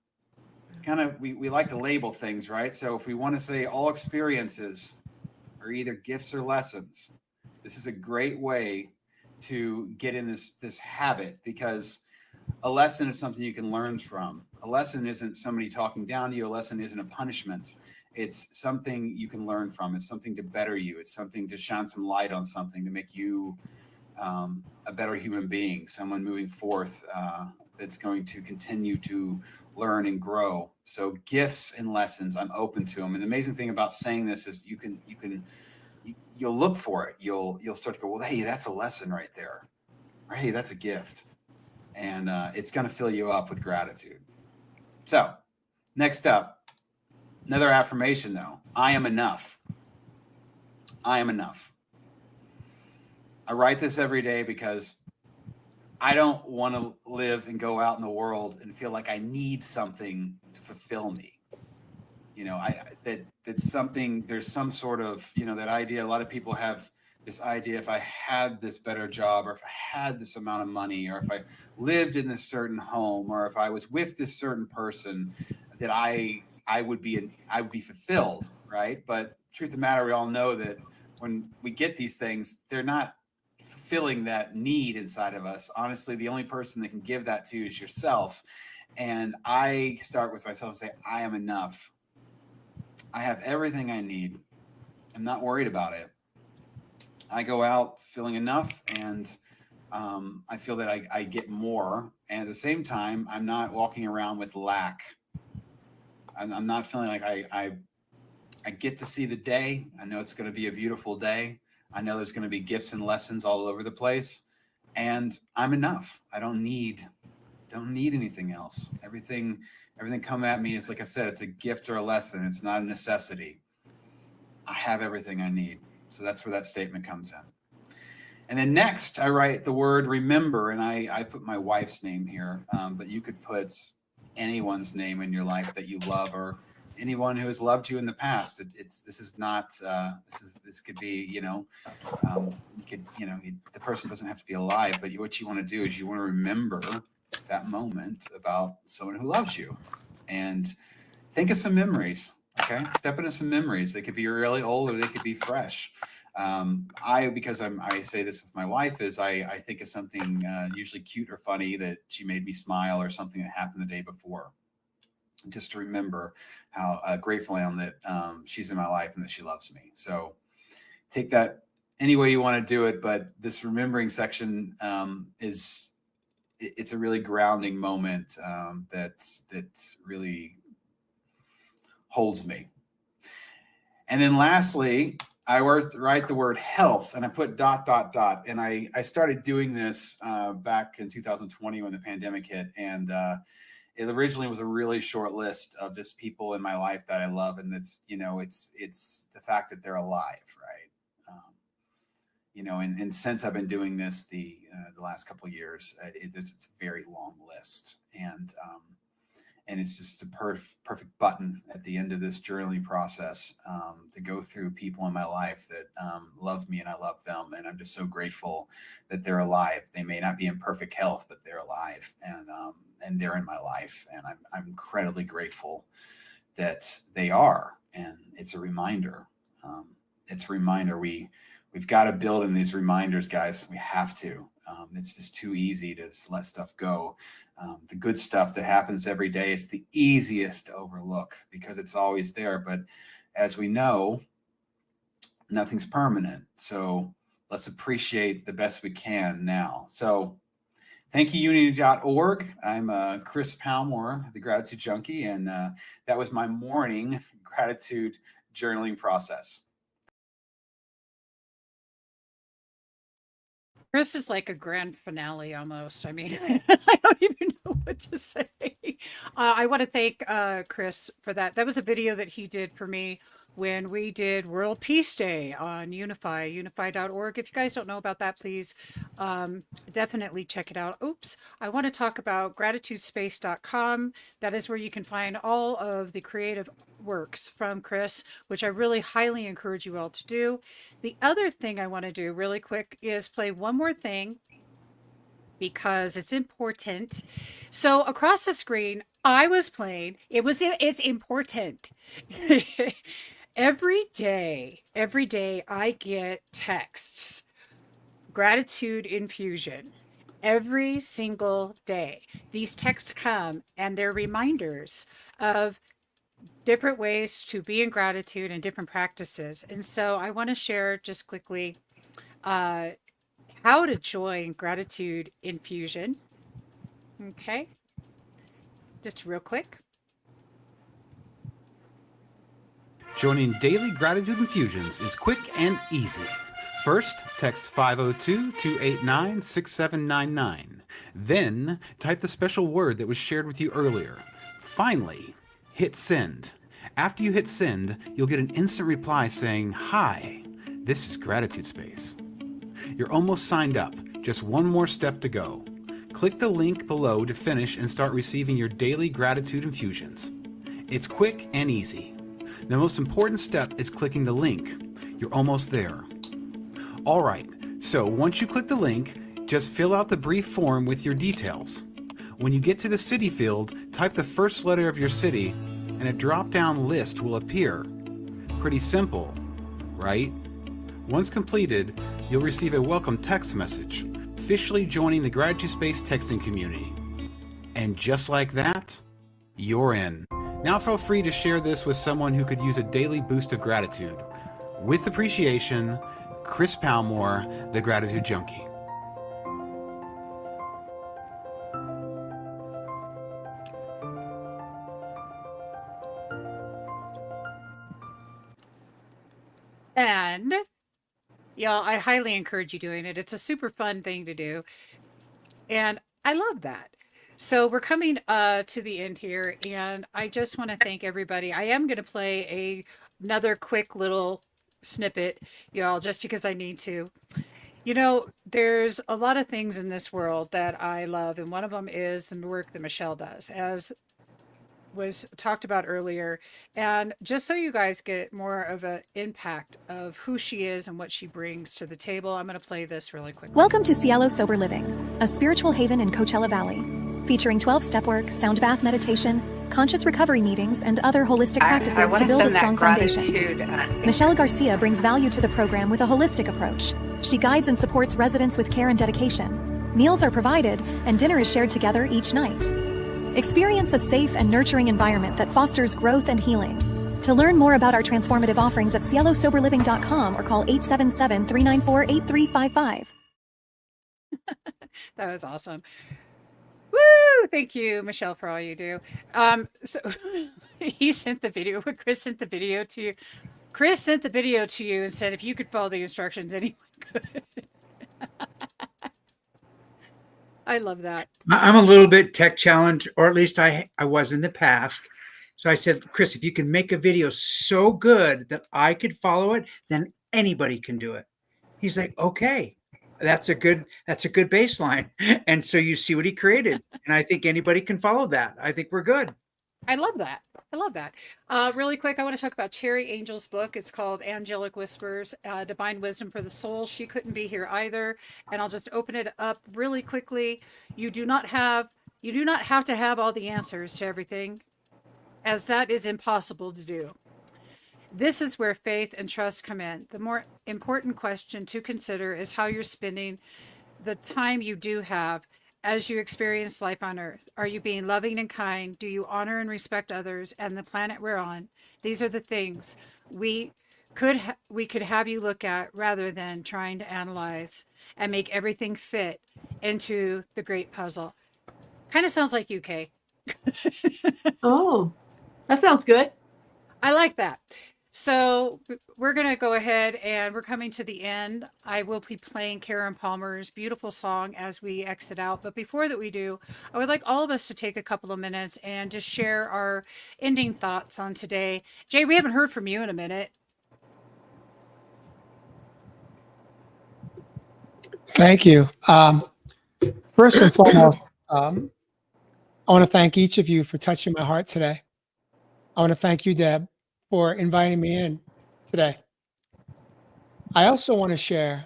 we like to label things, right? So if we want to say all experiences are either gifts or lessons, this is a great way to get in this habit, because a lesson is something you can learn from. A lesson isn't somebody talking down to you. A lesson isn't a punishment. It's something you can learn from. It's something to better you. It's something to shine some light on something to make you a better human being, someone moving forth that's going to continue to learn and grow. So gifts and lessons, I'm open to them. And the amazing thing about saying this is you'll look for it. You'll start to go, well, hey, that's a lesson right there. Or, hey, that's a gift. And it's going to fill you up with gratitude. So next up, another affirmation though. I am enough. I am enough. I write this every day because I don't want to live and go out in the world and feel like I need something to fulfill me. That's something, there's some sort of, that idea. A lot of people have this idea, if I had this better job, or if I had this amount of money, or if I lived in this certain home, or if I was with this certain person, that I would be fulfilled, right? But truth of the matter, we all know that when we get these things, they're not fulfilling that need inside of us. Honestly, the only person that can give that to you is yourself. And I start with myself and say, I am enough. I have everything I need. I'm not worried about it. I go out feeling enough, and I feel that I get more. And at the same time, I'm not walking around with lack. I'm not feeling like I get to see the day. I know it's going to be a beautiful day. I know there's going to be gifts and lessons all over the place, and I'm enough. I don't need anything else. Everything come at me is, like I said, it's a gift or a lesson. It's not a necessity. I have everything I need. So that's where that statement comes in. And then next, I write the word remember, and I put my wife's name here, but you could put anyone's name in your life that you love, or anyone who has loved you in the past. This could be, the person doesn't have to be alive, but what you want to do is you want to remember that moment about someone who loves you, and think of some memories. Okay, step into some memories. They could be really old or they could be fresh. Because I say this with my wife, is I think of something usually cute or funny that she made me smile, or something that happened the day before, just to remember how grateful I am that she's in my life and that she loves me. So take that any way you want to do it, but this remembering section it's a really grounding moment that really holds me. And then lastly, I write the word health, and I put ... And I started doing this back in 2020 when the pandemic hit. And it originally was a really short list of just people in my life that I love. And it's the fact that they're alive, right? And since I've been doing this the last couple of years, it's a very long list. And it's just a perfect button at the end of this journaling process to go through people in my life that love me and I love them. And I'm just so grateful that they're alive. They may not be in perfect health, but they're alive, and they're in my life. And I'm incredibly grateful that they are. And it's a reminder. We've got to build in these reminders, guys. We have to. It's just too easy to just let stuff go. The good stuff that happens every day is the easiest to overlook because it's always there. But as we know, nothing's permanent. So let's appreciate the best we can now. So thank you, unity.org. I'm Chris Palmore, the Gratitude Junkie, and that was my morning gratitude journaling process. Chris is like a grand finale almost. I mean, I don't even know what to say. I want to thank Chris for that. That was a video that he did for me when we did World Peace Day on Unify, unify.org. If you guys don't know about that, please definitely check it out. Oops. I want to talk about gratitudespace.com. That is where you can find all of the creative works from Chris, which I really highly encourage you all to do. The other thing I want to do really quick is play one more thing because it's important. So across the screen, I was playing, it's important. Every day I get texts, gratitude infusion, every single day. These texts come and they're reminders of different ways to be in gratitude and different practices. And so I want to share just quickly how to join gratitude infusion. Okay, just real quick. Joining daily gratitude infusions is quick and easy. First, text 502-289-6799. Then, type the special word that was shared with you earlier. Finally, hit send. After you hit send, you'll get an instant reply saying, "Hi, this is Gratitude Space." You're almost signed up. Just one more step to go. Click the link below to finish and start receiving your daily gratitude infusions. It's quick and easy. The most important step is clicking the link. You're almost there. All right, so once you click the link, just fill out the brief form with your details. When you get to the city field, type the first letter of your city and a drop-down list will appear. Pretty simple, right? Once completed, you'll receive a welcome text message, officially joining the Gratitude Space texting community. And just like that, you're in. Now feel free to share this with someone who could use a daily boost of gratitude. With appreciation, Chris Palmore, the Gratitude Junkie. And y'all, I highly encourage you doing it. It's a super fun thing to do. And I love that. So we're coming to the end here, and I just want to thank everybody. I am going to play another quick little snippet, y'all, just because I need to. You know, there's a lot of things in this world that I love, and one of them is the work that Michelle does, as was talked about earlier. And just so you guys get more of an impact of who she is and what she brings to the table, I'm going to play this really quick. Welcome to Cielo Sober Living, a spiritual haven in Coachella Valley, featuring 12-step work, sound bath meditation, conscious recovery meetings and other holistic practices to build a strong foundation. Michelle Garcia brings value to the program with a holistic approach. She guides and supports residents with care and dedication. Meals are provided, and dinner is shared together each night. Experience a safe and nurturing environment that fosters growth and healing. To learn more about our transformative offerings at cielosoberliving.com or call 877-394-8355. That was awesome. Woo! Thank you, Michelle, for all you do. So he sent the video. Chris sent the video to you. Chris sent the video to you and said if you could follow the instructions, anyone could. I love that. I'm a little bit tech challenged, or at least I was in the past. So I said, Chris, if you can make a video so good that I could follow it, then anybody can do it. He's like, okay, that's a good baseline. And so you see what he created. And I think anybody can follow that. I think we're good. I love that. I love that. Really quick, I want to talk about Cherry Angel's book. It's called Angelic Whispers, Divine Wisdom for the Soul. She couldn't be here either. And I'll just open it up really quickly. You do not have to have all the answers to everything, as that is impossible to do. This is where faith and trust come in. The more important question to consider is how you're spending the time you do have as you experience life on earth. Are you being loving and kind? Do you honor and respect others and the planet we're on? These are the things we could have you look at rather than trying to analyze and make everything fit into the great puzzle. Kind of sounds like UK. Oh, that sounds good. I like that. So we're going to go ahead and we're coming to the end. I will be playing Karen Palmer's beautiful song as we exit out. But before that we do, I would like all of us to take a couple of minutes and just share our ending thoughts on today. Jay, we haven't heard from you in a minute. Thank you. First and foremost, I want to thank each of you for touching my heart today. I want to thank you, Deb, for inviting me in today. I also want to share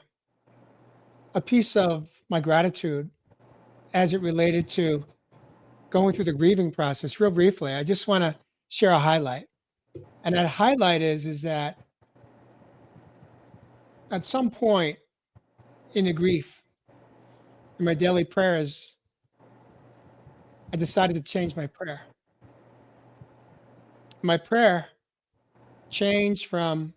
a piece of my gratitude as it related to going through the grieving process real briefly. I just want to share a highlight. And that highlight is that at some point in the grief, in my daily prayers, I decided to change my prayer. My prayer changed from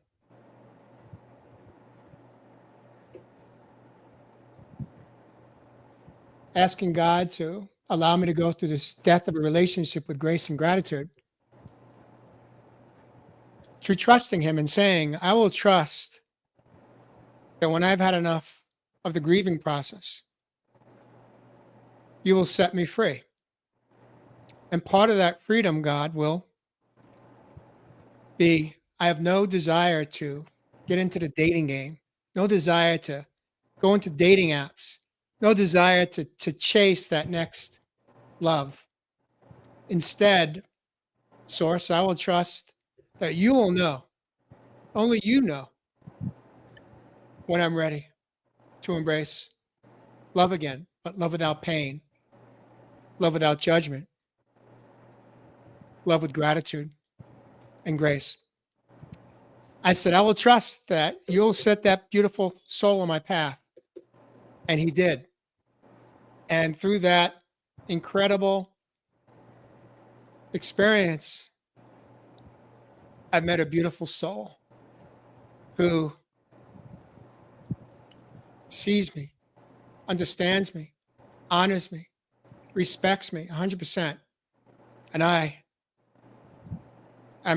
asking God to allow me to go through this death of a relationship with grace and gratitude to trusting Him and saying, I will trust that when I've had enough of the grieving process, you will set me free. And part of that freedom, God, will be, I have no desire to get into the dating game, no desire to go into dating apps, no desire to chase that next love. Instead, Source, I will trust that you will know, only you know, when I'm ready to embrace love again, but love without pain, love without judgment, love with gratitude and grace. I said, I will trust that you'll set that beautiful soul on my path. And He did. And through that incredible experience, I've met a beautiful soul who sees me, understands me, honors me, respects me 100%. And I'm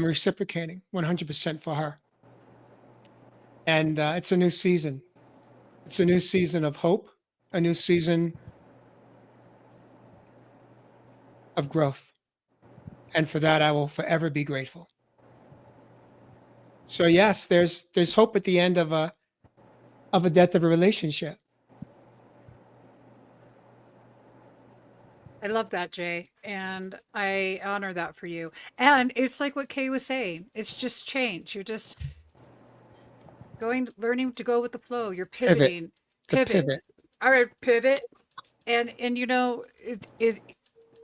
reciprocating 100% for her. And it's a new season. It's a new season of hope, a new season of growth. And for that, I will forever be grateful. So yes, there's hope at the end of a death of a relationship. I love that, Jay, and I honor that for you. And it's like what Kay was saying. It's just change. You're just learning to go with the flow. You're pivoting. Pivot. All right, pivot. And you know,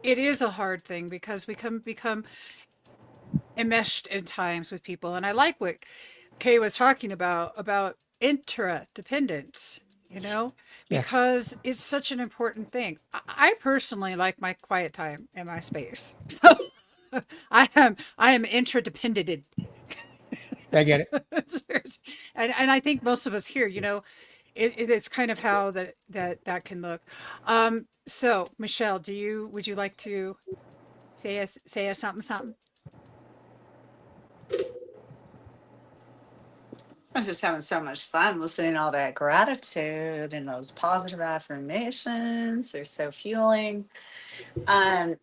it is a hard thing because we can become enmeshed in times with people. And I like what Kay was talking about interdependence, you know, Yeah. because it's such an important thing. I personally like my quiet time in my space. So I am interdependent. I get it. And I think most of us here, you know, it's kind of how that can look. So Michelle, would you like to say us something? I was just having so much fun listening to all that gratitude and those positive affirmations. They're so fueling. Um,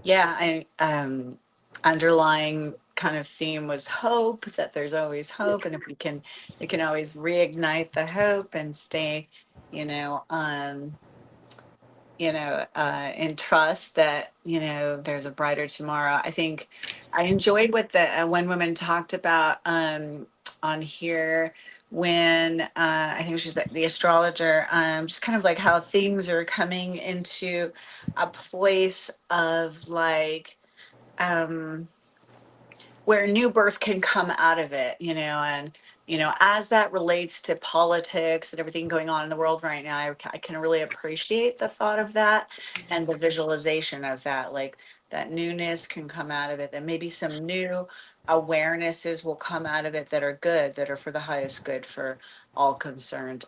yeah, I underlying kind of theme was hope, that there's always hope, and if we can always reignite the hope and stay, you know, in trust that, there's a brighter tomorrow. I think I enjoyed what the one woman talked about on here when I think she's the astrologer, just kind of like how things are coming into a place of like, um, where new birth can come out of it, and as that relates to politics and everything going on in the world right now, I can really appreciate the thought of that and the visualization of that, like that newness can come out of it, and maybe some new awarenesses will come out of it that are good, that are for the highest good for all concerned.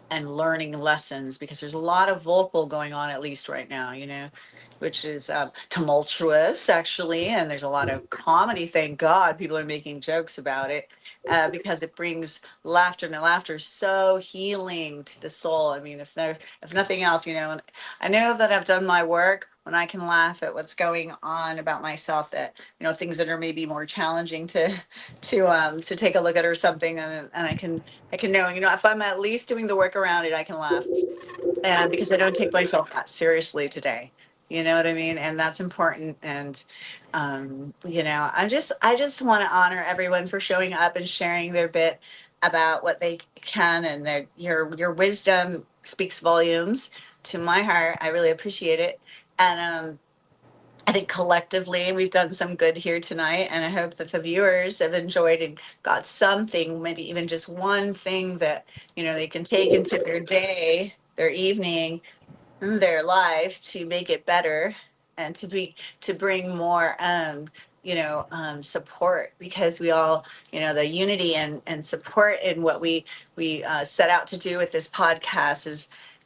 And learning lessons, because there's a lot of vocal going on, at least right now, which is tumultuous actually, and there's a lot of comedy. Thank God people are making jokes about it, because it brings laughter, and laughter is so healing to the soul. I mean, if nothing else, and I know that I've done my work when I can laugh at what's going on about myself, that things that are maybe more challenging to take a look at or something, and I can know, if I'm at least doing the work around it, I can laugh. And because I don't take myself that seriously today. You know what I mean? And that's important. And I just want to honor everyone for showing up and sharing their bit about what they can, and your wisdom speaks volumes to my heart. I really appreciate it. And I think collectively we've done some good here tonight, and I hope that the viewers have enjoyed and got something, maybe even just one thing that they can take into their day, their evening, their life, to make it better, and to bring more support, because we all, the unity and support in what we set out to do with this podcast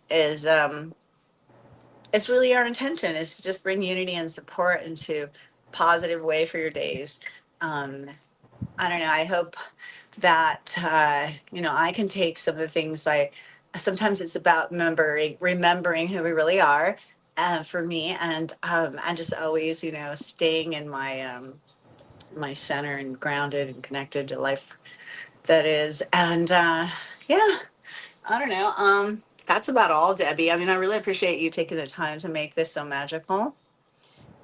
is it's really our intention, is to just bring unity and support into positive way for your days. I don't know. I hope that I can take some of the things sometimes it's about remembering who we really are, for me, and just always staying in my center and grounded and connected to life that is. And yeah, I don't know. That's about all, Debbie. I mean, I really appreciate you taking the time to make this so magical,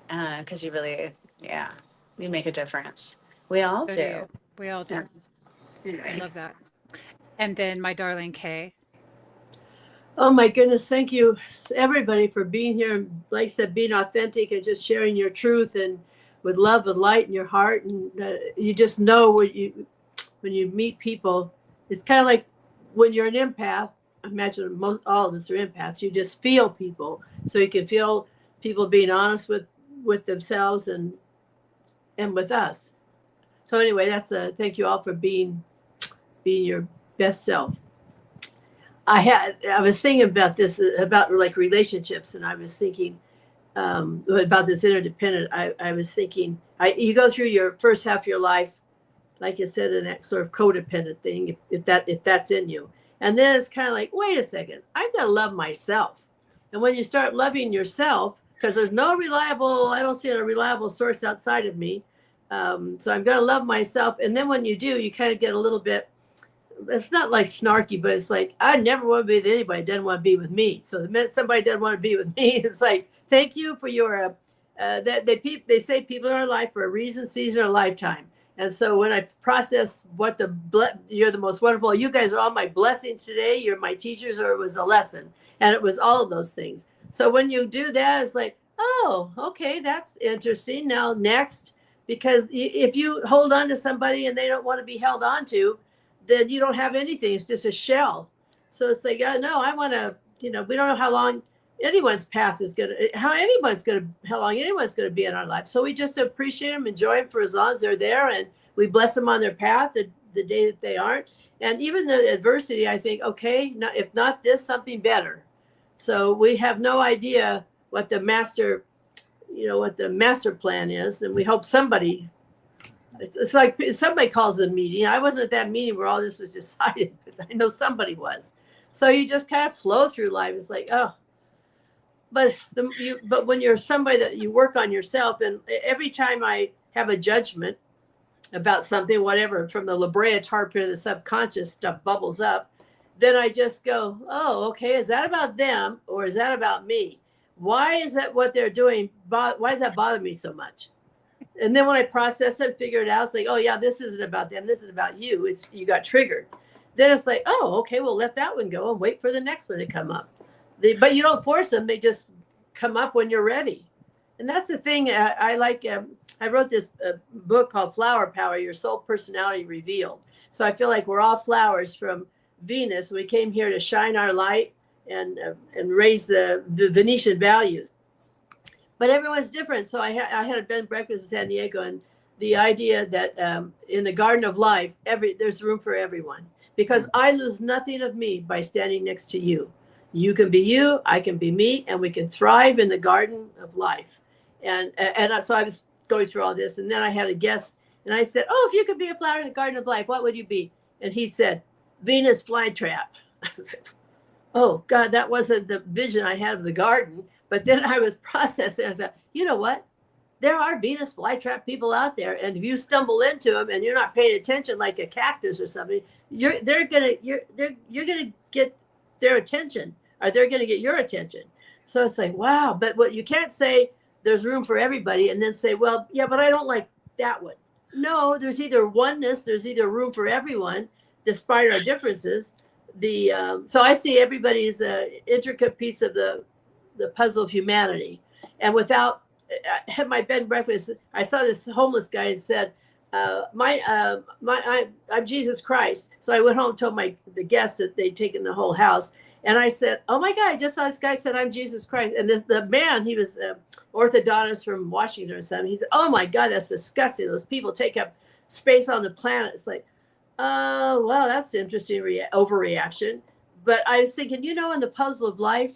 because you really, yeah, you make a difference. We all So do do. you. We all Yeah. do. I Anyway. love that. And then my darling Kay. Oh my goodness, thank you everybody for being here, and like I said, being authentic and just sharing your truth, and with love and light in your heart. And you just know when you meet people, it's kind of like when you're an empath. I imagine all of us are empaths. You just feel people, so you can feel people being honest with themselves and with us. So anyway, that's a thank you all for being your best self. I was thinking about this, about like relationships, and I was thinking about this interdependent. I was thinking, you go through your first half of your life, like you said, in that sort of codependent thing, if that's in you, and then it's kind of like, wait a second, I've got to love myself. And when you start loving yourself, because there's I don't see a reliable source outside of me, so I'm going to love myself. And then when you do, you kind of get a little bit, it's not like snarky, but it's like, I never want to be with anybody that doesn't want to be with me. So the minute somebody doesn't want to be with me, it's like, thank you for your, they say people are in our life for a reason, season, or lifetime. And so when I process what you're the most wonderful, you guys are all my blessings today, you're my teachers, or it was a lesson. And it was all of those things. So when you do that, it's like, oh, okay, that's interesting. Now, next, because if you hold on to somebody and they don't want to be held on to, then you don't have anything. It's just a shell. So it's like, no, I want to, we don't know how long anyone's path is how long anyone's going to be in our life. So we just appreciate them, enjoy them for as long as they're there, and we bless them on their path the day that they aren't. And even the adversity, I think, okay, if not this, something better. So we have no idea what the master plan is, and we hope somebody. It's like somebody calls a meeting. I wasn't at that meeting where all this was decided, but I know somebody was. So you just kind of flow through life. It's like, oh, but when you're somebody that you work on yourself, and every time I have a judgment about something, whatever, from the La Brea tar pit of the subconscious stuff bubbles up, then I just go, oh, okay, is that about them or is that about me? Why is that what they're doing? Why does that bother me so much? And then when I process it, figure it out, it's like, oh yeah, this isn't about them. This is about you. You got triggered. Then it's like, oh, okay, well, let that one go and wait for the next one to come up. But you don't force them. They just come up when you're ready. And that's the thing I like. I wrote this book called Flower Power, Your Soul Personality Revealed. So I feel like we're all flowers from Venus. We came here to shine our light and raise the Venetian values. But everyone's different. So I had a bed and breakfast in San Diego, and the idea that in the garden of life, there's room for everyone, because I lose nothing of me by standing next to you. You can be you, I can be me, and we can thrive in the garden of life. And so I was going through all this, and then I had a guest, and I said, oh, if you could be a flower in the garden of life, what would you be? And he said, Venus flytrap. I said, oh, God, that wasn't the vision I had of the garden. But then I was processing, and I thought, you know what? There are Venus flytrap people out there, and if you stumble into them and you're not paying attention like a cactus or something, you're gonna get their attention, or they're gonna get your attention. So it's like, wow. But what you can't say, there's room for everybody, and then say, well, yeah, but I don't like that one. No, there's either oneness, there's either room for everyone, despite our differences. So I see everybody as an intricate piece of the puzzle of humanity. And without, I had my bed and breakfast, I saw this homeless guy and said, I'm Jesus Christ. So I went home and told the guests that they'd taken the whole house. And I said, oh my God, I just saw this guy said, I'm Jesus Christ. And the man, he was an orthodontist from Washington or something. He said, oh my God, that's disgusting. Those people take up space on the planet. It's like, oh, well, that's interesting overreaction. But I was thinking, in the puzzle of life,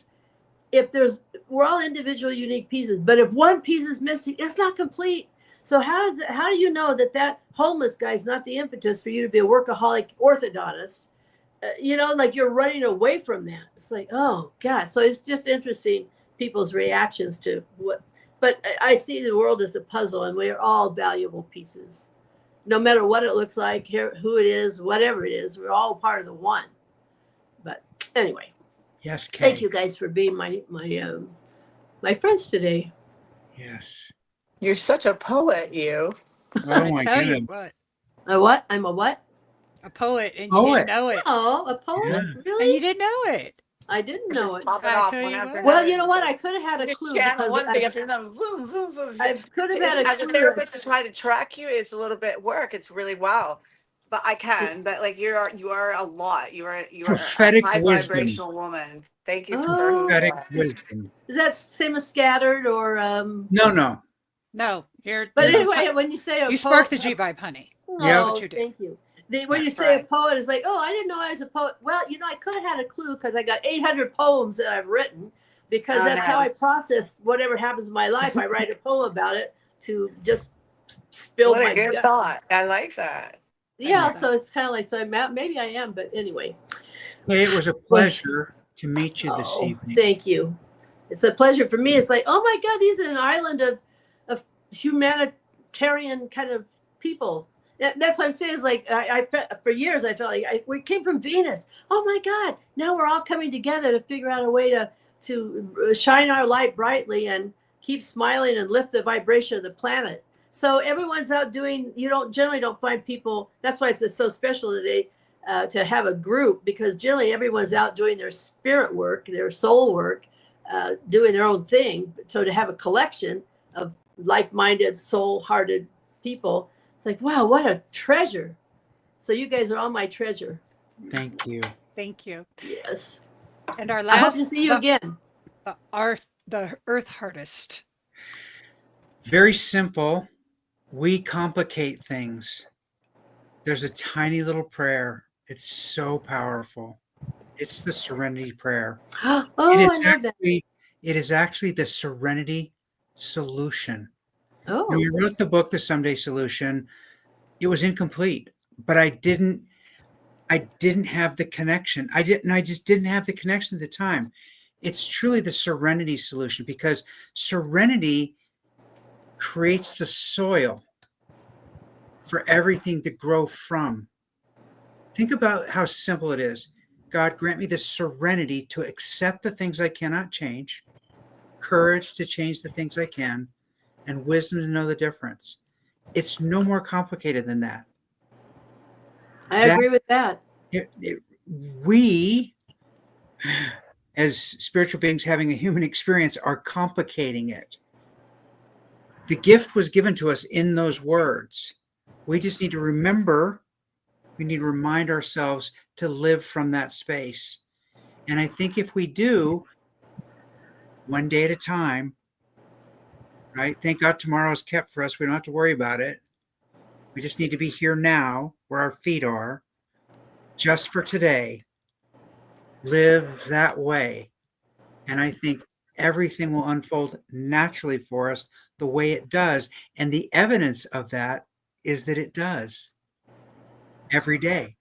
we're all individual, unique pieces, but if one piece is missing, it's not complete. So how do you know that homeless guy is not the impetus for you to be a workaholic orthodontist? Like you're running away from that. It's like, oh God. So it's just interesting, people's reactions to but I see the world as a puzzle, and we're all valuable pieces. No matter what it looks like, who it is, whatever it is, we're all part of the one. But anyway. Yes, Kay. Thank you guys for being my friends today. Yes. You're such a poet, you. Oh my tell goodness. you what, A what? I'm a what? a poet, and you Poet. didn't know it. Oh, a poet? Yeah. Really? And you didn't know it. I didn't know it. I tell you what. Well, you know what? I could have had a Just clue channel because one thing after another. Boom, boom, boom. I could have had a As a clue. therapist, to try to track you, it's a little bit work. It's really wow. But I can. But like you are a lot. You are Prophetic a high wisdom. vibrational woman. Thank you for Prophetic that. wisdom. Is that same as scattered or No. No, you're. But you're just- anyway, when you say you spark the G vibe, honey. Yeah. Oh, what you do. thank you. When you say a poet, it's like, oh, I didn't know I was a poet. Well, I could have had a clue because I got 800 poems that I've written, because that's how I process whatever happens in my life. I write a poem about it to just spill What my a good guts. thought. I like that. Yeah, so it's kind of like, so maybe I am, but anyway. Hey, it was a pleasure to meet you this evening. Thank you. It's a pleasure for me. It's like, oh my God, these are an island of humanitarian kind of people. That's what I'm saying. Is like for years I felt like we came from Venus. Oh my God! Now we're all coming together to figure out a way to shine our light brightly and keep smiling and lift the vibration of the planet. So everyone's out doing, you don't generally don't find people. That's why it's so special today to have a group, because generally everyone's out doing their spirit work, their soul work, doing their own thing. So to have a collection of like-minded, soul-hearted people, it's like, wow, what a treasure. So you guys are all my treasure. Thank you. Thank you. Yes. And our I hope to last, see you again. the earth artist. Very simple. We complicate things. There's a tiny little prayer. It's so powerful. It's the serenity prayer. Oh, I love that. It is actually the serenity solution. Oh. When we wrote the book, The Someday Solution, it was incomplete, but I didn't have the connection. I just didn't have the connection at the time. It's truly the serenity solution, because serenity creates the soil for everything to grow from. Think about how simple it is. God, grant me the serenity to accept the things I cannot change, courage to change the things I can, and wisdom to know the difference. It's no more complicated than that. I agree with that. We, as spiritual beings having a human experience, are complicating it. The gift was given to us in those words. We just need to remember, we need to remind ourselves to live from that space. And I think if we do, one day at a time, right? Thank God tomorrow is kept for us. We don't have to worry about it. We just need to be here now, where our feet are, just for today. Live that way. And I think everything will unfold naturally for us the way it does. And the evidence of that is that it does every day.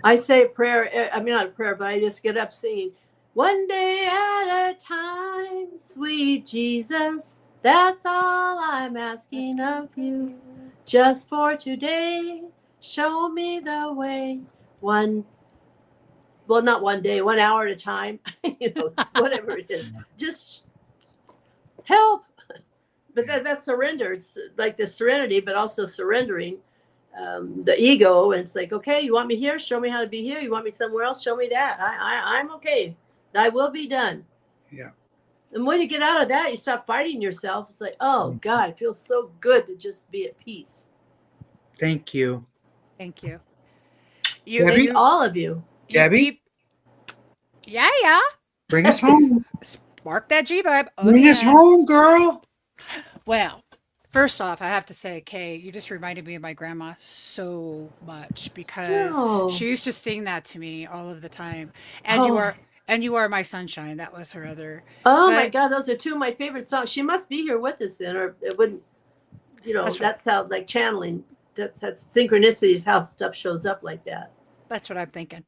I say a prayer. I mean, not a prayer, but I just get up singing, one day at a time, sweet Jesus. That's all I'm asking of you. Just for today, show me the way. Not one day, 1 hour at a time, whatever it is. Just help. But that's surrender. It's like the serenity, but also surrendering the ego. And it's like, okay, you want me here? Show me how to be here. You want me somewhere else? Show me that. I'm okay. Thy will be done. Yeah. And when you get out of that, you stop fighting yourself. It's like, oh God, it feels so good to just be at peace. Thank you. Thank you. Debbie? All of you. Debbie? Yeah. Bring us home. Spark that G vibe. Bring us home, girl. Well, first off, I have to say, Kay, you just reminded me of my grandma so much, because she used to sing that to me all of the time. And you are my sunshine. That was her other. Oh my God, those are two of my favorite songs. She must be here with us then, or it wouldn't. That's how, like, channeling. That's synchronicity is how stuff shows up like that. That's what I'm thinking.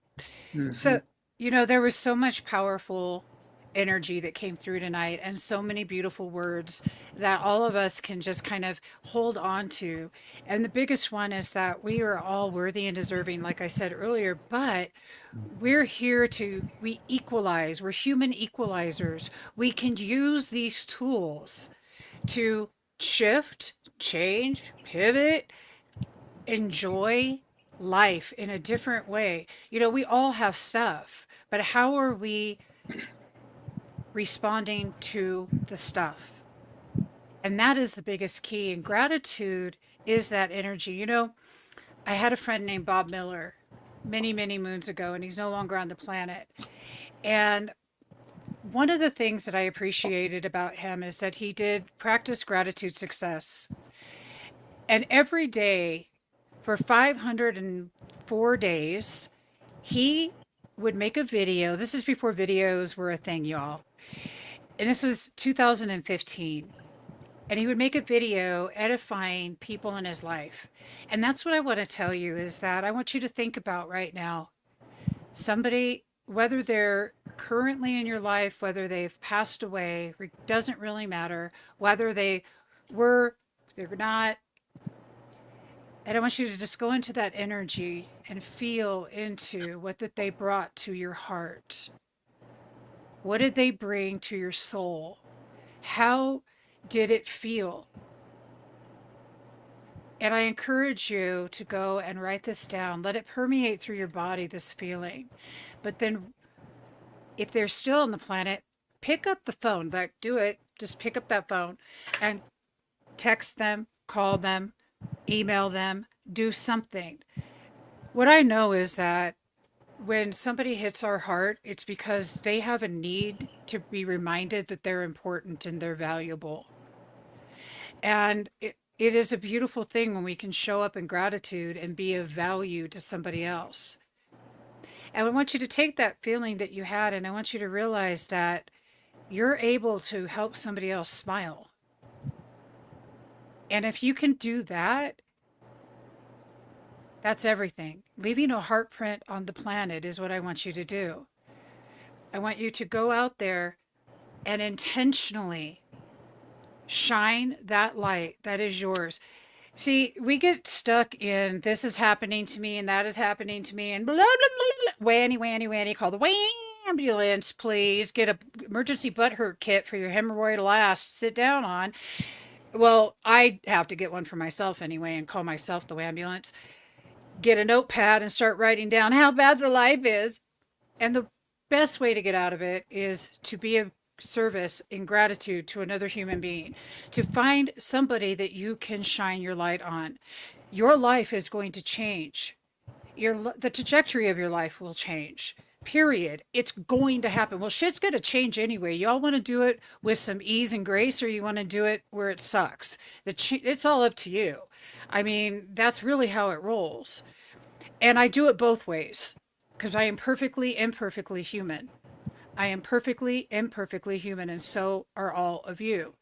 Mm-hmm. So, there was so much powerful energy that came through tonight, and so many beautiful words that all of us can just kind of hold on to. And the biggest one is that we are all worthy and deserving, like I said earlier, but we're here we equalize. We're human equalizers. We can use these tools to shift, change, pivot, enjoy life in a different way. We all have stuff, but how are we responding to the stuff? And that is the biggest key. And gratitude is that energy. I had a friend named Bob Miller many, many moons ago, and he's no longer on the planet. And one of the things that I appreciated about him is that he did practice gratitude success. And every day for 504 days, he would make a video. This is before videos were a thing, y'all. And this was 2015. And he would make a video edifying people in his life. And that's what I want to tell you, is that I want you to think about right now. Somebody, whether they're currently in your life, whether they've passed away, doesn't really matter. Whether they're not. And I want you to just go into that energy and feel into what that they brought to your heart. What did they bring to your soul? How did it feel? And I encourage you to go and write this down. Let it permeate through your body, this feeling. But then if they're still on the planet, pick up the phone. Like, do it. Just pick up that phone and text them, call them, email them, do something. What I know is that when somebody hits our heart, it's because they have a need to be reminded that they're important and they're valuable. And it is a beautiful thing when we can show up in gratitude and be of value to somebody else. And I want you to take that feeling that you had, and I want you to realize that you're able to help somebody else smile. And if you can do that, that's everything. Leaving a heart print on the planet is what I want you to do. I want you to go out there and intentionally shine that light that is yours. See, we get stuck in this is happening to me and that is happening to me and blah, blah, blah, blah. Whanny, whanny, whanny. Call the ambulance, please. Get a emergency butt hurt kit for your hemorrhoidal ass to sit down on. Well, I have to get one for myself anyway and call myself the ambulance. Get a notepad and start writing down how bad the life is. And the best way to get out of it is to be of service in gratitude to another human being, to find somebody that you can shine your light on. Your life is going to change. The trajectory of your life will change. Period. It's going to happen. Well, shit's going to change anyway. Y'all want to do it with some ease and grace, or you want to do it where it sucks? It's all up to you. I mean, that's really how it rolls. And I do it both ways because I am perfectly, imperfectly human. I am perfectly, imperfectly human, and so are all of you.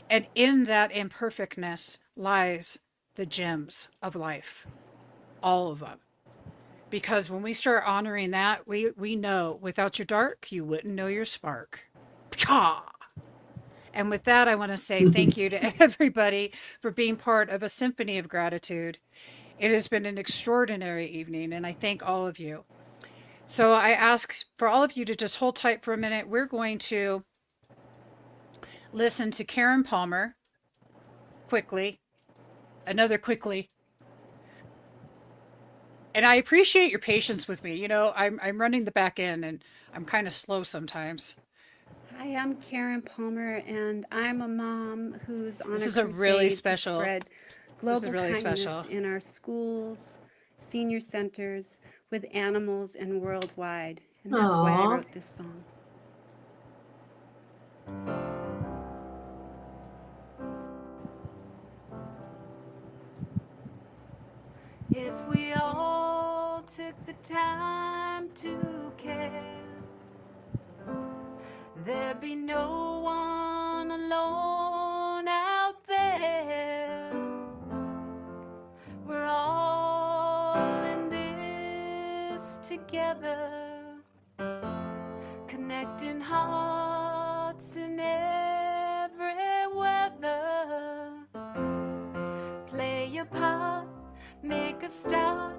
And in that imperfectness lies the gems of life, all of them. Because when we start honoring that, we know without your dark, you wouldn't know your spark. Cha! And with that, I want to say thank you to everybody for being part of a symphony of gratitude. It has been an extraordinary evening, and I thank all of you. So I ask for all of you to just hold tight for a minute. We're going to listen to Karen Palmer quickly, another quickly. And I appreciate your patience with me. You know, I'm running the back end and I'm kind of slow sometimes. Hi, I'm Karen Palmer, and I'm a mom who's on This a is a crusade really to special. spread This global is really kindness special. in our schools, senior centers, with animals, and worldwide. And that's why I Aw. wrote this song. If we all took the time to care, there'd be no one alone out there. We're all in this together, connecting hearts in every weather. Play your part, make a start,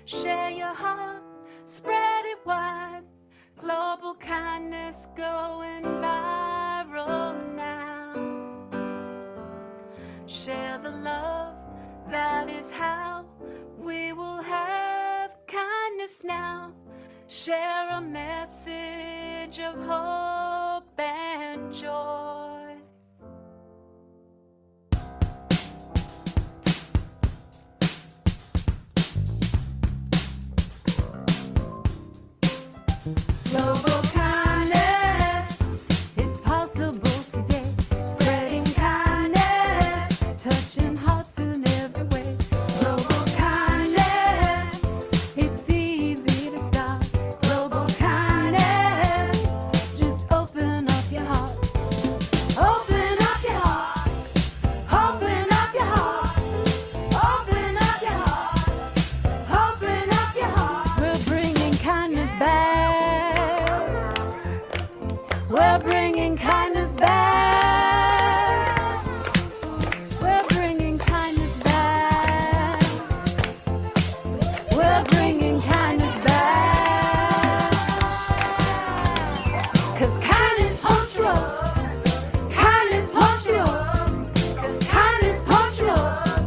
share your heart, spread it wide. Global kindness going viral now. Share the love, that is how we will have kindness now. Share a message of hope and joy. Global kindness, it's possible today. Spreading kindness, touching hearts in every way. Global kindness, it's easy to start. Global kindness, just open up your heart. Open up your heart. Open up your heart. Open up your heart. Open up your heart. We're bringing kindness back. We're bringing kindness back. We're bringing kindness back. We're bringing kindness back. 'Cause kindness pumps you up. Kindness pumps you up. 'Cause kindness pumps you up.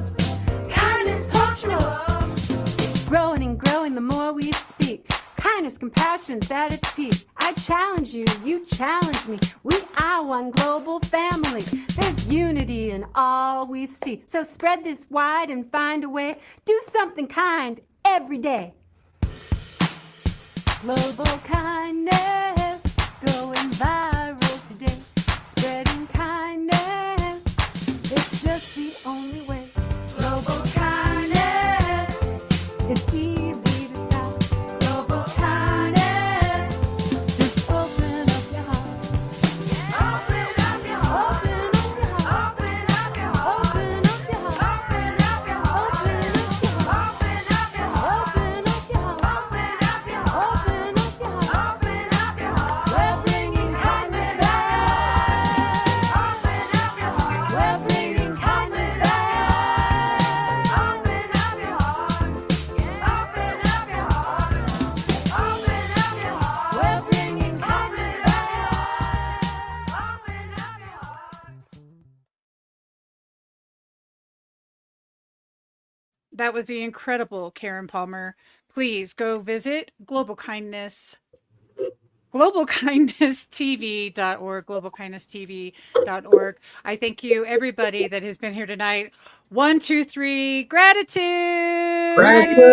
challenge me. We are one global family. There's unity in all we see. So spread this wide and find a way. Do something kind every day. Global kindness going viral today. Spreading kindness, it's just the only way. Global kindness, it's easy to start. Global kindness, just open up your heart. Open up your heart. Open up your heart. Open up your heart. Open up your heart. Open up your heart. Open up your heart. Open up your heart. Open up your heart. Open up your heart. We're bringing kindness back. Open up your heart. We're bringing kindness back. Open up your heart. Open up your heart. Open up your heart. We're bringing kindness back. Open up your heart. That was the incredible Karen Palmer. Please go visit globalkindnesstv.org, globalkindnesstv.org. I thank you, everybody that has been here tonight. 1, 2, 3, gratitude! Gratitude!